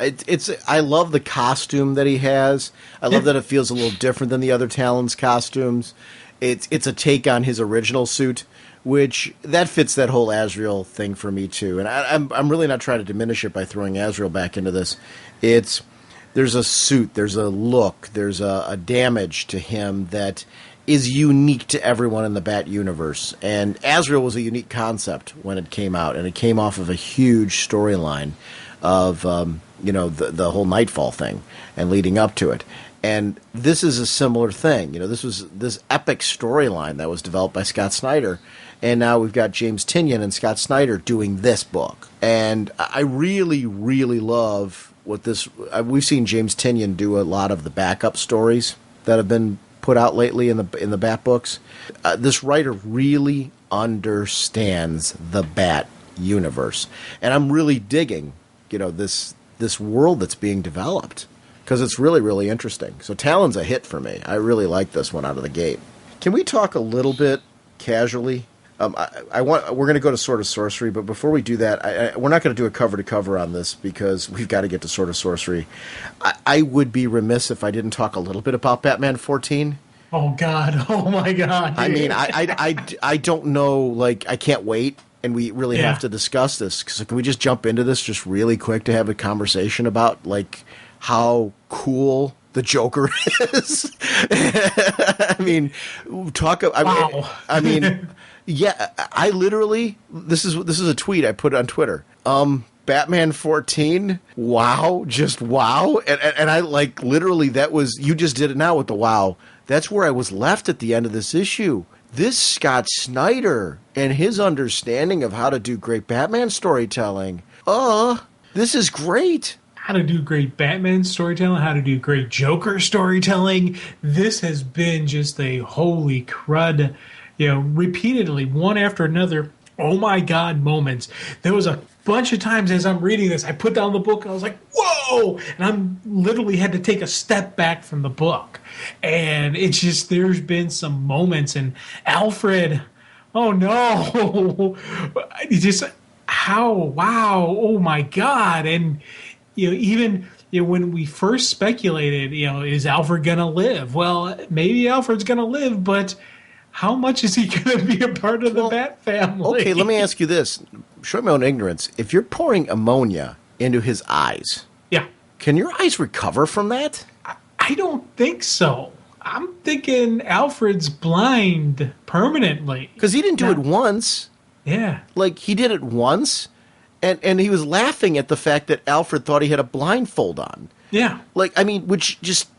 I love the costume that he has. I love that it feels a little different than the other Talon's costumes. It's a take on his original suit, which that fits that whole Azrael thing for me too. And I'm really not trying to diminish it by throwing Azrael back into this. There's a suit, there's a look, there's a damage to him that is unique to everyone in the Bat universe. And Azrael was a unique concept when it came out, and it came off of a huge storyline of the whole Nightfall thing and leading up to it. And this is a similar thing. This was this epic storyline that was developed by Scott Snyder, and now we've got James Tynion and Scott Snyder doing this book. And I really, really love what this. We've seen James Tynion do a lot of the backup stories that have been put out lately in the Bat books. This writer really understands the Bat universe, and I'm really digging, this world that's being developed, because it's really, really interesting. So Talon's a hit for me. I really like this one out of the gate. Can we talk a little bit casually? We're going to go to Sword of Sorcery, but before we do that, we're not going to do a cover to cover on this because we've got to get to Sword of Sorcery. I would be remiss if I didn't talk a little bit about Batman 14. Oh God! Oh my God! I mean, I don't know. I can't wait, and we really have to discuss this. So can we just jump into this just really quick to have a conversation about how cool the Joker is? I mean, wow. I mean. Yeah, I literally, this is a tweet I put on Twitter. Batman 14, wow, just wow. And I literally, that was, you just did it now with the wow. That's where I was left at the end of this issue. This Scott Snyder and his understanding of how to do great Batman storytelling. This is great. How to do great Batman storytelling, how to do great Joker storytelling. This has been just a holy crud. Repeatedly, one after another, oh my God moments. There was a bunch of times as I'm reading this, I put down the book and I was like, whoa! And I'm literally had to take a step back from the book. And it's just, there's been some moments, and Alfred, oh no! Just how, wow, oh my God. And, even when we first speculated, is Alfred going to live? Well, maybe Alfred's going to live, but how much is he going to be a part of the Bat family? Okay, let me ask you this. Show my own ignorance. If you're pouring ammonia into his eyes, can your eyes recover from that? I don't think so. I'm thinking Alfred's blind permanently. Because he didn't do it once. Yeah. He did it once, and he was laughing at the fact that Alfred thought he had a blindfold on. Yeah. Which just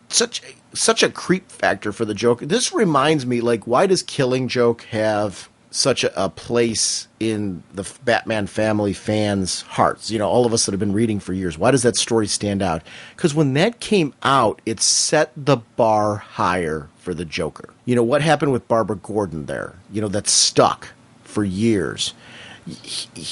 such a creep factor for the Joker. This reminds me, why does Killing Joke have such a place in the Batman family fans' hearts? All of us that have been reading for years. Why does that story stand out? Because when that came out, it set the bar higher for the Joker. What happened with Barbara Gordon there? That stuck for years.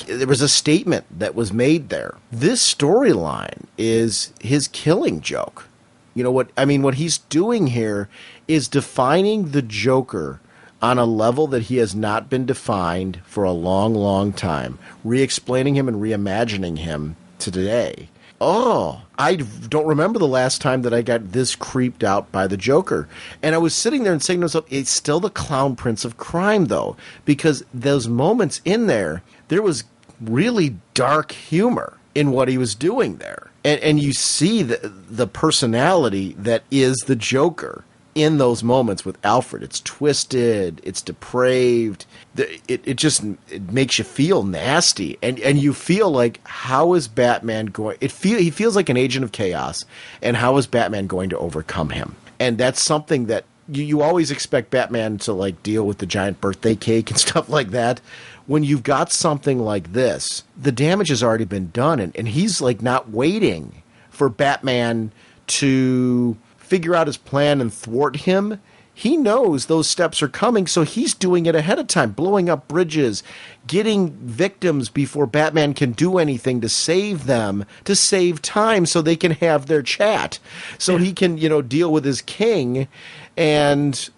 There was a statement that was made there. This storyline is his Killing Joke. What he's doing here is defining the Joker on a level that he has not been defined for a long, long time. Re-explaining him and reimagining him to today. Oh, I don't remember the last time that I got this creeped out by the Joker. And I was sitting there and saying to myself, it's still the clown prince of crime, though, because those moments in there was really dark humor in what he was doing there. And you see the personality that is the Joker in those moments with Alfred. It's twisted, it's depraved. It makes you feel nasty, and you feel like, how is Batman going? He feels like an agent of chaos, and how is Batman going to overcome him? And that's something that you always expect Batman to like deal with the giant birthday cake and stuff like that. When you've got something like this, the damage has already been done, and he's like not waiting for Batman to figure out his plan and thwart him. He knows those steps are coming, so he's doing it ahead of time, blowing up bridges, getting victims before Batman can do anything to save them, to save time so they can have their chat, so he can, deal with his king and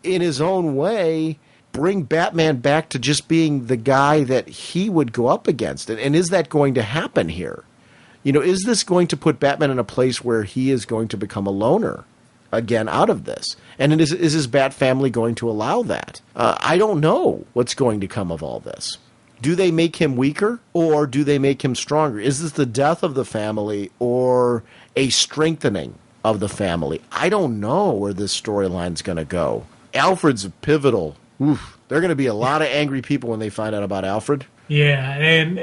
in his own way bring Batman back to just being the guy that he would go up against. And is that going to happen here? Is this going to put Batman in a place where he is going to become a loner again out of this? And is his Bat family going to allow that? I don't know what's going to come of all this. Do they make him weaker, or do they make him stronger? Is this the death of the family or a strengthening of the family? I don't know where this storyline's going to go. Alfred's pivotal. Oof, there are going to be a lot of angry people when they find out about Alfred. Yeah, and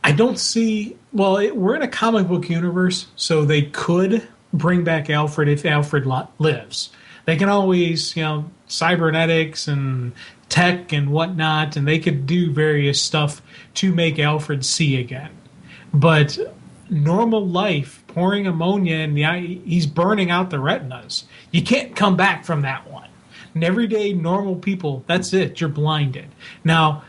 I don't see... Well, we're in a comic book universe, so they could bring back Alfred if Alfred lives. They can always, cybernetics and tech and whatnot, and they could do various stuff to make Alfred see again. But normal life, pouring ammonia in the eye, he's burning out the retinas. You can't come back from that one. And everyday normal people, that's it. You're blinded. Now,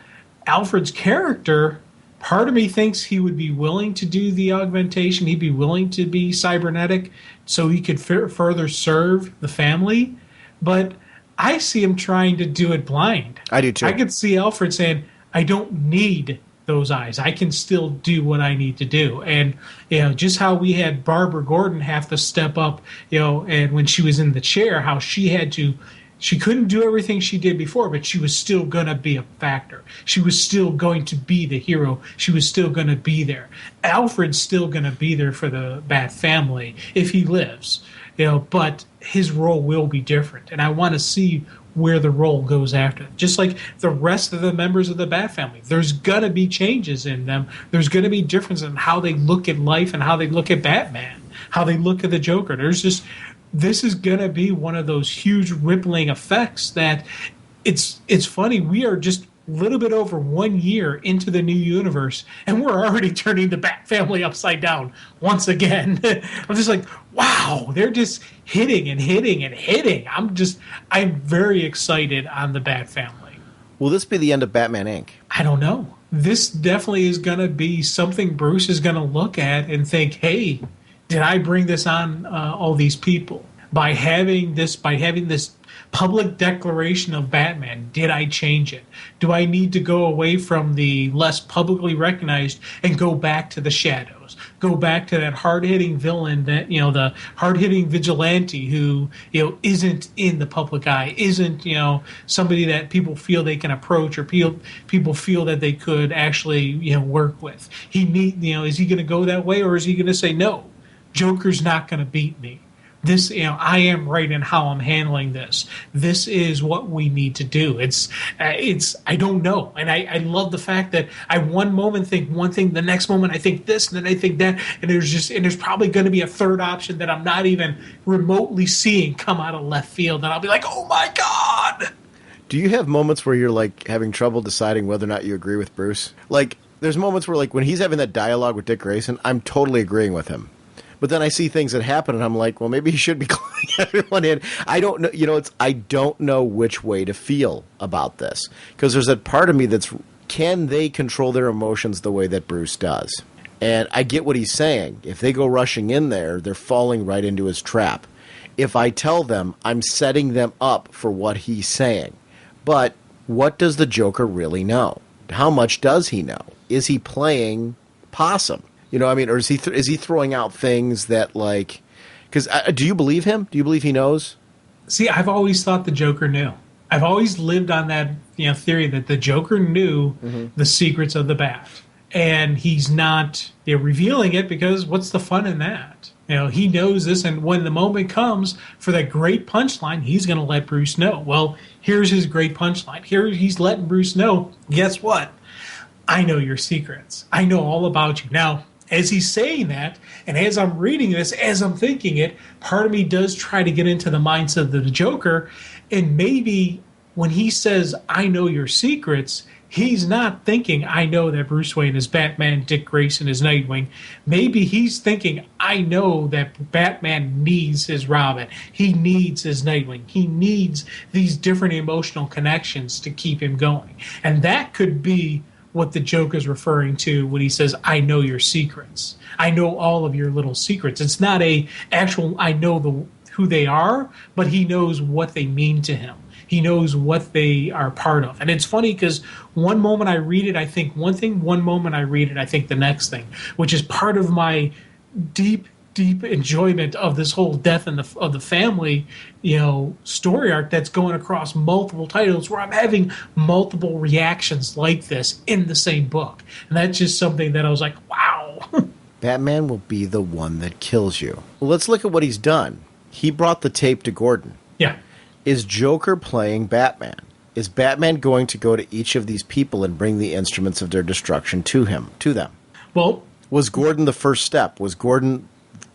Alfred's character, part of me thinks he would be willing to do the augmentation. He'd be willing to be cybernetic so he could further serve the family. But I see him trying to do it blind. I do too. I could see Alfred saying, I don't need those eyes. I can still do what I need to do. And, just how we had Barbara Gordon have to step up, and when she was in the chair, how she couldn't do everything she did before, but she was still going to be a factor. She was still going to be the hero. She was still going to be there. Alfred's still going to be there for the Bat family if he lives, but his role will be different. And I want to see where the role goes after. Just like the rest of the members of the Bat family, there's going to be changes in them. There's going to be differences in how they look at life and how they look at Batman, how they look at the Joker. This is going to be one of those huge rippling effects that it's funny. We are just a little bit over 1 year into the new universe, and we're already turning the Bat family upside down once again. I'm just like, wow, they're just hitting and hitting and hitting. I'm very excited on the Bat family. Will this be the end of Batman Inc.? I don't know. This definitely is going to be something Bruce is going to look at and think, hey, did I bring this on all these people? By having this public declaration of Batman, did I change it? Do I need to go away from the less publicly recognized and go back to the shadows? Go back to that hard-hitting villain, that the hard-hitting vigilante who isn't in the public eye, isn't somebody that people feel they can approach or people feel that they could actually work with. Is he going to go that way, or is he going to say no? Joker's not going to beat me. This, I am right in how I'm handling this. This is what we need to do. I don't know. And I love the fact that I one moment think one thing, the next moment I think this, and then I think that, and there's probably going to be a third option that I'm not even remotely seeing come out of left field, and I'll be like, oh my God! Do you have moments where you're like having trouble deciding whether or not you agree with Bruce? Like, there's moments where like when he's having that dialogue with Dick Grayson, I'm totally agreeing with him. But then I see things that happen, and I'm like, well, maybe he should be calling everyone in. I don't know. I don't know which way to feel about this, because there's that part of me that's, can they control their emotions the way that Bruce does? And I get what he's saying. If they go rushing in there, they're falling right into his trap. If I tell them, I'm setting them up for what he's saying. But what does the Joker really know? How much does he know? Is he playing possum? You know, I mean, or is he throwing out things that, like, because do you believe him? Do you believe he knows? See, I've always thought the Joker knew. I've always lived on that theory that the Joker knew the secrets of the Bat, and he's not revealing it because what's the fun in that? He knows this, and when the moment comes for that great punchline, he's going to let Bruce know. Well, here's his great punchline. Here he's letting Bruce know, guess what? I know your secrets. I know all about you. Now, as he's saying that, and as I'm reading this, as I'm thinking it, part of me does try to get into the mindset of the Joker, and maybe when he says, I know your secrets, he's not thinking, I know that Bruce Wayne is Batman, Dick Grayson is Nightwing. Maybe he's thinking, I know that Batman needs his Robin. He needs his Nightwing. He needs these different emotional connections to keep him going. And that could be what the Joker's referring to when he says, I know your secrets. I know all of your little secrets. It's not a actual, I know who they are, but he knows what they mean to him. He knows what they are part of. And it's funny because one moment I read it, I think one thing. One moment I read it, I think the next thing, which is part of my deep enjoyment of this whole death of the family, story arc that's going across multiple titles where I'm having multiple reactions like this in the same book. And that's just something that I was like, wow. Batman will be the one that kills you. Well, let's look at what he's done. He brought the tape to Gordon. Yeah. Is Joker playing Batman? Is Batman going to go to each of these people and bring the instruments of their destruction to them? Well, was Gordon the first step? Was Gordon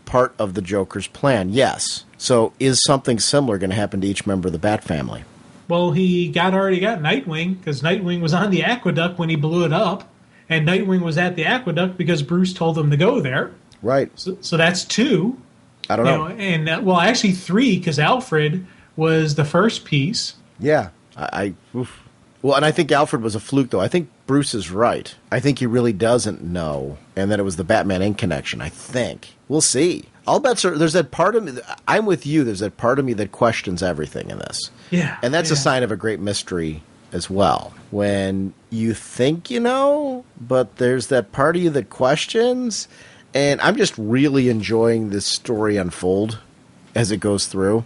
part of the Joker's plan? Yes. So is something similar going to happen to each member of the Bat family? Well, he already got Nightwing because Nightwing was on the aqueduct when he blew it up, and Nightwing was at the aqueduct because Bruce told him to go there. Right. So that's 2. I don't know. And actually 3 because Alfred was the first piece. Yeah. Well, and I think Alfred was a fluke, though. I think Bruce is right. I think he really doesn't know, and that it was the Batman Inc. connection, I think. We'll see. I'll bet there's that part of me, I'm with you, there's that part of me that questions everything in this. Yeah. And that's a sign of a great mystery as well. When you think you know, but there's that part of you that questions, and I'm just really enjoying this story unfold as it goes through.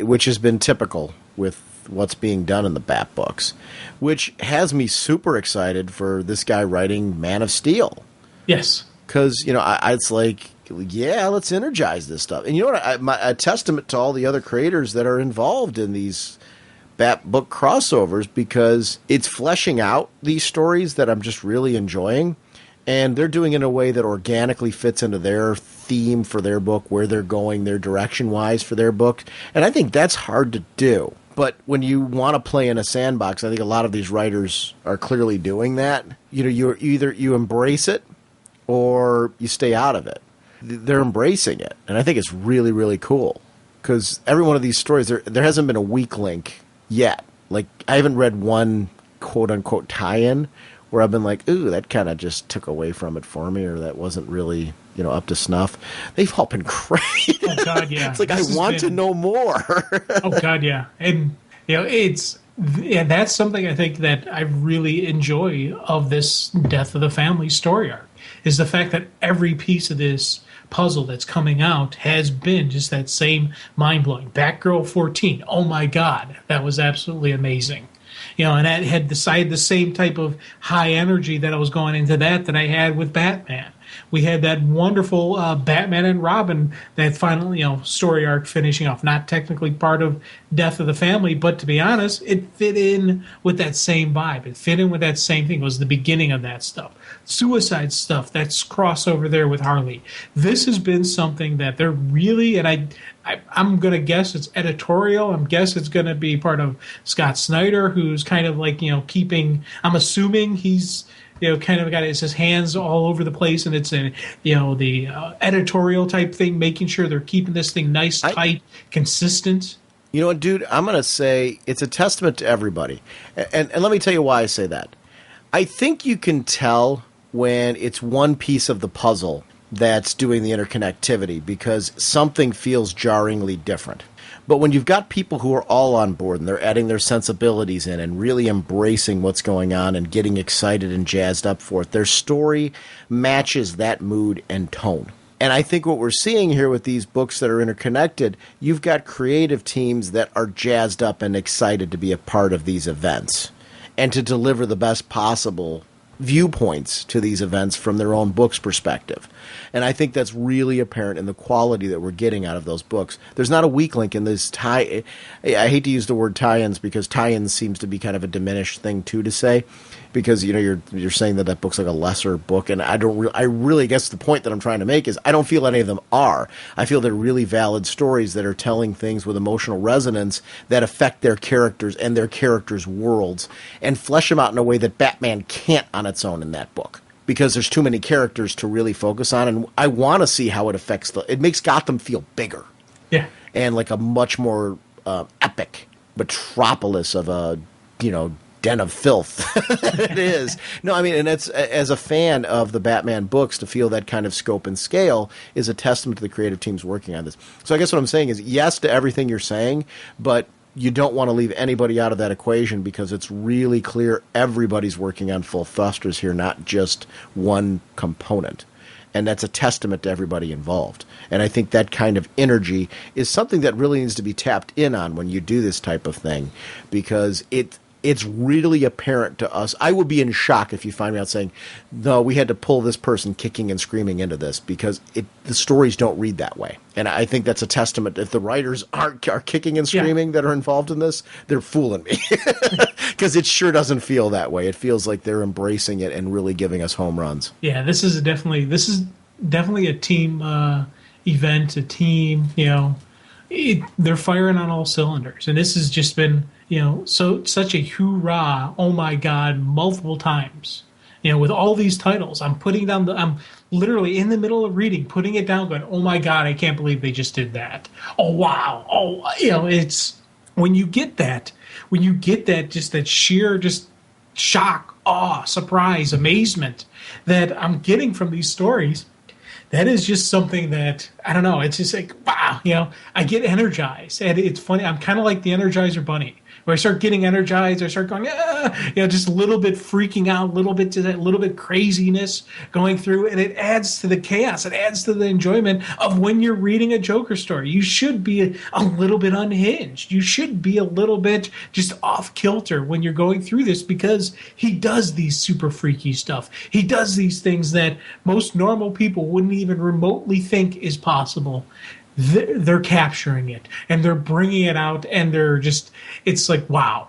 Which has been typical with what's being done in the Bat books, which has me super excited for this guy writing Man of Steel. Yes. Because, it's like, yeah, let's energize this stuff. And you know what? A testament to all the other creators that are involved in these Bat book crossovers, because it's fleshing out these stories that I'm just really enjoying. And they're doing it in a way that organically fits into their theme for their book, where they're going, their direction-wise for their book. And I think that's hard to do. But when you want to play in a sandbox, I think a lot of these writers are clearly doing that. You embrace it or you stay out of it. They're embracing it. And I think it's really, really cool. Because every one of these stories, there hasn't been a weak link yet. Like, I haven't read one quote-unquote tie-in where I've been like, ooh, that kind of just took away from it for me, or that wasn't really, up to snuff. They've all been great. Oh, God, yeah. It's like, I want to know more. Oh, God, yeah. And, that's something I think that I really enjoy of this Death of the Family story arc, is the fact that every piece of this puzzle that's coming out has been just that same mind-blowing. Batgirl 14, oh, my God, that was absolutely amazing. And that had the same type of high energy that I was going into that I had with Batman. We had that wonderful Batman and Robin, that final, story arc finishing off. Not technically part of Death of the Family, but to be honest, it fit in with that same vibe. It fit in with that same thing. It was the beginning of that stuff. Suicide stuff, that's crossover there with Harley. This has been something that they're really, and I'm going to guess it's editorial. I'm guess it's going to be part of Scott Snyder, who's kind of like, keeping, I'm assuming he's, kind of got his hands all over the place, and it's in, the editorial type thing, making sure they're keeping this thing nice, tight, consistent. You know what, dude? I'm going to say it's a testament to everybody. And let me tell you why I say that. I think you can tell when it's one piece of the puzzle that's doing the interconnectivity, because something feels jarringly different. But when you've got people who are all on board and they're adding their sensibilities in and really embracing what's going on and getting excited and jazzed up for it, their story matches that mood and tone. And I think what we're seeing here with these books that are interconnected, you've got creative teams that are jazzed up and excited to be a part of these events and to deliver the best possible viewpoints to these events from their own book's perspective. And I think that's really apparent in the quality that we're getting out of those books. There's not a weak link in this tie. I hate to use the word tie-ins because tie-ins seems to be kind of a diminished thing too to say, because you're saying that book's like a lesser book, and I really guess the point that I'm trying to make is I don't feel any of them are. I feel they're really valid stories that are telling things with emotional resonance that affect their characters and their characters' worlds and flesh them out in a way that Batman can't on its own in that book, because there's too many characters to really focus on, and I want to see how it affects it makes Gotham feel bigger. Yeah. And like a much more epic metropolis of a, den of filth. It is. No, I mean, and it's, as a fan of the Batman books, to feel that kind of scope and scale is a testament to the creative teams working on this. So I guess what I'm saying is yes to everything you're saying, but you don't want to leave anybody out of that equation, because it's really clear everybody's working on full thrusters here, not just one component. And that's a testament to everybody involved. And I think that kind of energy is something that really needs to be tapped in on when you do this type of thing, because it's really apparent to us. I would be in shock if you find me out saying, no, we had to pull this person kicking and screaming into this, because the stories don't read that way. And I think that's a testament. If the writers are kicking and screaming that are involved in this, they're fooling me, because it sure doesn't feel that way. It feels like they're embracing it and really giving us home runs. Yeah, this is definitely a team event, a team, they're firing on all cylinders. And this has just been, such a hoorah, oh my God, multiple times. With all these titles, I'm literally in the middle of reading, putting it down, going, oh my God, I can't believe they just did that. Oh, wow. Oh, it's when you get that, just that sheer, just shock, awe, surprise, amazement that I'm getting from these stories. That is just something that, I don't know, it's just like, wow, I get energized. And it's funny, I'm kind of like the Energizer Bunny, where I start getting energized, I start going, just a little bit freaking out, a little bit to that little bit craziness going through, and it adds to the chaos. It adds to the enjoyment of when you're reading a Joker story. You should be a little bit unhinged. You should be a little bit just off kilter when you're going through this, because he does these super freaky stuff. He does these things that most normal people wouldn't even remotely think is possible. They're capturing it, and they're bringing it out, and it's like, wow.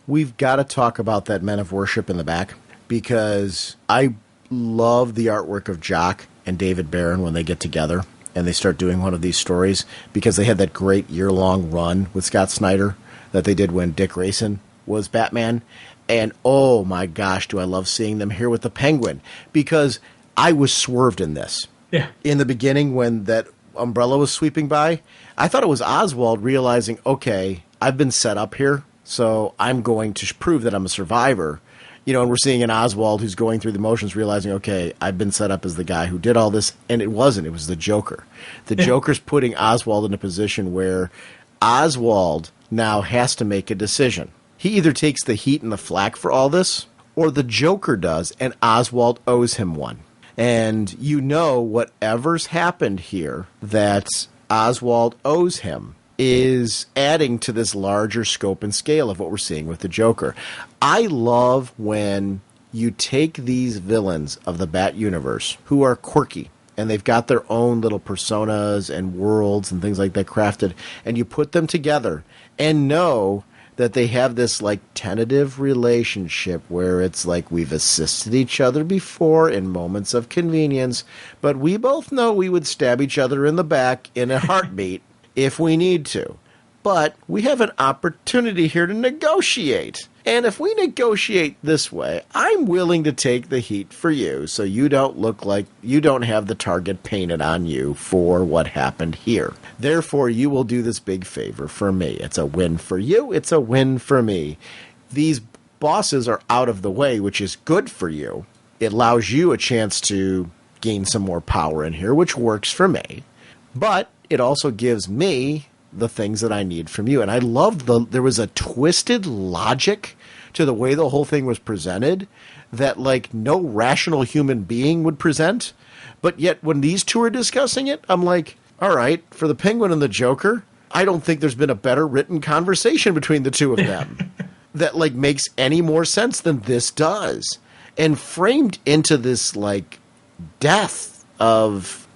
We've got to talk about that Men of Worship in the back, because I love the artwork of Jock and David Barron when they get together and they start doing one of these stories, because they had that great year-long run with Scott Snyder that they did when Dick Grayson was Batman. And oh my gosh, do I love seeing them here with the Penguin, because I was swerved in this. Yeah. In the beginning, when that umbrella was sweeping by, I thought it was Oswald realizing, okay, I've been set up here, so I'm going to prove that I'm a survivor. And we're seeing an Oswald who's going through the motions, realizing, okay, I've been set up as the guy who did all this, and it wasn't. It was the Joker. The Joker's putting Oswald in a position where Oswald now has to make a decision. He either takes the heat and the flack for all this, or the Joker does, and Oswald owes him one. And whatever's happened here that Oswald owes him is adding to this larger scope and scale of what we're seeing with the Joker. I love when you take these villains of the Bat universe who are quirky, and they've got their own little personas and worlds and things like that crafted, and you put them together and know that they have this like tentative relationship where it's like we've assisted each other before in moments of convenience, but we both know we would stab each other in the back in a heartbeat if we need to. But we have an opportunity here to negotiate. And if we negotiate this way, I'm willing to take the heat for you so you don't look like you don't have the target painted on you for what happened here. Therefore, you will do this big favor for me. It's a win for you. It's a win for me. These bosses are out of the way, which is good for you. It allows you a chance to gain some more power in here, which works for me. But it also gives me the things that I need from you. And I loved there was a twisted logic to the way the whole thing was presented that like no rational human being would present. But yet when these two are discussing it, I'm like, all right, for the Penguin and the Joker, I don't think there's been a better written conversation between the two of them that like makes any more sense than this does. And framed into this like death of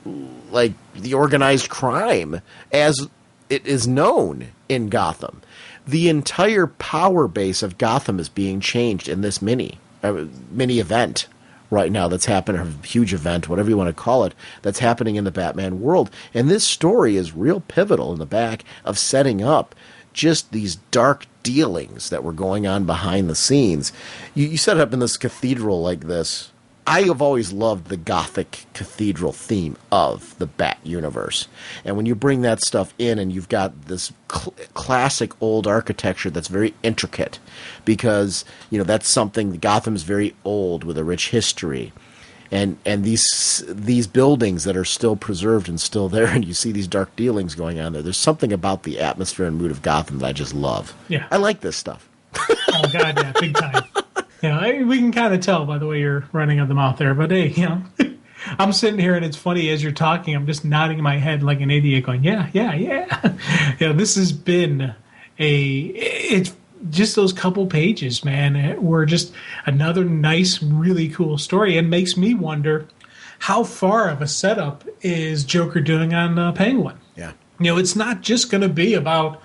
like the organized crime as it is known in Gotham. The entire power base of Gotham is being changed in this mini event right now that's happening, a huge event, whatever you want to call it, that's happening in the Batman world. And this story is real pivotal in the back of setting up just these dark dealings that were going on behind the scenes. You set up in this cathedral like this. I have always loved the Gothic cathedral theme of the Bat universe. And when you bring that stuff in and you've got this classic old architecture that's very intricate because, you know, that's something, Gotham's very old with a rich history. And these buildings that are still preserved and still there, and you see these dark dealings going on there. There's something about the atmosphere and mood of Gotham that I just love. Yeah. I like this stuff. Oh, God, yeah, big time. Yeah, we can kind of tell by the way you're running of the mouth there. But, hey, you know, I'm sitting here, and it's funny, as you're talking, I'm just nodding my head like an idiot going, yeah. You know, this has been it's just those couple pages, man, were just another nice, really cool story, and makes me wonder how far of a setup is Joker doing on Penguin? Yeah. You know, it's not just going to be about,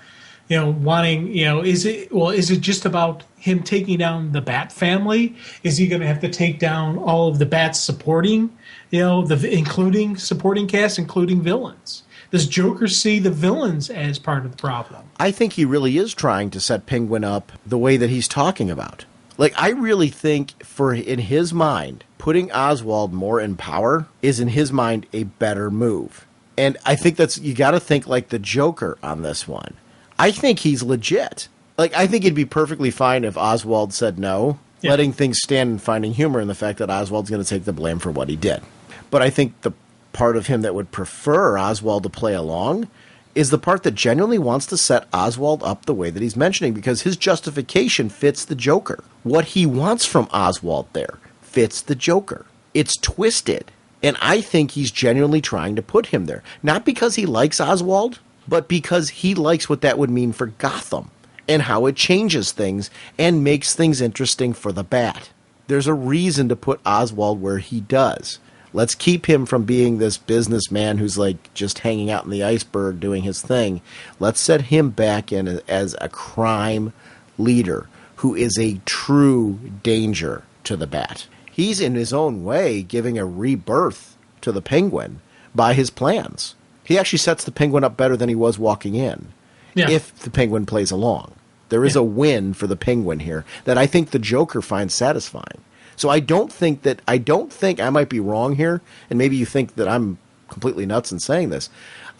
you know, wanting, you know, is it just about him taking down the Bat family? Is he going to have to take down all of the Bat's supporting, you know, including supporting cast, including villains? Does Joker see the villains as part of the problem? I think he really is trying to set Penguin up the way that he's talking about. Like, I really think in his mind, putting Oswald more in power is in his mind a better move. And I think you got to think like the Joker on this one. I think he's legit. Like, I think it'd be perfectly fine if Oswald said no, letting things stand and finding humor in the fact that Oswald's going to take the blame for what he did. But I think the part of him that would prefer Oswald to play along is the part that genuinely wants to set Oswald up the way that he's mentioning, because his justification fits the Joker. What he wants from Oswald there fits the Joker. It's twisted. And I think he's genuinely trying to put him there. Not because he likes Oswald, but because he likes what that would mean for Gotham and how it changes things and makes things interesting for the Bat. There's a reason to put Oswald where he does. Let's keep him from being this businessman who's like just hanging out in the iceberg doing his thing. Let's set him back in as a crime leader who is a true danger to the Bat. He's in his own way giving a rebirth to the Penguin by his plans. He actually sets the Penguin up better than he was walking in, if the Penguin plays along. There is a win for the Penguin here that I think the Joker finds satisfying. So I think I might be wrong here, and maybe you think that I'm completely nuts in saying this.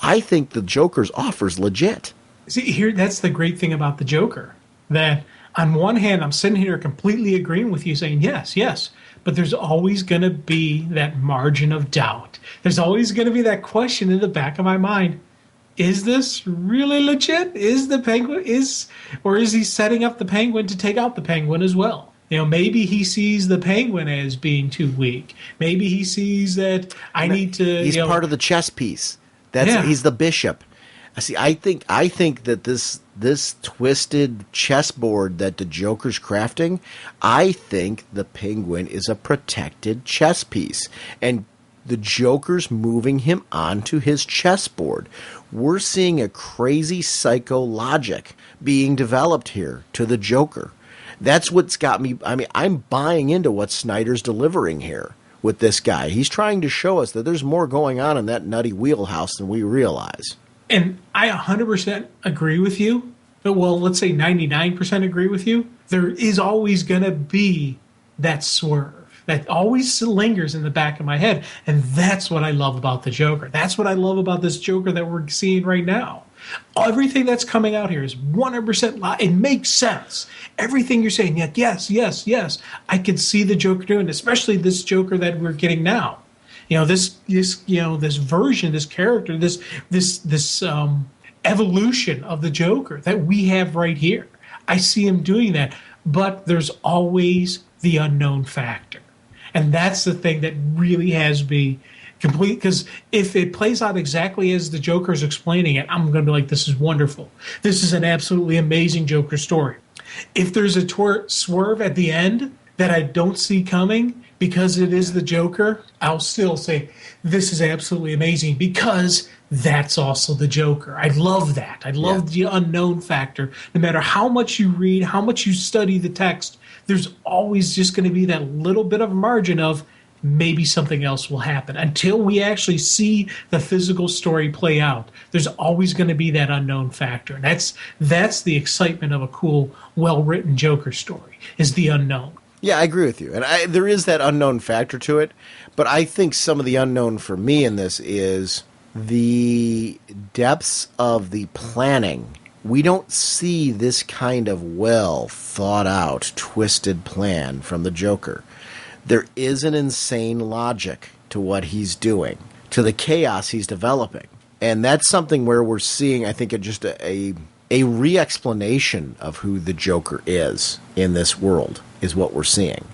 I think the Joker's offer's legit. See, here, that's the great thing about the Joker, that on one hand, I'm sitting here completely agreeing with you, saying yes, but there's always going to be that margin of doubt. There's always going to be that question in the back of my mind. Is this really legit? Is the Penguin, or is he setting up the Penguin to take out the Penguin as well? You know, maybe he sees the Penguin as being too weak. Maybe he sees that he's part of the chess piece. He's the bishop. See, I think that this twisted chessboard that the Joker's crafting, I think the Penguin is a protected chess piece, and the Joker's moving him onto his chessboard. We're seeing a crazy psycho logic being developed here to the Joker. That's what's got me. I mean, I'm buying into what Snyder's delivering here with this guy. He's trying to show us that there's more going on in that nutty wheelhouse than we realize. And I 100% agree with you. But, well, let's say 99% agree with you. There is always going to be that swerve that always lingers in the back of my head. And that's what I love about the Joker. That's what I love about this Joker that we're seeing right now. Everything that's coming out here is 100% it makes sense. Everything you're saying, yes. I can see the Joker doing, especially this Joker that we're getting now. You know, this version, this character, this evolution of the Joker that we have right here. I see him doing that, but there's always the unknown factor. And that's the thing that really has me complete, because if it plays out exactly as the Joker's explaining it, I'm going to be like, this is wonderful. This is an absolutely amazing Joker story. If there's a swerve at the end that I don't see coming because it is the Joker, I'll still say, this is absolutely amazing because that's also the Joker. I love that. I love the unknown factor. No matter how much you read, how much you study the text, there's always just going to be that little bit of margin of maybe something else will happen. Until we actually see the physical story play out, there's always going to be that unknown factor. And that's the excitement of a cool, well-written Joker story, is the unknown. Yeah, I agree with you. And there is that unknown factor to it, but I think some of the unknown for me in this is the depths of the planning. We don't see this kind of well thought out, twisted plan from the Joker. There is an insane logic to what he's doing, to the chaos he's developing. And that's something where we're seeing, I think, just a re-explanation of who the Joker is in this world is what we're seeing.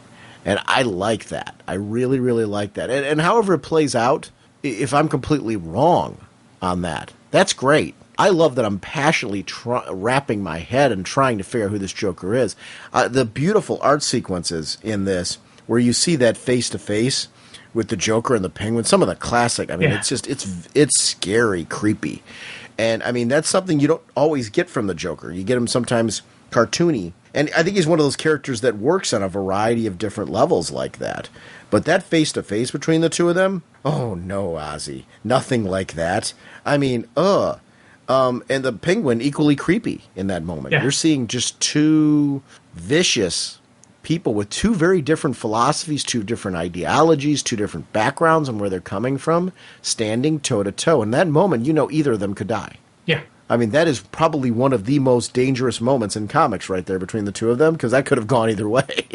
And I like that. I really, really like that. And however it plays out, if I'm completely wrong on that, that's great. I love that I'm passionately wrapping my head and trying to figure out who this Joker is. The beautiful art sequences in this, where you see that face-to-face with the Joker and the Penguin, some of the classic, I mean, it's just, it's scary, creepy. And, I mean, that's something you don't always get from the Joker. You get him sometimes cartoony. And I think he's one of those characters that works on a variety of different levels like that. But that face-to-face between the two of them, oh, no, Ozzy. Nothing like that. I mean, and the Penguin, equally creepy in that moment. Yeah. You're seeing just two vicious people with two very different philosophies, two different ideologies, two different backgrounds and where they're coming from, standing toe-to-toe. In that moment, you know either of them could die. Yeah. I mean, that is probably one of the most dangerous moments in comics right there between the two of them, because that could have gone either way,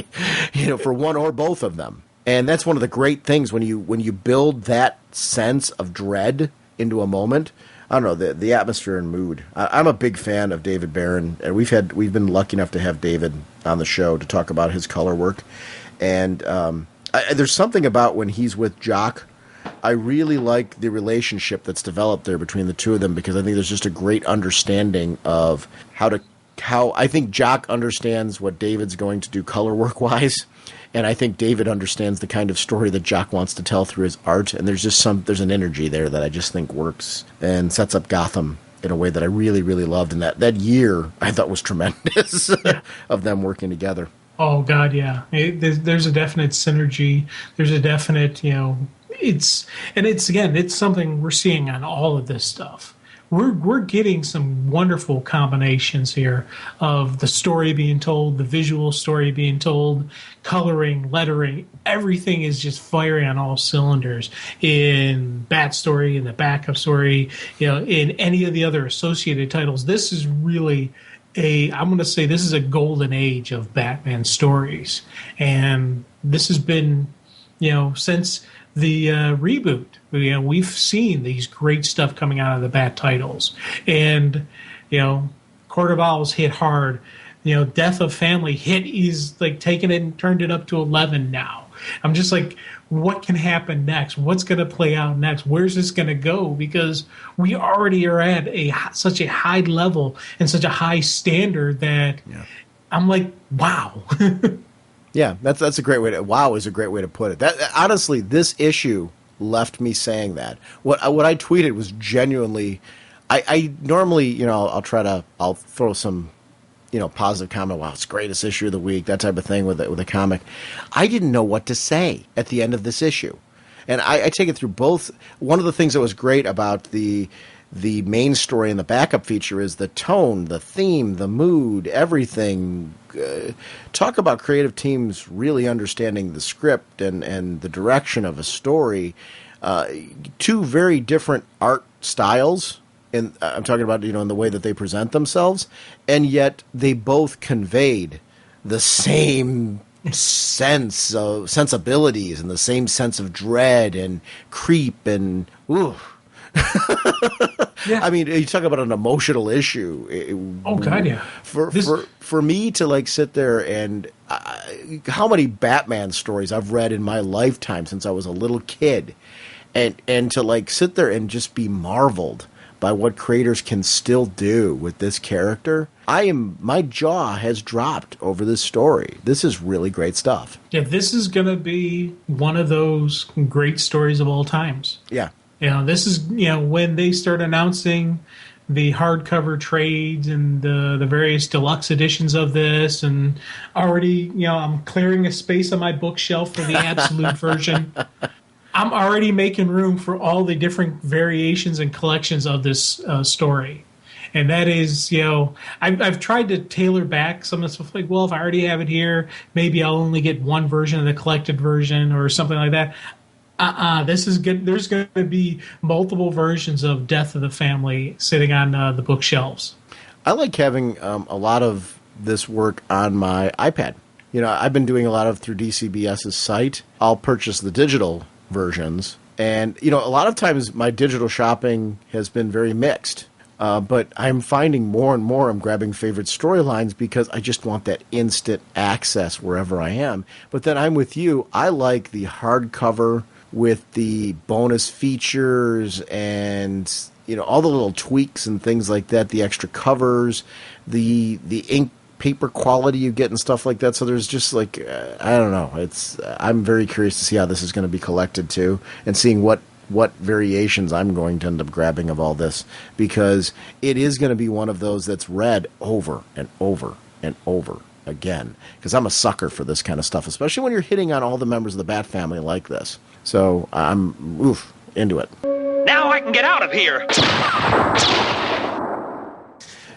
for one or both of them. And that's one of the great things when you build that sense of dread into a moment. I don't know, the atmosphere and mood. I'm a big fan of David Barron, and we've been lucky enough to have David on the show to talk about his color work. And there's something about when he's with Jock, I really like the relationship that's developed there between the two of them, because I think there's just a great understanding of how I think Jock understands what David's going to do color work wise. And I think David understands the kind of story that Jock wants to tell through his art. And there's just there's an energy there that I just think works and sets up Gotham in a way that I really, really loved. And that year I thought was tremendous of them working together. Oh, God, yeah. There's a definite synergy. There's a definite, it's something we're seeing on all of this stuff. We're getting some wonderful combinations here of the story being told, the visual story being told, coloring, lettering. Everything is just firing on all cylinders in Bat Story, in the backup story, in any of the other associated titles. This is really I'm going to say this is a golden age of Batman stories. And this has been, since the reboot. We've seen these great stuff coming out of the Bat titles. And, Court of Owls hit hard. Death of Family hit. He's like taken it and turned it up to 11 now. I'm just like, what can happen next? What's going to play out next? Where's this going to go? Because we already are at such a high level and such a high standard that I'm like, wow. Yeah, that's a great way to. Wow is a great way to put it. That honestly, this issue left me saying that. What I tweeted was genuinely. I normally, I'll throw some, positive comment. Wow, it's the greatest issue of the week, that type of thing with a comic. I didn't know what to say at the end of this issue, and I take it through both. One of the things that was great about the main story and the backup feature is the tone, the theme, the mood, everything. Talk about creative teams really understanding the script and the direction of a story. Two very different art styles, and I'm talking about in the way that they present themselves, and yet they both conveyed the same sensibilities and the same sense of dread and creep and ooh. Yeah. I mean, you talk about an emotional issue. Oh God, yeah. For me to like sit there and how many Batman stories I've read in my lifetime since I was a little kid, and to like sit there and just be marveled by what creators can still do with this character. My jaw has dropped over this story. This is really great stuff. Yeah, this is going to be one of those great stories of all times. Yeah. This is, when they start announcing the hardcover trades and the various deluxe editions of this, and already, I'm clearing a space on my bookshelf for the absolute version. I'm already making room for all the different variations and collections of this story. And that is, I've tried to tailor back some of the stuff, like, well, if I already have it here, maybe I'll only get one version of the collected version or something like that. This is good. There's going to be multiple versions of Death of the Family sitting on the bookshelves. I like having a lot of this work on my iPad. I've been doing a lot of through DCBS's site. I'll purchase the digital versions. And, a lot of times my digital shopping has been very mixed. But I'm finding more and more I'm grabbing favorite storylines because I just want that instant access wherever I am. But then I'm with you. I like the hardcover with the bonus features and, all the little tweaks and things like that, the extra covers, the ink paper quality you get and stuff like that. So there's just like, I don't know. I'm very curious to see how this is going to be collected too, and seeing what variations I'm going to end up grabbing of all this, because it is going to be one of those that's read over and over and over again, because I'm a sucker for this kind of stuff, especially when you're hitting on all the members of the Bat family like this. So I'm into it. Now I can get out of here.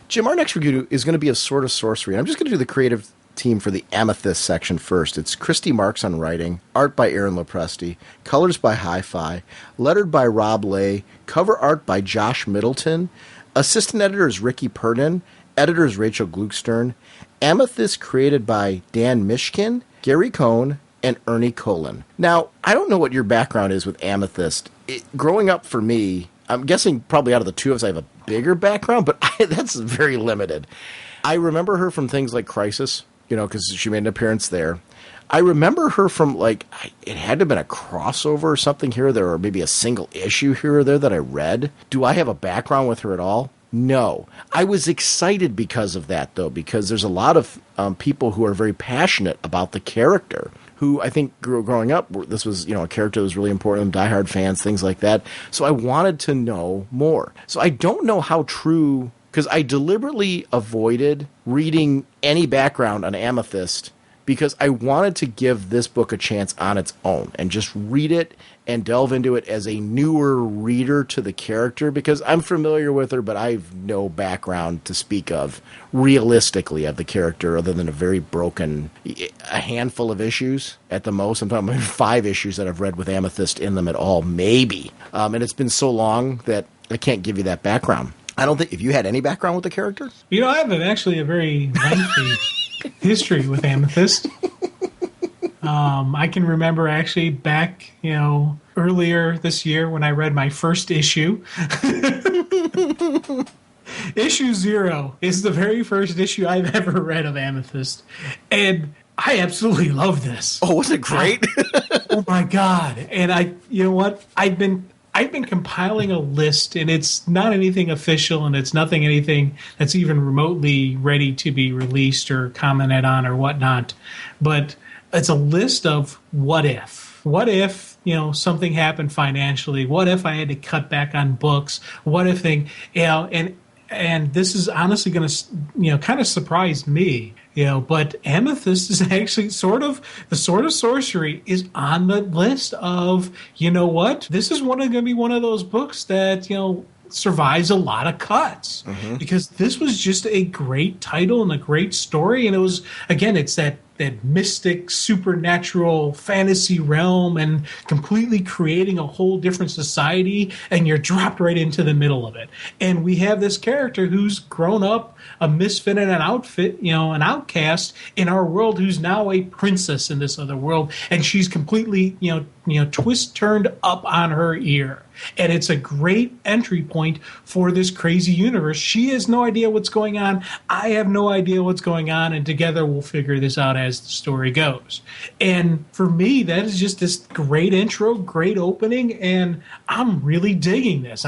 Jim, our next review is going to be a Sword of Sorcery. I'm just going to do the creative team for the Amethyst section first. It's Christy Marks on writing, art by Aaron Lopresti, colors by Hi-Fi, lettered by Rob Lay, cover art by Josh Middleton, assistant editor is Ricky Purdon, editor is Rachel Gluckstern, Amethyst created by Dan Mishkin, Gary Cohn, and Ernie Colin. Now, I don't know what your background is with Amethyst. Growing up for me, I'm guessing probably out of the two of us I have a bigger background, but that's very limited. I remember her from things like Crisis, because she made an appearance there. I remember her from, it had to have been a crossover or something here or there, or maybe a single issue here or there that I read. Do I have a background with her at all? No. I was excited because of that, though, because there's a lot of people who are very passionate about the character, who I think growing up, this was, a character that was really important, diehard fans, things like that. So I wanted to know more. So I don't know how true, because I deliberately avoided reading any background on Amethyst because I wanted to give this book a chance on its own and just read it and delve into it as a newer reader to the character, because I'm familiar with her, but I have no background to speak of realistically of the character other than a very broken, a handful of issues at the most. I'm talking about 5 issues that I've read with Amethyst in them at all, maybe. And it's been so long that I can't give you that background. I don't think, if you had any background with the character? I have actually a very lengthy history with Amethyst. I can remember actually back, earlier this year when I read my first issue. Issue 0 is the very first issue I've ever read of Amethyst. And I absolutely love this. Oh, wasn't it great? Oh my God. And you know what? I've been compiling a list, and it's not anything official, and it's anything that's even remotely ready to be released or commented on or whatnot. But it's a list of what if. What if, something happened financially? What if I had to cut back on books? What if and this is honestly going to, kind of surprise me. But Amethyst is actually the Sword of Sorcery is on the list of, what? This is going to be one of those books that, survives a lot of cuts, because this was just a great title and a great story. And it was, again, it's that mystic, supernatural fantasy realm and completely creating a whole different society, and you're dropped right into the middle of it. And we have this character who's grown up a misfit and an outcast in our world, who's now a princess in this other world, and she's completely, twist turned up on her ear. And it's a great entry point for this crazy universe. She has no idea what's going on. I have no idea what's going on. And together we'll figure this out as the story goes. And for me, that is just this great intro, great opening. And I'm really digging this.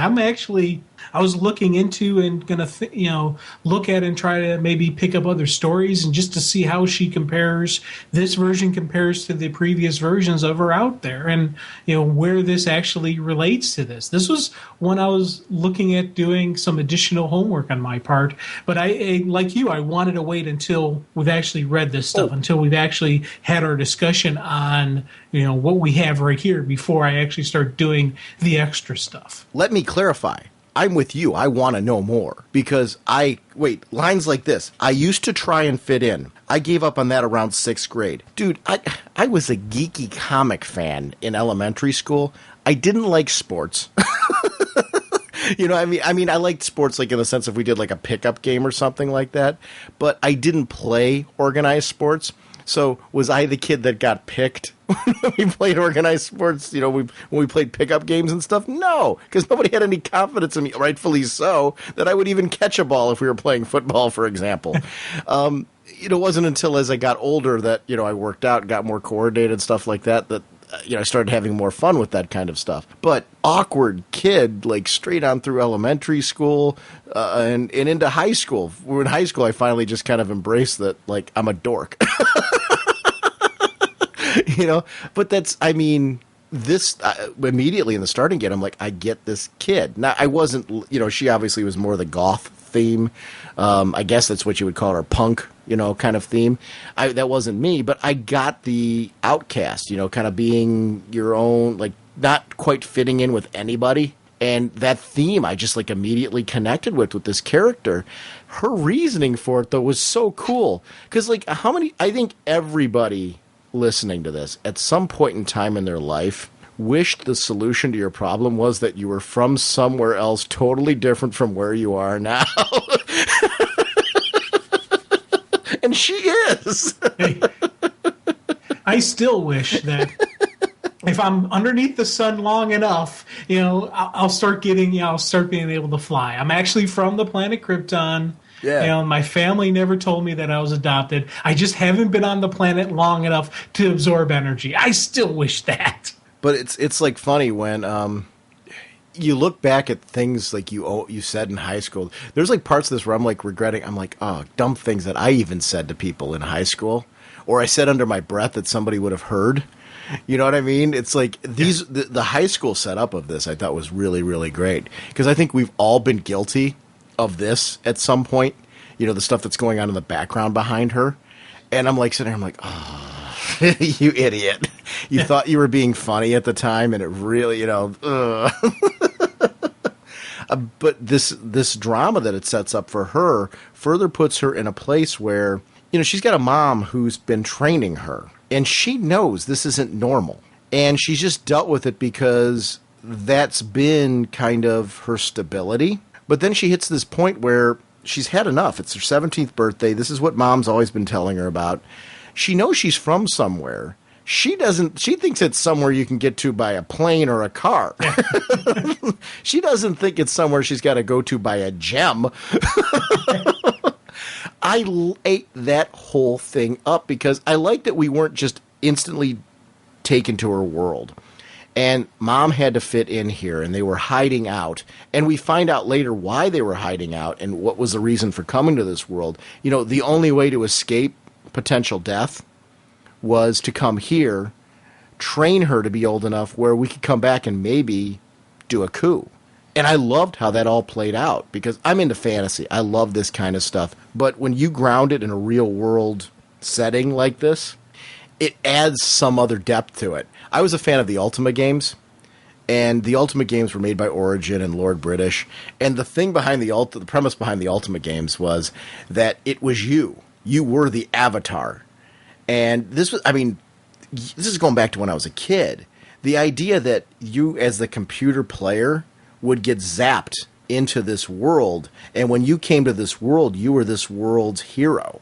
I was looking into and going to, look at and try to maybe pick up other stories and just to see how this version compares to the previous versions of her out there and, where this actually relates to this. This was when I was looking at doing some additional homework on my part. But like you, I wanted to wait until we've actually read this stuff, until we've actually had our discussion on, what we have right here before I actually start doing the extra stuff. Let me clarify. I'm with you. I want to know more because lines like this. I used to try and fit in. I gave up on that around 6th grade. Dude, I was a geeky comic fan in elementary school. I didn't like sports. I liked sports like in the sense if we did like a pickup game or something like that, but I didn't play organized sports. So was I the kid that got picked when we played organized sports, when we played pickup games and stuff? No, because nobody had any confidence in me, rightfully so, that I would even catch a ball if we were playing football, for example. It wasn't until as I got older that, I worked out, got more coordinated, stuff like that, I started having more fun with that kind of stuff. But awkward kid, like straight on through elementary school and into high school. In high school, I finally just kind of embraced that, like, I'm a dork. But that's, this immediately in the starting gate, I'm like, I get this kid. Now, I wasn't, she obviously was more the goth theme. I guess that's what you would call her, punk, kind of theme. That wasn't me, but I got the outcast, kind of being your own, like not quite fitting in with anybody. And that theme I just like immediately connected with this character. Her reasoning for it, though, was so cool. Because I think everybody listening to this at some point in time in their life wished the solution to your problem was that you were from somewhere else totally different from where you are now. And she is. I still wish that if I'm underneath the sun long enough, I'll start being able to fly. I'm actually from the planet Krypton. Yeah. My family never told me that I was adopted. I just haven't been on the planet long enough to absorb energy. I still wish that. But it's like funny when you look back at things like you said in high school. There's like parts of this where I'm like regretting. I'm like, oh, dumb things that I even said to people in high school, or I said under my breath that somebody would have heard. You know what I mean? It's like the high school setup of this I thought was really, really great because I think we've all been guilty of this at some point, the stuff that's going on in the background behind her. And I'm like sitting there, I'm like, oh, you idiot. You thought you were being funny at the time and it really, but this drama that it sets up for her further puts her in a place where, she's got a mom who's been training her and she knows this isn't normal. And she's just dealt with it because that's been kind of her stability. But then she hits this point where she's had enough. It's her 17th birthday. This is what mom's always been telling her about. She knows she's from somewhere. She thinks it's somewhere you can get to by a plane or a car. She doesn't think it's somewhere she's got to go to by a gem. I ate that whole thing up because I liked that we weren't just instantly taken to her world. And mom had to fit in here, and they were hiding out. And we find out later why they were hiding out and what was the reason for coming to this world. The only way to escape potential death was to come here, train her to be old enough where we could come back and maybe do a coup. And I loved how that all played out because I'm into fantasy. I love this kind of stuff. But when you ground it in a real-world setting like this, it adds some other depth to it. I was a fan of the Ultima games, and the Ultima games were made by Origin and Lord British. And the thing behind the premise behind the Ultima games was that it was you. You were the avatar. And this is going back to when I was a kid. The idea that you as the computer player would get zapped into this world, and when you came to this world, you were this world's hero.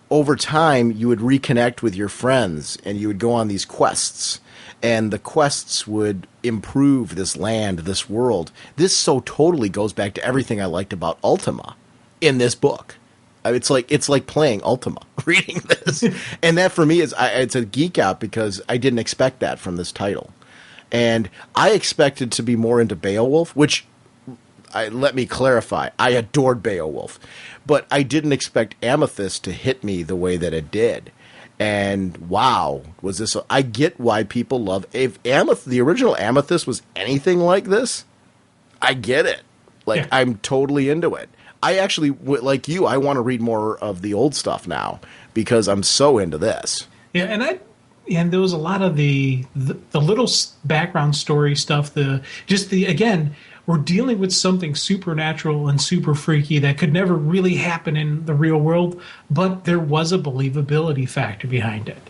Over time, you would reconnect with your friends, and you would go on these quests, and the quests would improve this land, this world. This so totally goes back to everything I liked about Ultima in this book. It's like playing Ultima, reading this. And that for me it's a geek out because I didn't expect that from this title. And I expected to be more into Beowulf, which, let me clarify, I adored Beowulf. But I didn't expect Amethyst to hit me the way that it did. And wow, was this... I get why people love... If the original Amethyst was anything like this, I get it. Like, yeah. I'm totally into it. I actually, like you, I want to read more of the old stuff now because I'm so into this. Yeah, and there was a lot of the little background story stuff. Again, we're dealing with something supernatural and super freaky that could never really happen in the real world, but there was a believability factor behind it.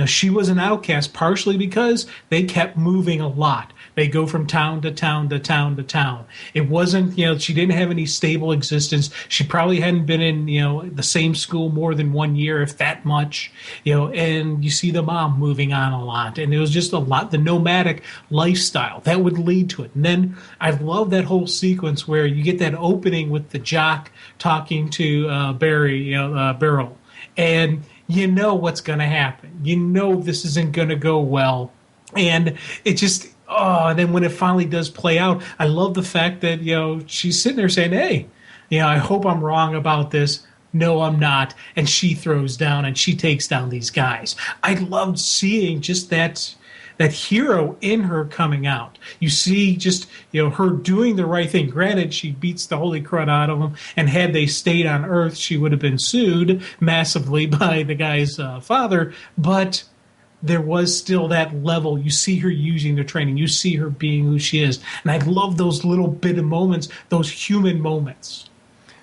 She was an outcast partially because they kept moving a lot. They go from town to town to town to town. It wasn't, she didn't have any stable existence. She probably hadn't been in, the same school more than 1 year, if that much, and you see the mom moving on a lot. And it was just a lot, the nomadic lifestyle that would lead to it. And then I love that whole sequence where you get that opening with the jock talking to Beryl. And you know what's going to happen. You know this isn't going to go well. And it just... and then when it finally does play out, I love the fact that, she's sitting there saying, hey, I hope I'm wrong about this. No, I'm not. And she throws down and she takes down these guys. I loved seeing just that hero in her coming out. You see just, her doing the right thing. Granted, she beats the holy crud out of them. And had they stayed on Earth, she would have been sued massively by the guy's father. But... there was still that level. You see her using the training. You see her being who she is. And I love those little bit of moments, those human moments.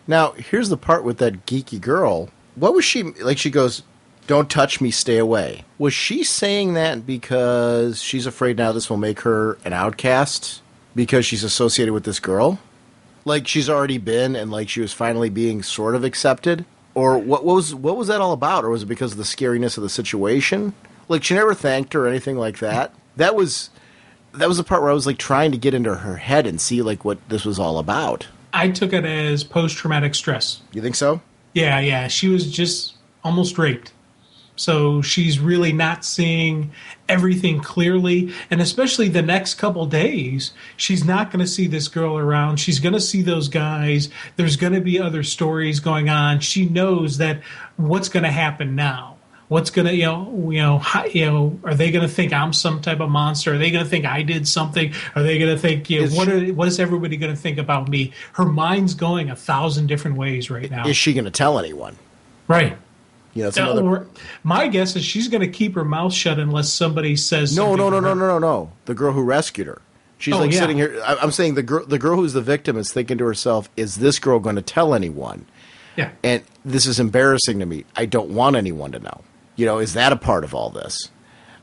Now, here's the part with that geeky girl. What was she... Like, she goes, don't touch me, stay away. Was she saying that because she's afraid now this will make her an outcast? Because she's associated with this girl? Like, she's already been and, like, she was finally being sort of accepted? Or what was that all about? Or was it because of the scariness of the situation? Like, she never thanked her or anything like that. That was the part where I was, like, trying to get into her head and see, like, what this was all about. I took it as post-traumatic stress. You think so? Yeah. She was just almost raped. So she's really not seeing everything clearly. And especially the next couple days, she's not going to see this girl around. She's going to see those guys. There's going to be other stories going on. She knows that what's going to happen now. What's going to, are they going to think I'm some type of monster? Are they going to think I did something? Are they going to think, what is everybody going to think about me? Her mind's going 1,000 different ways right now. Is she going to tell anyone? Right. It's another... My guess is she's going to keep her mouth shut unless somebody says something. No. The girl who rescued her. She's sitting here. I'm saying the girl who's the victim is thinking to herself, is this girl going to tell anyone? Yeah. And this is embarrassing to me. I don't want anyone to know. Is that a part of all this?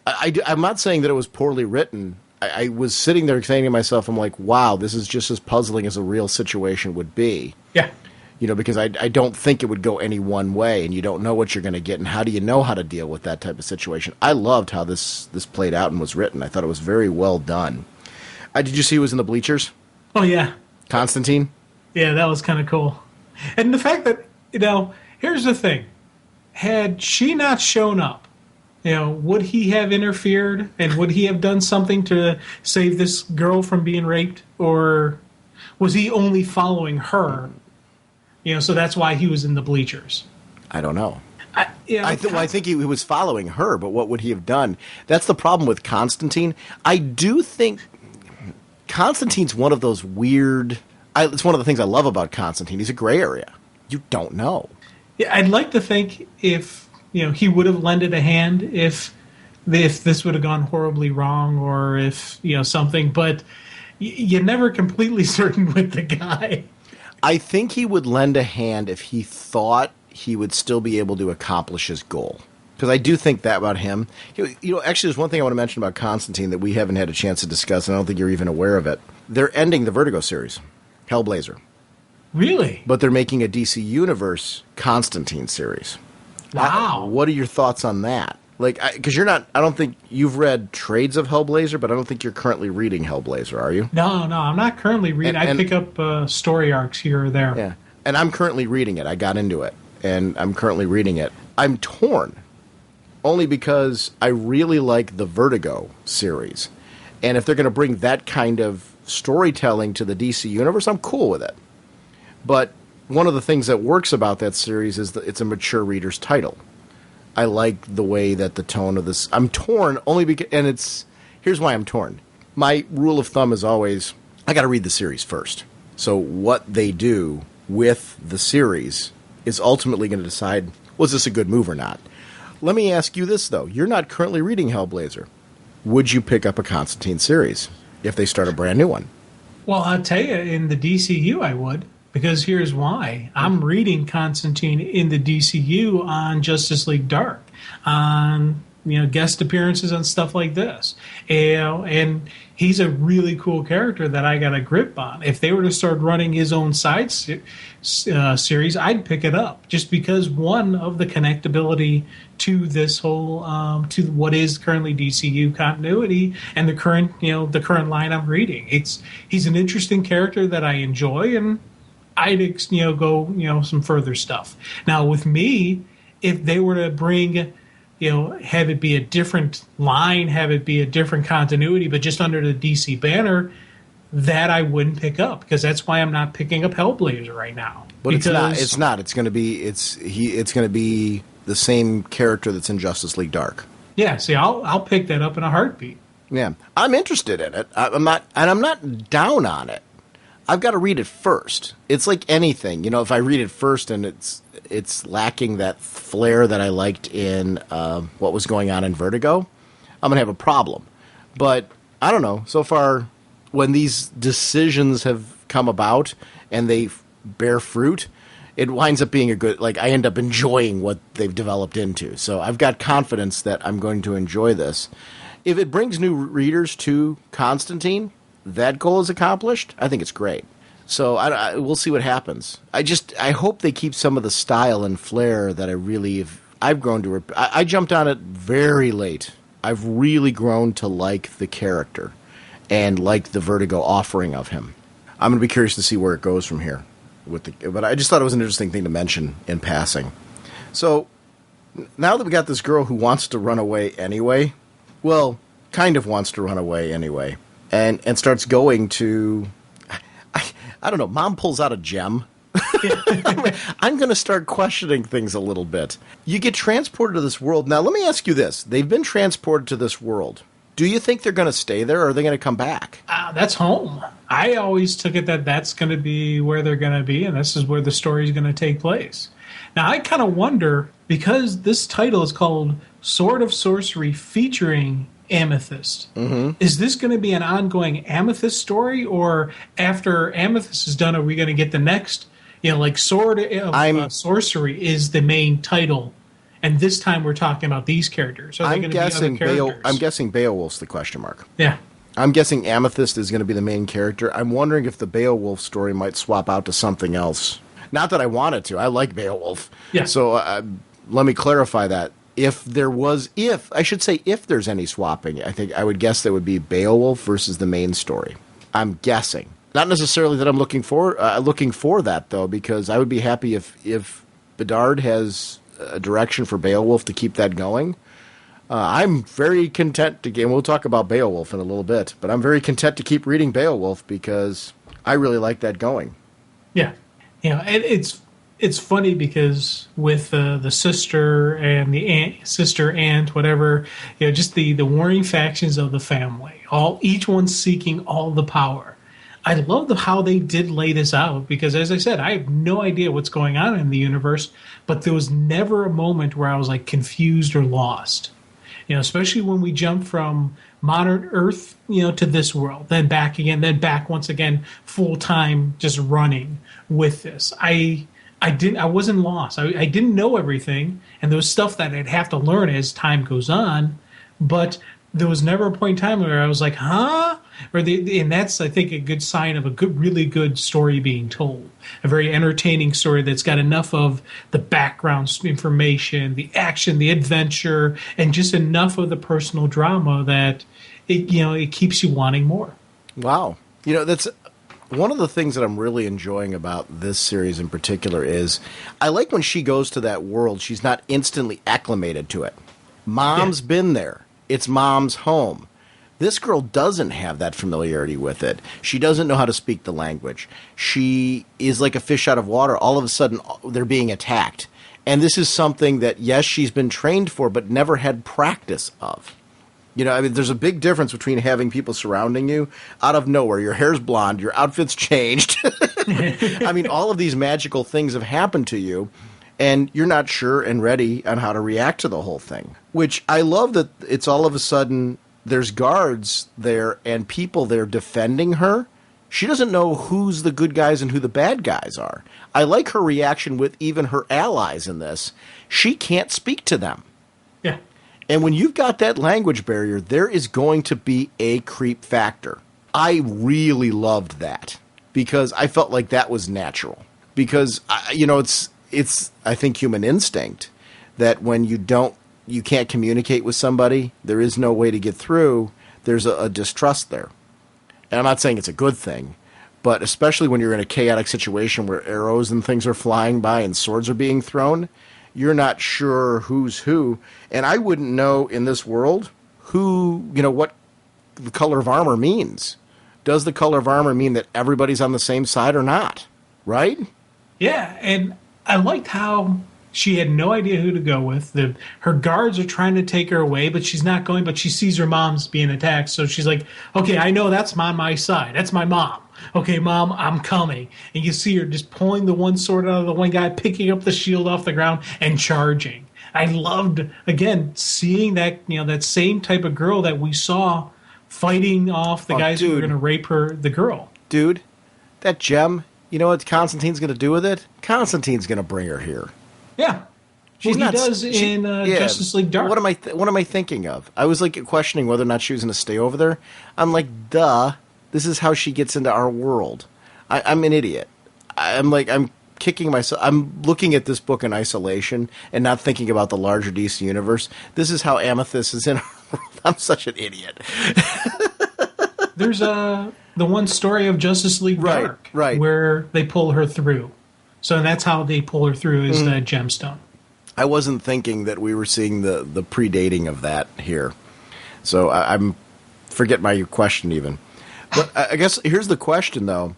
I'm not saying that it was poorly written. I was sitting there saying to myself, I'm like, wow, this is just as puzzling as a real situation would be. Yeah. Because I don't think it would go any one way, and you don't know what you're going to get, and how do you know how to deal with that type of situation? I loved how this played out and was written. I thought it was very well done. Did you see who was in the bleachers? Oh, yeah. Constantine? Yeah, that was kind of cool. And the fact that, here's the thing. Had she not shown up, would he have interfered and would he have done something to save this girl from being raped? Or was he only following her? So that's why he was in the bleachers. I don't know. I think he was following her, but what would he have done? That's the problem with Constantine. I do think Constantine's one of those weird... it's one of the things I love about Constantine. He's a gray area. You don't know. Yeah, I'd like to think if he would have lended a hand if this would have gone horribly wrong or if something, but you're never completely certain with the guy. I think he would lend a hand if he thought he would still be able to accomplish his goal. Because I do think that about him. Actually, there's one thing I want to mention about Constantine that we haven't had a chance to discuss, and I don't think you're even aware of it. They're ending the Vertigo series, Hellblazer. Really? But they're making a DC Universe Constantine series. Wow. What are your thoughts on that? Like, because you're not, I don't think you've read trades of Hellblazer, but I don't think you're currently reading Hellblazer, are you? No, I'm not currently reading. I pick up story arcs here or there. Yeah. And I'm currently reading it. I got into it, and I'm currently reading it. I'm torn, only because I really like the Vertigo series. And if they're going to bring that kind of storytelling to the DC universe, I'm cool with it. But one of the things that works about that series is that it's a mature reader's title. I like the way that the tone of this... I'm torn only because... And it's... Here's why I'm torn. My rule of thumb is always, I got to read the series first. So what they do with the series is ultimately going to decide, was this a good move or not? Let me ask you this, though. You're not currently reading Hellblazer. Would you pick up a Constantine series if they start a brand new one? Well, I'll tell you, in the DCU I would, because here's why. I'm reading Constantine in the DCU on Justice League Dark, on guest appearances and stuff like this. And he's a really cool character that I got a grip on. If they were to start running his own side series, I'd pick it up, just because one of the connectability to this whole to what is currently DCU continuity and the current line I'm reading. He's an interesting character that I enjoy, and I'd go some further stuff. Now with me, if they were to bring have it be a different line, have it be a different continuity, but just under the DC banner, that I wouldn't pick up, because that's why I'm not picking up Hellblazer right now. But it's not. It's going to be the same character that's in Justice League Dark. Yeah. See, I'll pick that up in a heartbeat. Yeah, I'm interested in it. I'm not down on it. I've got to read it first. It's like anything, if I read it first and it's lacking that flair that I liked in what was going on in Vertigo, I'm going to have a problem. But I don't know. So far, when these decisions have come about and they bear fruit, it winds up being a good, I end up enjoying what they've developed into. So I've got confidence that I'm going to enjoy this. If it brings new readers to Constantine, that goal is accomplished, I think it's great. So we'll see what happens. I hope they keep some of the style and flair that I've grown to. I jumped on it very late. I've really grown to like the character and like the Vertigo offering of him. I'm going to be curious to see where it goes from here. But I just thought it was an interesting thing to mention in passing. So now that we got this girl who wants to run away anyway, well, kind of wants to run away anyway, and starts going to, I don't know, Mom pulls out a gem. I'm going to start questioning things a little bit. You get transported to this world. Now, let me ask you this. They've been transported to this world. Do you think they're going to stay there, or are they going to come back? That's home. I always took it that that's going to be where they're going to be, and this is where the story is going to take place. Now, I kind of wonder, because this title is called Sword of Sorcery featuring Amethyst. Mm-hmm. Is this going to be an ongoing Amethyst story, or after Amethyst is done, are we going to get the next? Sword of Sorcery is the main title, and this time we're talking about these characters. I'm guessing Beowulf's the question mark. Yeah. I'm guessing Amethyst is going to be the main character. I'm wondering if the Beowulf story might swap out to something else. Not that I want it to. I like Beowulf. Yeah. So let me clarify that. If there's any swapping, I think I would guess that would be Beowulf versus the main story. I'm guessing. Not necessarily that I'm looking for that, though, because I would be happy if Bedard has a direction for Beowulf to keep that going. I'm very content to, and we'll talk about Beowulf in a little bit, but I'm very content to keep reading Beowulf because I really like that going. Yeah. It's funny because with the sister and the aunt, whatever, just the warring factions of the family, each one seeking all the power. I love how they did lay this out, because, as I said, I have no idea what's going on in the universe, but there was never a moment where I was confused or lost. Especially when we jump from modern Earth, to this world, then back again, then back once again, full time, just running with this. I wasn't lost. I didn't know everything, and there was stuff that I'd have to learn as time goes on, but there was never a point in time where I was like, huh? And that's, I think, a good sign of a really good story being told. A very entertaining story that's got enough of the background information, the action, the adventure, and just enough of the personal drama that it keeps you wanting more. Wow. That's one of the things that I'm really enjoying about this series in particular is I like when she goes to that world, she's not instantly acclimated to it. Mom's been there. It's Mom's home. This girl doesn't have that familiarity with it. She doesn't know how to speak the language. She is like a fish out of water. All of a sudden, they're being attacked. And this is something that, yes, she's been trained for, but never had practice of. There's a big difference between having people surrounding you out of nowhere. Your hair's blonde. Your outfit's changed. All of these magical things have happened to you, and you're not sure and ready on how to react to the whole thing. Which I love that it's all of a sudden there's guards there and people there defending her. She doesn't know who's the good guys and who the bad guys are. I like her reaction with even her allies in this. She can't speak to them. Yeah. And when you've got that language barrier, there is going to be a creep factor. I really loved that because I felt like that was natural. Because, it's I think, human instinct that when you can't communicate with somebody, there is no way to get through, there's a distrust there. And I'm not saying it's a good thing, but especially when you're in a chaotic situation where arrows and things are flying by and swords are being thrown, you're not sure who's who. And I wouldn't know in this world what the color of armor means. Does the color of armor mean that everybody's on the same side or not? Right? Yeah, and I liked how she had no idea who to go with. Her guards are trying to take her away, but she's not going. But she sees her mom's being attacked, so she's like, okay, I know that's on my side. That's my mom. Okay, Mom, I'm coming. And you see her just pulling the one sword out of the one guy, picking up the shield off the ground, and charging. I loved, again, seeing that that same type of girl that we saw fighting off the guys who were going to rape the girl. Dude, that gem, you know what Constantine's going to do with it? Constantine's going to bring her here. Yeah. He does in Justice League Dark. What am I thinking of? I was questioning whether or not she was going to stay over there. I'm like, duh. This is how she gets into our world. I'm an idiot. I'm kicking myself. I'm looking at this book in isolation and not thinking about the larger DC universe. This is how Amethyst is in our world. I'm such an idiot. There's the one story of Justice League Dark, where they pull her through. So that's how they pull her through is the gemstone. I wasn't thinking that we were seeing the predating of that here. So I'm forget my question even. But I guess here's the question, though.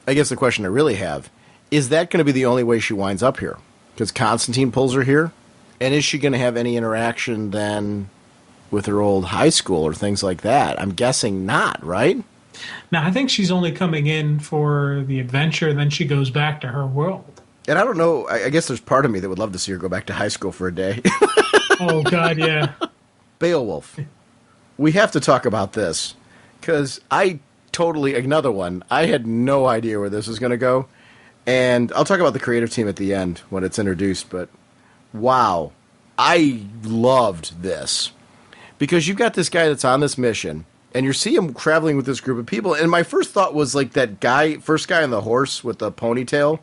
I guess the question I really have, is that going to be the only way she winds up here? Because Constantine pulls her here? And is she going to have any interaction then with her old high school or things like that? I'm guessing not, right? Now, I think she's only coming in for the adventure, and then she goes back to her world. And I don't know. I guess there's part of me that would love to see her go back to high school for a day. Oh, God, yeah. Beowulf. We have to talk about this, because another one. I had no idea where this was going to go. And I'll talk about the creative team at the end when it's introduced, but wow. I loved this. Because you've got this guy that's on this mission, and you see him traveling with this group of people, and my first thought was that first guy on the horse with the ponytail.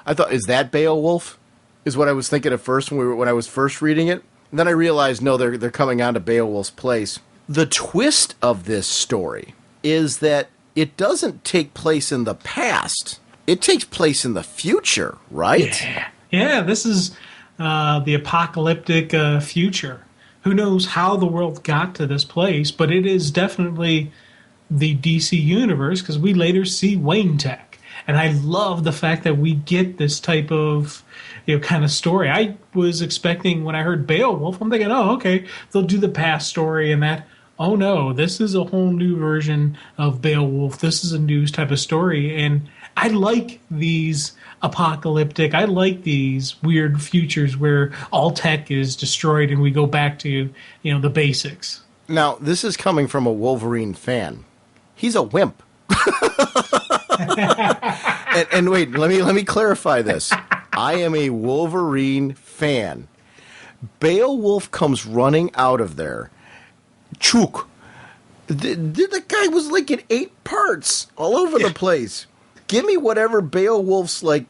I thought, is that Beowulf? Is what I was thinking at first when I was first reading it. And then I realized, no, they're coming on to Beowulf's place. The twist of this story is that it doesn't take place in the past. It takes place in the future, right? Yeah, this is the apocalyptic future. Who knows how the world got to this place, but it is definitely the DC universe because we later see Wayne Tech. And I love the fact that we get this type of kind of story. I was expecting when I heard Beowulf, I'm thinking, oh, okay, they'll do the past story and that. Oh, no, this is a whole new version of Beowulf. This is a new type of story. And I like these apocalyptic, I like these weird futures where all tech is destroyed and we go back to, the basics. Now, this is coming from a Wolverine fan. He's a wimp. and wait, let me clarify this. I am a Wolverine fan. Beowulf comes running out of there. Chook. The guy was like in 8 parts all over the place. Give me whatever Beowulf's like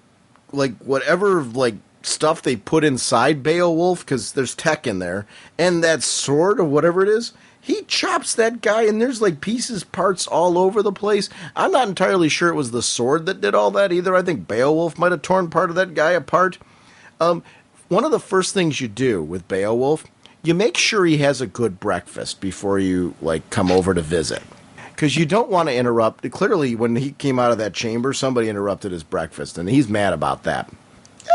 whatever like stuff they put inside Beowulf, because there's tech in there, and that sword or whatever it is. He chops that guy, and there's like pieces, parts all over the place. I'm not entirely sure it was the sword that did all that either. I think Beowulf might have torn part of that guy apart. One of the first things you do with Beowulf, you make sure he has a good breakfast before you like come over to visit, because you don't want to interrupt. Clearly, when he came out of that chamber, somebody interrupted his breakfast, and he's mad about that.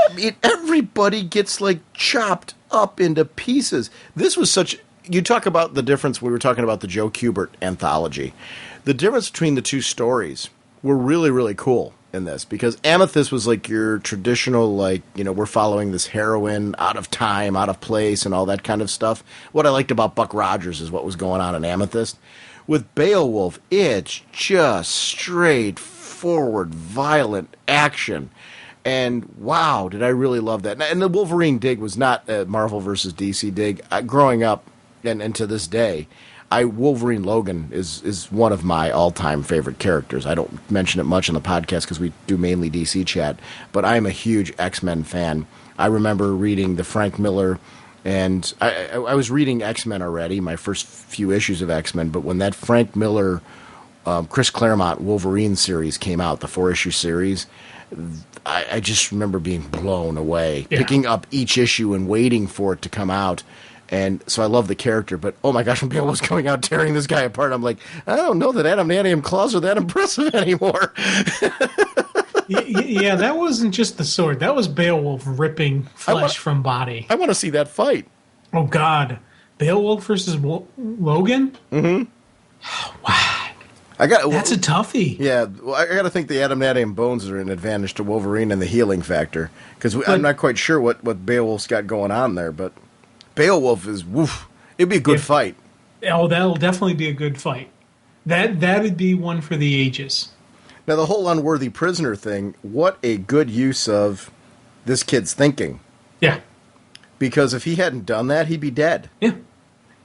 I mean, everybody gets like chopped up into pieces. This was such. You talk about the difference. We were talking about the Joe Kubert anthology. The difference between the two stories were really, really cool in this, because Amethyst was like your traditional, like, you know, we're following this heroine out of time, out of place, and all that kind of stuff. What I liked about Buck Rogers is what was going on in Amethyst. With Beowulf, it's just straightforward, violent action. And wow, did I really love that. And the Wolverine dig was not a Marvel versus DC dig. Growing up, and to this day, Wolverine Logan is one of my all-time favorite characters. I don't mention it much on the podcast because we do mainly DC chat, but I am a huge X-Men fan. I remember reading the Frank Miller, and I was reading X-Men already, my first few issues of X-Men, but when that Frank Miller, Chris Claremont Wolverine series came out, the 4-issue series, I just remember being blown away, picking up each issue and waiting for it to come out. And so I love the character, but oh my gosh, when Beowulf was going out tearing this guy apart, I'm like, I don't know that adamantium claws are that impressive anymore. Yeah, that wasn't just the sword. That was Beowulf ripping flesh from body. I want to see that fight. Oh, God. Beowulf versus Logan? Mm-hmm. Wow. That's a toughie. Yeah, well, I got to think the adamantium bones are an advantage to Wolverine and the healing factor, because I'm not quite sure what Beowulf's got going on there, but Beowulf is, woof, it'd be a good fight. Oh, that'll definitely be a good fight. That'd be one for the ages. Now, the whole unworthy prisoner thing, what a good use of this kid's thinking. Yeah. Because if he hadn't done that, he'd be dead. Yeah.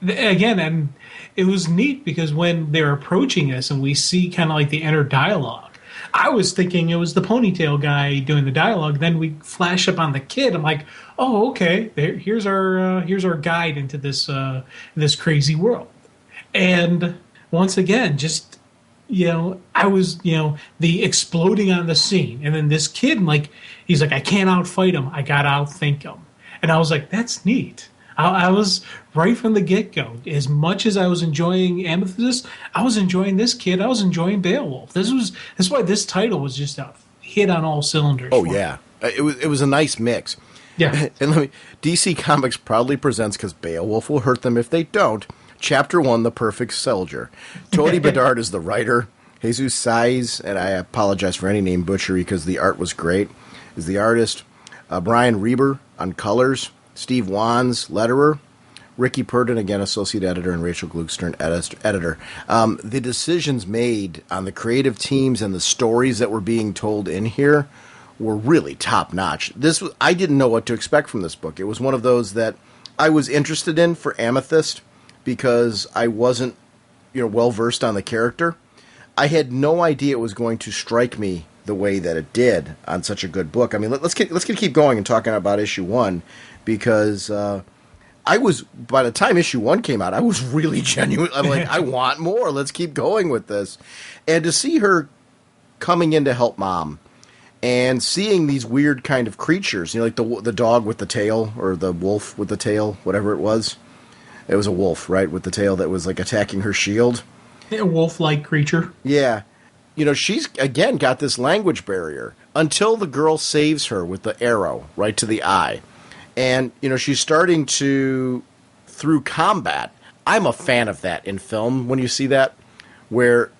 Again, and it was neat because when they're approaching us and we see kind of like the inner dialogue, I was thinking it was the ponytail guy doing the dialogue. Then we flash up on the kid. I'm like, oh, okay. Here's our guide into this crazy world. And once again, just, you know, I was, you know, the exploding on the scene, and then this kid, like, he's like, I can't outfight him. I gotta outthink him. And I was like, that's neat. I was right from the get-go. As much as I was enjoying Amethyst, I was enjoying this kid. I was enjoying Beowulf. That's why this title was just a hit on all cylinders. Oh, yeah. It was a nice mix. Yeah. And DC Comics proudly presents, because Beowulf will hurt them if they don't, Chapter 1, The Perfect Soldier. Tony Bedard is the writer. Jesus Saiz, and I apologize for any name butchery because the art was great, is the artist. Brian Reber on colors. Steve Wands, letterer. Ricky Purdon, again, associate editor, and Rachel Glugstern, editor. The decisions made on the creative teams and the stories that were being told in here were really top-notch. I didn't know what to expect from this book. It was one of those that I was interested in for Amethyst because I wasn't, well-versed on the character. I had no idea it was going to strike me the way that it did on such a good book. I mean, let's keep going and talking about issue 1, because I was, by the time issue 1 came out, I was really genuine. I'm like, I want more. Let's keep going with this. And to see her coming in to help Mom and seeing these weird kind of creatures, like the dog with the tail, or the wolf with the tail, whatever it was. It was a wolf, right, with the tail that was like attacking her shield. A wolf-like creature. Yeah. She's, again, got this language barrier until the girl saves her with the arrow right to the eye. And, she's starting to, through combat, I'm a fan of that in film when you see that, where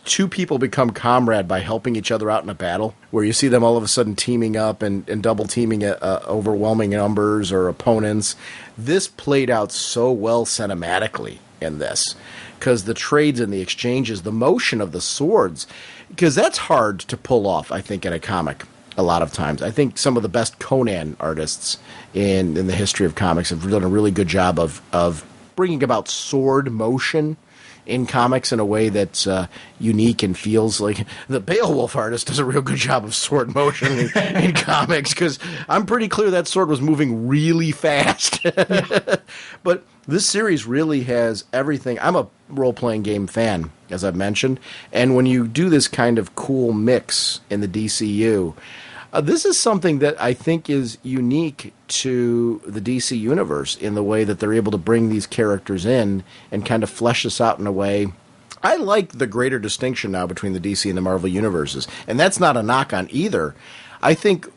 two people become comrade by helping each other out in a battle, where you see them all of a sudden teaming up and double teaming overwhelming numbers or opponents. This played out so well cinematically in this, because the trades and the exchanges, the motion of the swords, because that's hard to pull off, I think, in a comic a lot of times. I think some of the best Conan artists in the history of comics have done a really good job of bringing about sword motion in comics in a way that's unique and feels like the Beowulf artist does a real good job of sword motion in comics, because I'm pretty clear that sword was moving really fast. But this series really has everything. I'm a role-playing game fan, as I've mentioned, and when you do this kind of cool mix in the DCU, this is something that I think is unique to the DC universe in the way that they're able to bring these characters in and kind of flesh this out in a way. I like the greater distinction now between the DC and the Marvel universes, and that's not a knock on either. I think,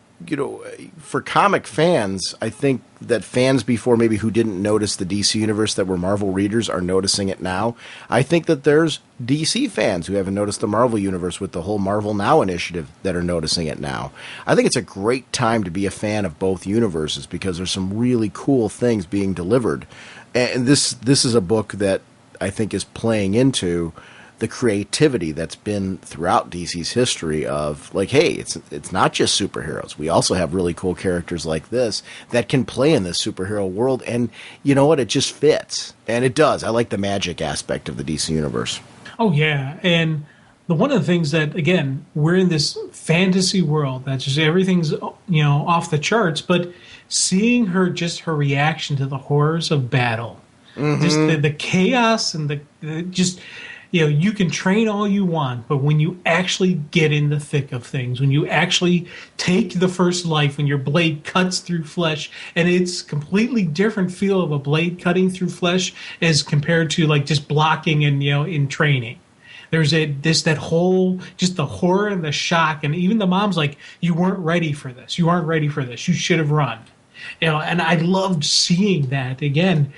for comic fans, I think that fans before maybe who didn't notice the DC universe that were Marvel readers are noticing it now. I think that there's DC fans who haven't noticed the Marvel universe with the whole Marvel Now initiative that are noticing it now. I think it's a great time to be a fan of both universes because there's some really cool things being delivered. And this is a book that I think is playing into the creativity that's been throughout DC's history of, like, hey, it's not just superheroes. We also have really cool characters like this that can play in this superhero world, and you know what? It just fits. And it does. I like the magic aspect of the DC universe. Oh, yeah. And one of the things that, again, we're in this fantasy world that just everything's, off the charts, but seeing her reaction to the horrors of battle, just the chaos and the just... you can train all you want, but when you actually get in the thick of things, when you actually take the first life, when your blade cuts through flesh, and it's completely different feel of a blade cutting through flesh as compared to like just blocking and in training. There's that whole just the horror and the shock, and even the mom's like, you weren't ready for this. You aren't ready for this. You should have run. And I loved seeing that again.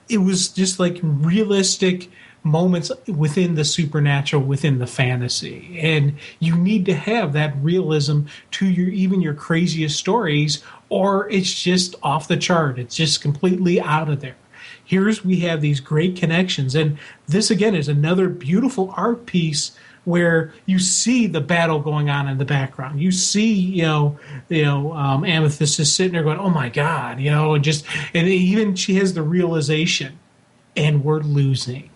It was just like realistic moments within the supernatural, within the fantasy, and you need to have that realism to your craziest stories, or it's just off the chart. It's just completely out of there. We have these great connections, and this again is another beautiful art piece where you see the battle going on in the background. You see, Amethyst is sitting there going, "Oh my God," and even she has the realization, and we're losing.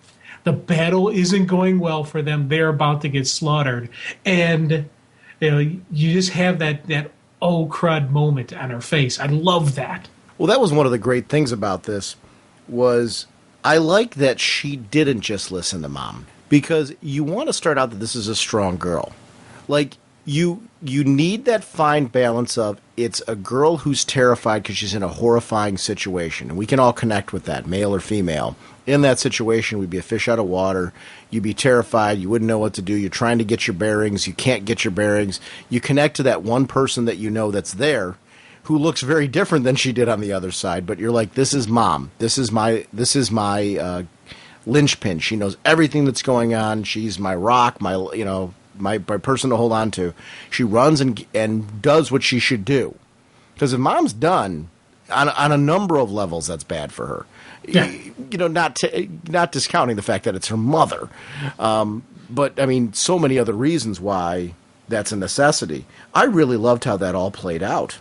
The battle isn't going well for them. They're about to get slaughtered. And, you just have that oh crud moment on her face. I love that. Well, that was one of the great things about this was I like that she didn't just listen to Mom. Because you want to start out that this is a strong girl. Like, you need that fine balance of it's a girl who's terrified because she's in a horrifying situation. And we can all connect with that, male or female. In that situation, we'd be a fish out of water. You'd be terrified. You wouldn't know what to do. You're trying to get your bearings. You can't get your bearings. You connect to that one person that you know that's there who looks very different than she did on the other side. But you're like, this is Mom. This is my linchpin. She knows everything that's going on. She's my rock, my person to hold on to. She runs and does what she should do. Because if Mom's done, on a number of levels, that's bad for her. Yeah. Not discounting the fact that it's her mother. But, I mean, so many other reasons why that's a necessity. I really loved how that all played out.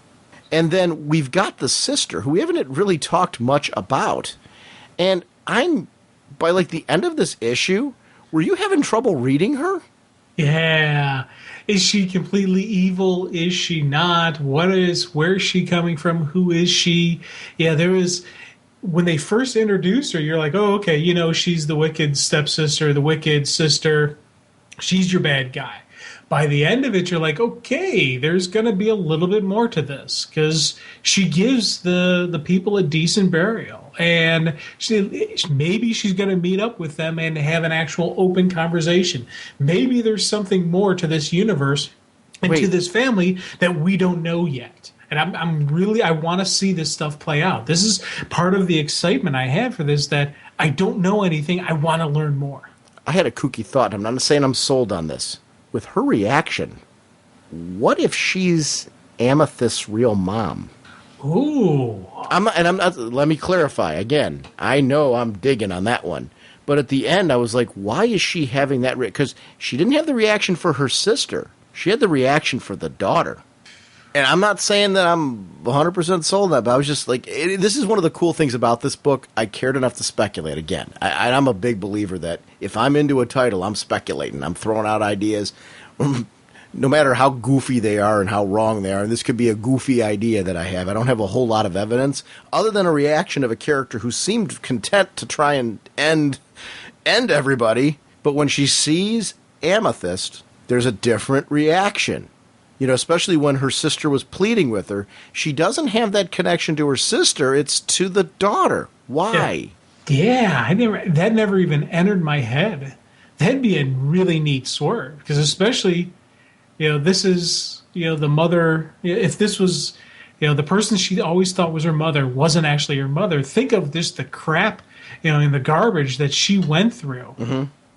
And then we've got the sister, who we haven't really talked much about. And by like the end of this issue, were you having trouble reading her? Yeah. Is she completely evil? Is she not? Where is she coming from? Who is she? Yeah, when they first introduced her, you're like, oh, okay, she's the wicked stepsister, the wicked sister. She's your bad guy. By the end of it, you're like, okay, there's going to be a little bit more to this because she gives the people a decent burial. And maybe she's going to meet up with them and have an actual open conversation. Maybe there's something more to this universe and to this family that we don't know yet. And I want to see this stuff play out. This is part of the excitement I had for this, that I don't know anything. I want to learn more. I had a kooky thought. I'm not saying I'm sold on this. With her reaction, what if she's Amethyst's real mom? Ooh. I'm not. Let me clarify again. I know I'm digging on that one, but at the end, I was like, "Why is she having that?" Because she didn't have the reaction for her sister. She had the reaction for the daughter. And I'm not saying that I'm 100% sold on that, but I was just like, this is one of the cool things about this book. I cared enough to speculate. Again, I'm a big believer that if I'm into a title, I'm speculating. I'm throwing out ideas, no matter how goofy they are and how wrong they are. And this could be a goofy idea that I have. I don't have a whole lot of evidence other than a reaction of a character who seemed content to try and end everybody. But when she sees Amethyst, there's a different reaction. You know, especially when her sister was pleading with her, she doesn't have that connection to her sister. It's to the daughter. Why? Yeah, that never even entered my head. That'd be a really neat swerve, because especially, this is, the mother. If this was, the person she always thought was her mother wasn't actually her mother. Think of the crap, in the garbage that she went through,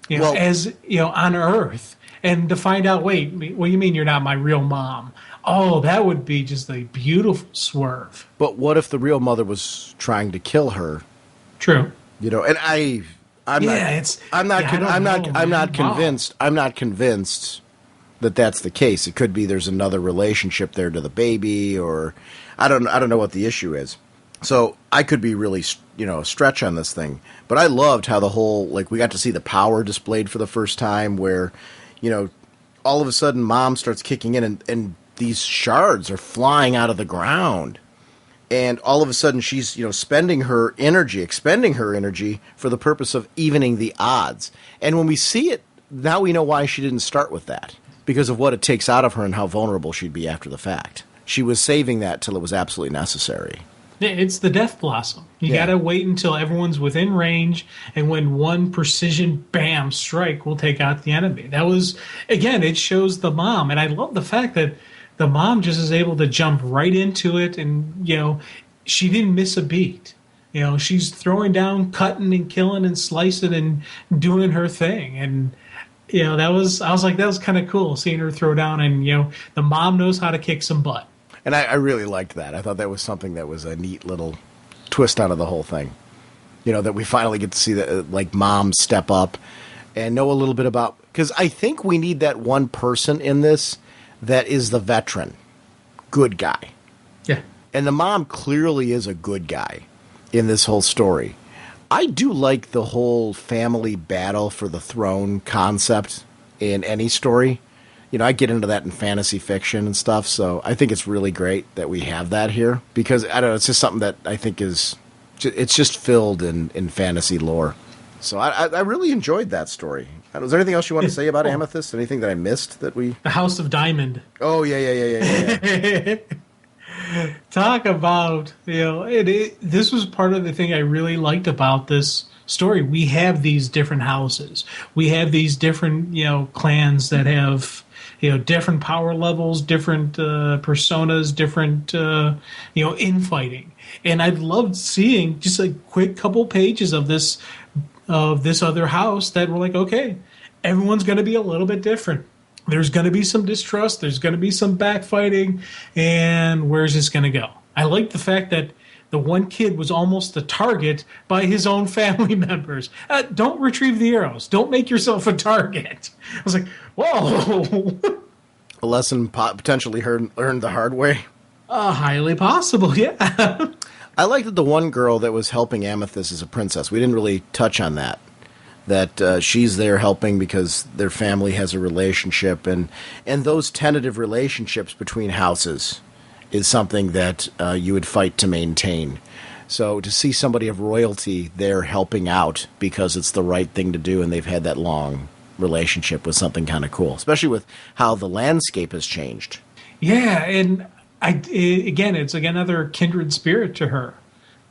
on Earth. And to find out, wait, what do you mean you're not my real mom? Oh, that would be just a beautiful swerve. But what if the real mother was trying to kill her? True. And I'm not convinced. I'm not convinced that that's the case. It could be there's another relationship there to the baby, or I don't know what the issue is. So I could be really, stretch on this thing. But I loved how the whole, we got to see the power displayed for the first time, where all of a sudden Mom starts kicking in and these shards are flying out of the ground. And all of a sudden she's, expending her energy for the purpose of evening the odds. And when we see it, now we know why she didn't start with that. Because of what it takes out of her and how vulnerable she'd be after the fact. She was saving that till it was absolutely necessary. It's the Death Blossom. You got to wait until everyone's within range, and when one precision bam strike will take out the enemy. That was, again, it shows the mom, and I love the fact that the mom just is able to jump right into it, and she didn't miss a beat. She's throwing down, cutting and killing and slicing and doing her thing, and I was like, that was kind of cool seeing her throw down, and the mom knows how to kick some butt. And I really liked that. I thought that was something that was a neat little twist out of the whole thing. That we finally get to see that, Mom step up and know a little bit about... Because I think we need that one person in this that is the veteran. Good guy. Yeah. And the mom clearly is a good guy in this whole story. I do like the whole family battle for the throne concept in any story. I get into that in fantasy fiction and stuff, so I think it's really great that we have that here, because, I don't know, it's just something that I think it's just filled in fantasy lore. So I really enjoyed that story. Was there anything else you want to say about Amethyst? Anything that I missed that we... The House of Diamond. Oh, yeah. Talk about, this was part of the thing I really liked about this story. We have these different houses. We have these different, clans that have... different power levels, different personas, different, infighting. And I loved seeing just a quick couple pages of this other house that were like, okay, everyone's going to be a little bit different. There's going to be some distrust. There's going to be some backfighting. And where's this going to go? I like the fact that the one kid was almost the target by his own family members. Don't retrieve the arrows. Don't make yourself a target. I was like, whoa. A lesson potentially learned the hard way? Highly possible, yeah. I like that the one girl that was helping Amethyst is a princess. We didn't really touch on that. That she's there helping because their family has a relationship. And those tentative relationships between houses is something that you would fight to maintain. So to see somebody of royalty there helping out because it's the right thing to do and they've had that long relationship was something kind of cool, especially with how the landscape has changed. Yeah, and it's another kindred spirit to her,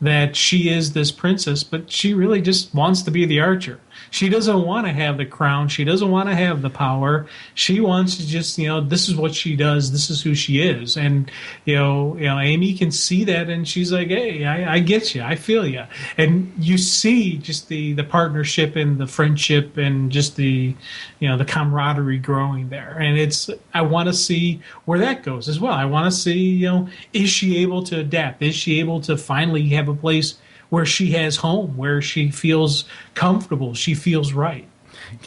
that she is this princess, but she really just wants to be the archer. She doesn't want to have the crown. She doesn't want to have the power. She wants to just, this is what she does. This is who she is. And, Amy can see that, and she's like, hey, I get you. I feel you. And you see just the partnership and the friendship and just the camaraderie growing there. And I want to see where that goes as well. I want to see, is she able to adapt? Is she able to finally have a place where she has home, where she feels comfortable, she feels right?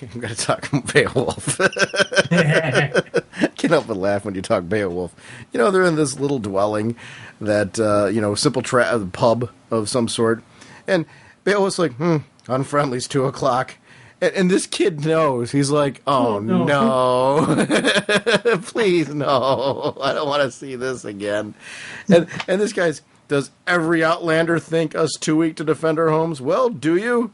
I'm going to talk Beowulf. can't help but laugh when you talk Beowulf. You know, they're in this little dwelling that, simple pub of some sort. And Beowulf's like, unfriendly's 2 o'clock. And this kid knows. He's like, oh, no. Please, no. I don't want to see this again. And this guy's, does every Outlander think us too weak to defend our homes? Well, do you?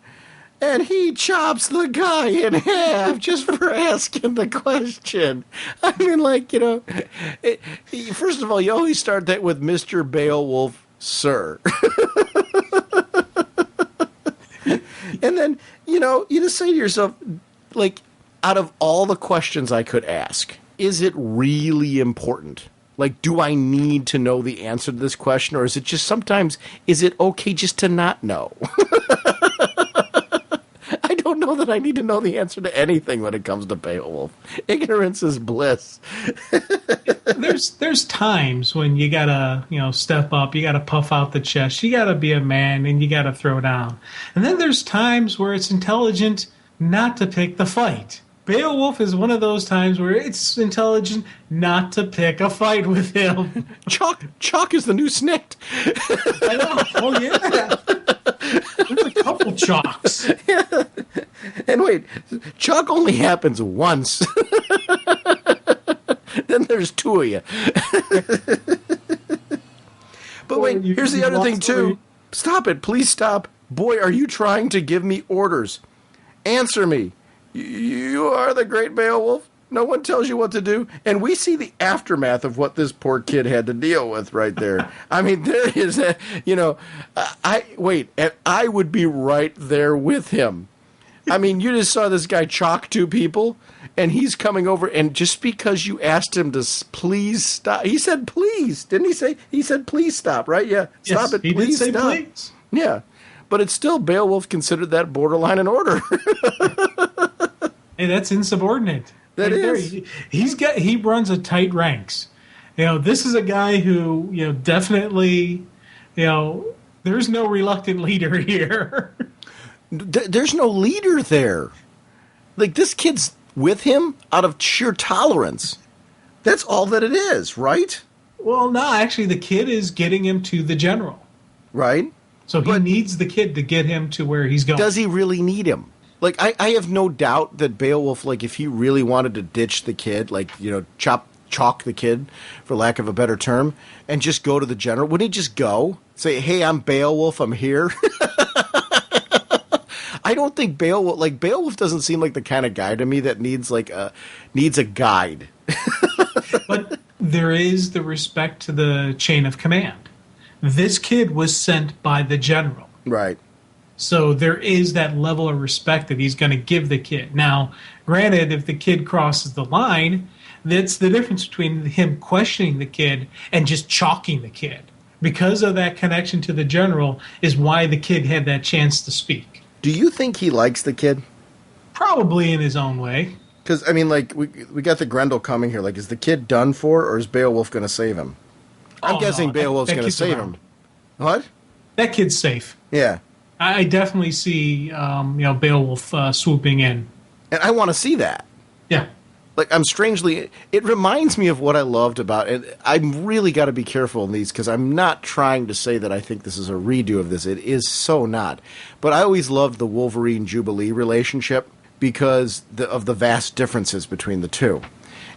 And he chops the guy in half just for asking the question. I mean, first of all, you always start that with Mr. Beowulf, sir. And then, you just say to yourself, like, out of all the questions I could ask, is it really important? Like, do I need to know the answer to this question, or is it just sometimes, is it okay just to not know? I don't know that I need to know the answer to anything when it comes to Beowulf. Ignorance is bliss. There's times when you gotta, step up, you gotta puff out the chest, you gotta be a man, and you gotta throw down. And then there's times where it's intelligent not to pick the fight. Beowulf is one of those times where it's intelligent not to pick a fight with him. Chalk is the new Snikt. I know. Oh, yeah. There's a couple Chalks. Yeah. And wait, Chalk only happens once. Then there's 2 of you. But wait, here's the other thing, too. Stop it. Please stop. Boy, are you trying to give me orders? Answer me. You are the great Beowulf. No one tells you what to do. And we see the aftermath of what this poor kid had to deal with right there. I mean, there is I would be right there with him. I mean, you just saw this guy chalk 2 people, and he's coming over, and just because you asked him to please stop, he said please, didn't he say? He said please stop, right? Yeah, yes, stop it, he please did say stop. Please. Yeah, but it's still Beowulf considered that borderline an order. Hey, that's insubordinate. That is. He runs a tight ranks. This is a guy who, definitely, there's no reluctant leader here. There's no leader there. Like, this kid's with him out of sheer tolerance. That's all that it is, right? Well, no, actually, the kid is getting him to the general. Right. So he needs the kid to get him to where he's going. Does he really need him? Like, I have no doubt that Beowulf, like, if he really wanted to ditch the kid, like, chalk the kid, for lack of a better term, and just go to the general, wouldn't he just go? Say, hey, I'm Beowulf, I'm here? I don't think Beowulf doesn't seem like the kind of guy to me that needs a guide. But there is the respect to the chain of command. This kid was sent by the general. Right. So there is that level of respect that he's going to give the kid. Now, granted, if the kid crosses the line, that's the difference between him questioning the kid and just chalking the kid. Because of that connection to the general is why the kid had that chance to speak. Do you think he likes the kid? Probably in his own way. Because, I mean, like, we got the Grendel coming here. Like, is the kid done for, or is Beowulf going to save him? I'm guessing Beowulf's going to save him. What? That kid's safe. Yeah. I definitely see, Beowulf swooping in. And I want to see that. Yeah. Like, it reminds me of what I loved about it. I'm really got to be careful in these, because I'm not trying to say that I think this is a redo of this. It is so not. But I always loved the Wolverine-Jubilee relationship because of the vast differences between the two.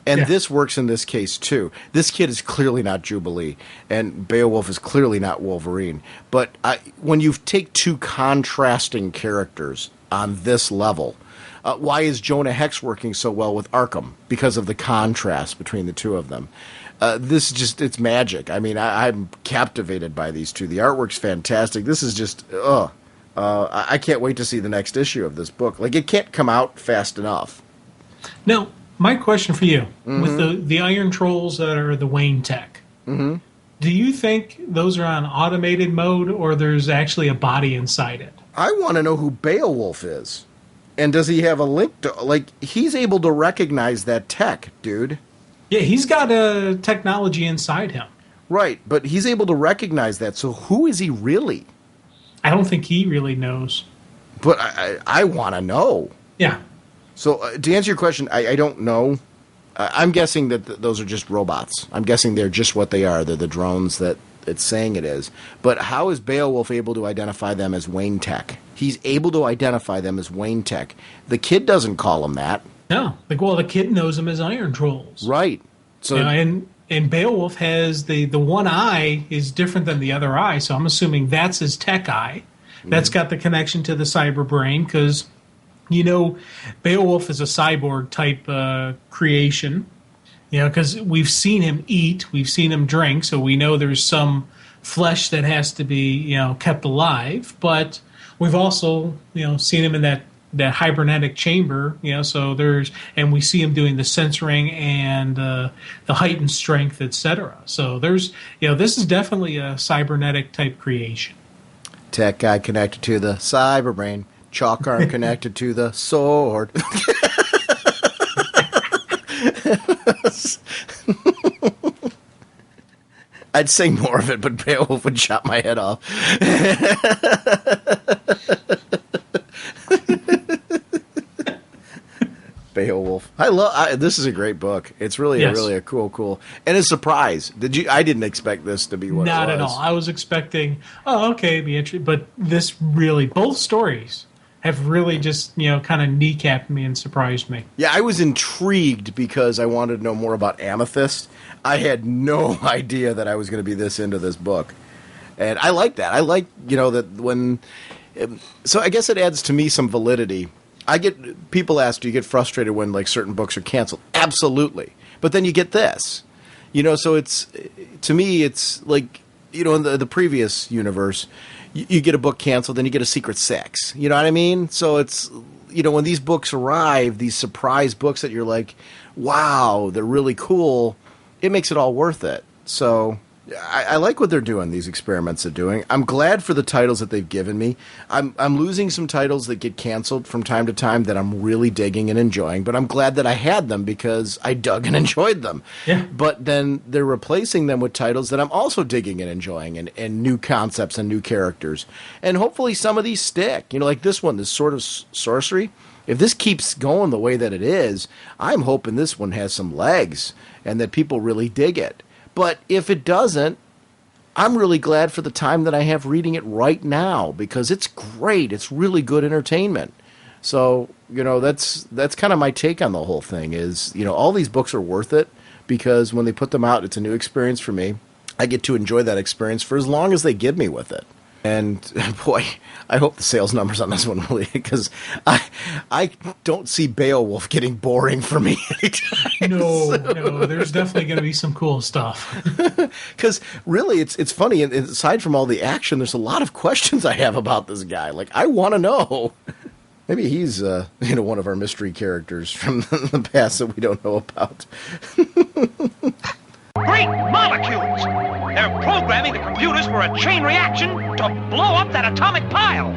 And this works in this case, too. This kid is clearly not Jubilee, and Beowulf is clearly not Wolverine. But when you take 2 contrasting characters on this level, why is Jonah Hex working so well with Arkham? Because of the contrast between the 2 of them. It's magic. I mean, I'm captivated by these 2. The artwork's fantastic. This is just, I can't wait to see the next issue of this book. Like, it can't come out fast enough. Now, my question for you, with the Iron Trolls that are the Wayne tech, do you think those are on automated mode, or there's actually a body inside it? I want to know who Beowulf is. And does he have a link to, like, he's able to recognize that tech, dude. Yeah, he's got a technology inside him. Right, but he's able to recognize that, so who is he really? I don't think he really knows. But I want to know. Yeah. So, to answer your question, I don't know. I'm guessing that those are just robots. I'm guessing they're just what they are. They're the drones that it's saying it is. But how is Beowulf able to identify them as Wayne Tech? He's able to identify them as Wayne Tech. The kid doesn't call them that. No. The kid knows them as Iron Trolls. Right. So and Beowulf has the one eye is different than the other eye, so I'm assuming that's his tech eye. That's got the connection to the cyber brain because, Beowulf is a cyborg type creation. Because we've seen him eat, we've seen him drink, so we know there's some flesh that has to be, kept alive. But we've also, seen him in that hibernatic chamber, so and we see him doing the censoring and the heightened strength, etc. So there's, this is definitely a cybernetic type creation. Tech guy connected to the cyber brain, chalk arm connected to the sword. I'd sing more of it, but Beowulf would chop my head off. Beowulf. This is a great book. It's really a cool, and a surprise. I didn't expect this to be what it was. Not at all. I was expecting, it'd be interesting, but this really, both stories have really just, kind of kneecapped me and surprised me. Yeah, I was intrigued because I wanted to know more about Amethyst. I had no idea that I was going to be this into this book. And I like that. I like, that when... So I guess it adds to me some validity. People ask, do you get frustrated when, certain books are canceled? Absolutely. But then you get this. So it's... To me, it's like, in the previous universe... You get a book canceled, then you get a Secret Six. You know what I mean? So it's, when these books arrive, these surprise books that you're like, wow, they're really cool, it makes it all worth it. So I like what they're doing, these experiments they're doing. I'm glad for the titles that they've given me. I'm losing some titles that get canceled from time to time that I'm really digging and enjoying, but I'm glad that I had them because I dug and enjoyed them. Yeah. But then they're replacing them with titles that I'm also digging and enjoying and new concepts and new characters. And hopefully some of these stick. Like this one, this sort of sorcery. If this keeps going the way that it is, I'm hoping this one has some legs and that people really dig it. But if it doesn't, I'm really glad for the time that I have reading it right now because it's great. It's really good entertainment. So, that's kind of my take on the whole thing is, all these books are worth it because when they put them out, it's a new experience for me. I get to enjoy that experience for as long as they give me with it. And boy, I hope the sales numbers on this one really, because I don't see Beowulf getting boring for me anytime. No, there's definitely going to be some cool stuff. Because really, it's funny. And aside from all the action, there's a lot of questions I have about this guy. Like, I want to know. Maybe he's one of our mystery characters from the past that we don't know about. Great molecules! They're programming the computers for a chain reaction to blow up that atomic pile!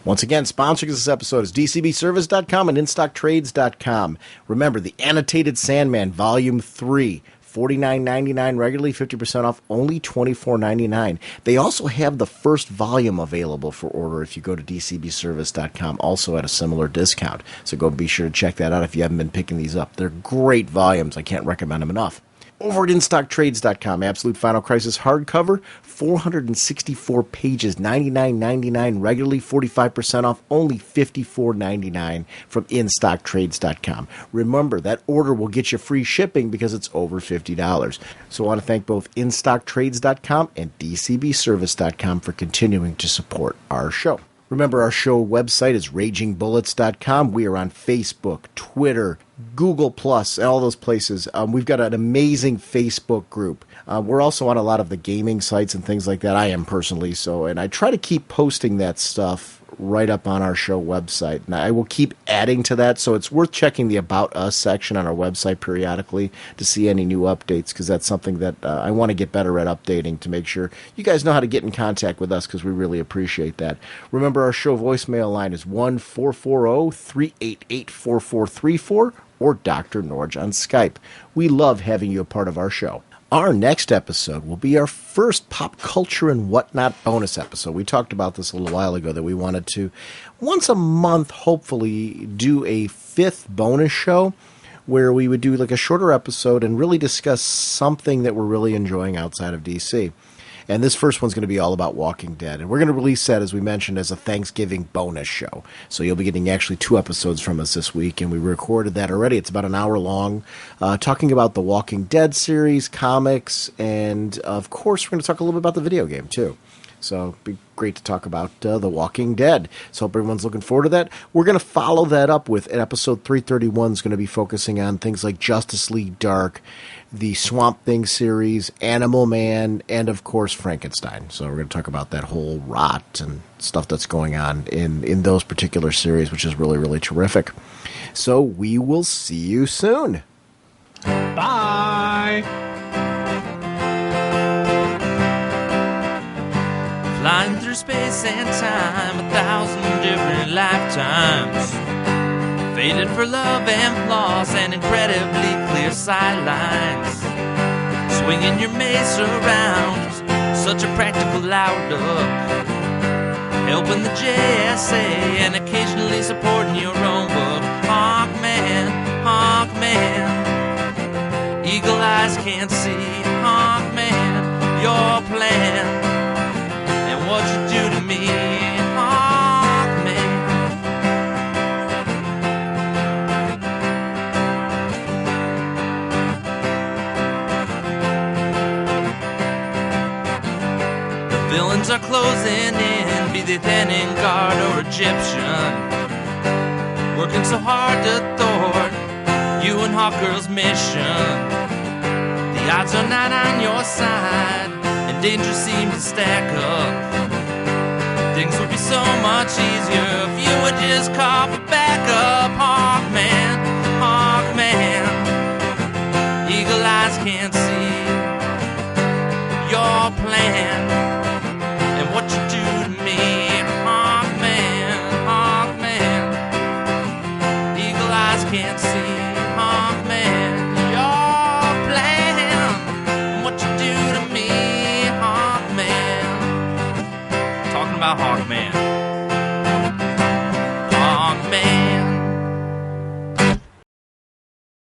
Once again, sponsoring this episode is DCBService.com and InStockTrades.com. Remember, the Annotated Sandman, Volume 3, $49.99 regularly, 50% off, only $24.99. They also have the first volume available for order if you go to DCBService.com, also at a similar discount. So go be sure to check that out if you haven't been picking these up. They're great volumes. I can't recommend them enough. Over at InStockTrades.com, Absolute Final Crisis hardcover, 464 pages, $99.99 regularly, 45% off, only $54.99 from InStockTrades.com. Remember, that order will get you free shipping because it's over $50. So I want to thank both InStockTrades.com and DCBService.com for continuing to support our show. Remember, our show website is RagingBullets.com. We are on Facebook, Twitter, Google+, and all those places. We've got an amazing Facebook group. We're also on a lot of the gaming sites and things like that. I am personally, and I try to keep posting that stuff right up on our show website. And I will keep adding to that, so it's worth checking the About Us section on our website periodically to see any new updates, because that's something that I want to get better at updating to make sure you guys know how to get in contact with us, because we really appreciate that. Remember, our show voicemail line is 1-440-388-4434 or Dr. Norge on Skype. We love having you a part of our show. Our next episode will be our first pop culture and whatnot bonus episode. We talked about this a little while ago that we wanted to, once a month, hopefully, do a 5th bonus show where we would do like a shorter episode and really discuss something that we're really enjoying outside of DC. And this first one's going to be all about Walking Dead. And we're going to release that, as we mentioned, as a Thanksgiving bonus show. So you'll be getting actually 2 episodes from us this week. And we recorded that already. It's about an hour long, talking about the Walking Dead series, comics, and, of course, we're going to talk a little bit about the video game, too. So it'd be great to talk about The Walking Dead. So hope everyone's looking forward to that. We're going to follow that up with episode 331 is going to be focusing on things like Justice League Dark, the Swamp Thing series, Animal Man, and, of course, Frankenstein. So we're going to talk about that whole rot and stuff that's going on in those particular series, which is really, really terrific. So we will see you soon. Bye! Flying through space and time, 1,000 different lifetimes. Faded for love and flaws and incredibly clear sightlines. Swinging your mace around, such a practical outlook. Helping the JSA and occasionally supporting your own book. Hawkman, Hawkman, eagle eyes can't see. Hawkman, your plan and what you do to me. Hawkman. The villains are closing in, be they Thanon Guard or Egyptian. Working so hard to thwart you and Hawkgirl's mission. The odds are not on your side, and danger seems to stack up. Things would be so much easier if you would just call for backup. Hawkman, Hawkman, eagle eyes can't see your plan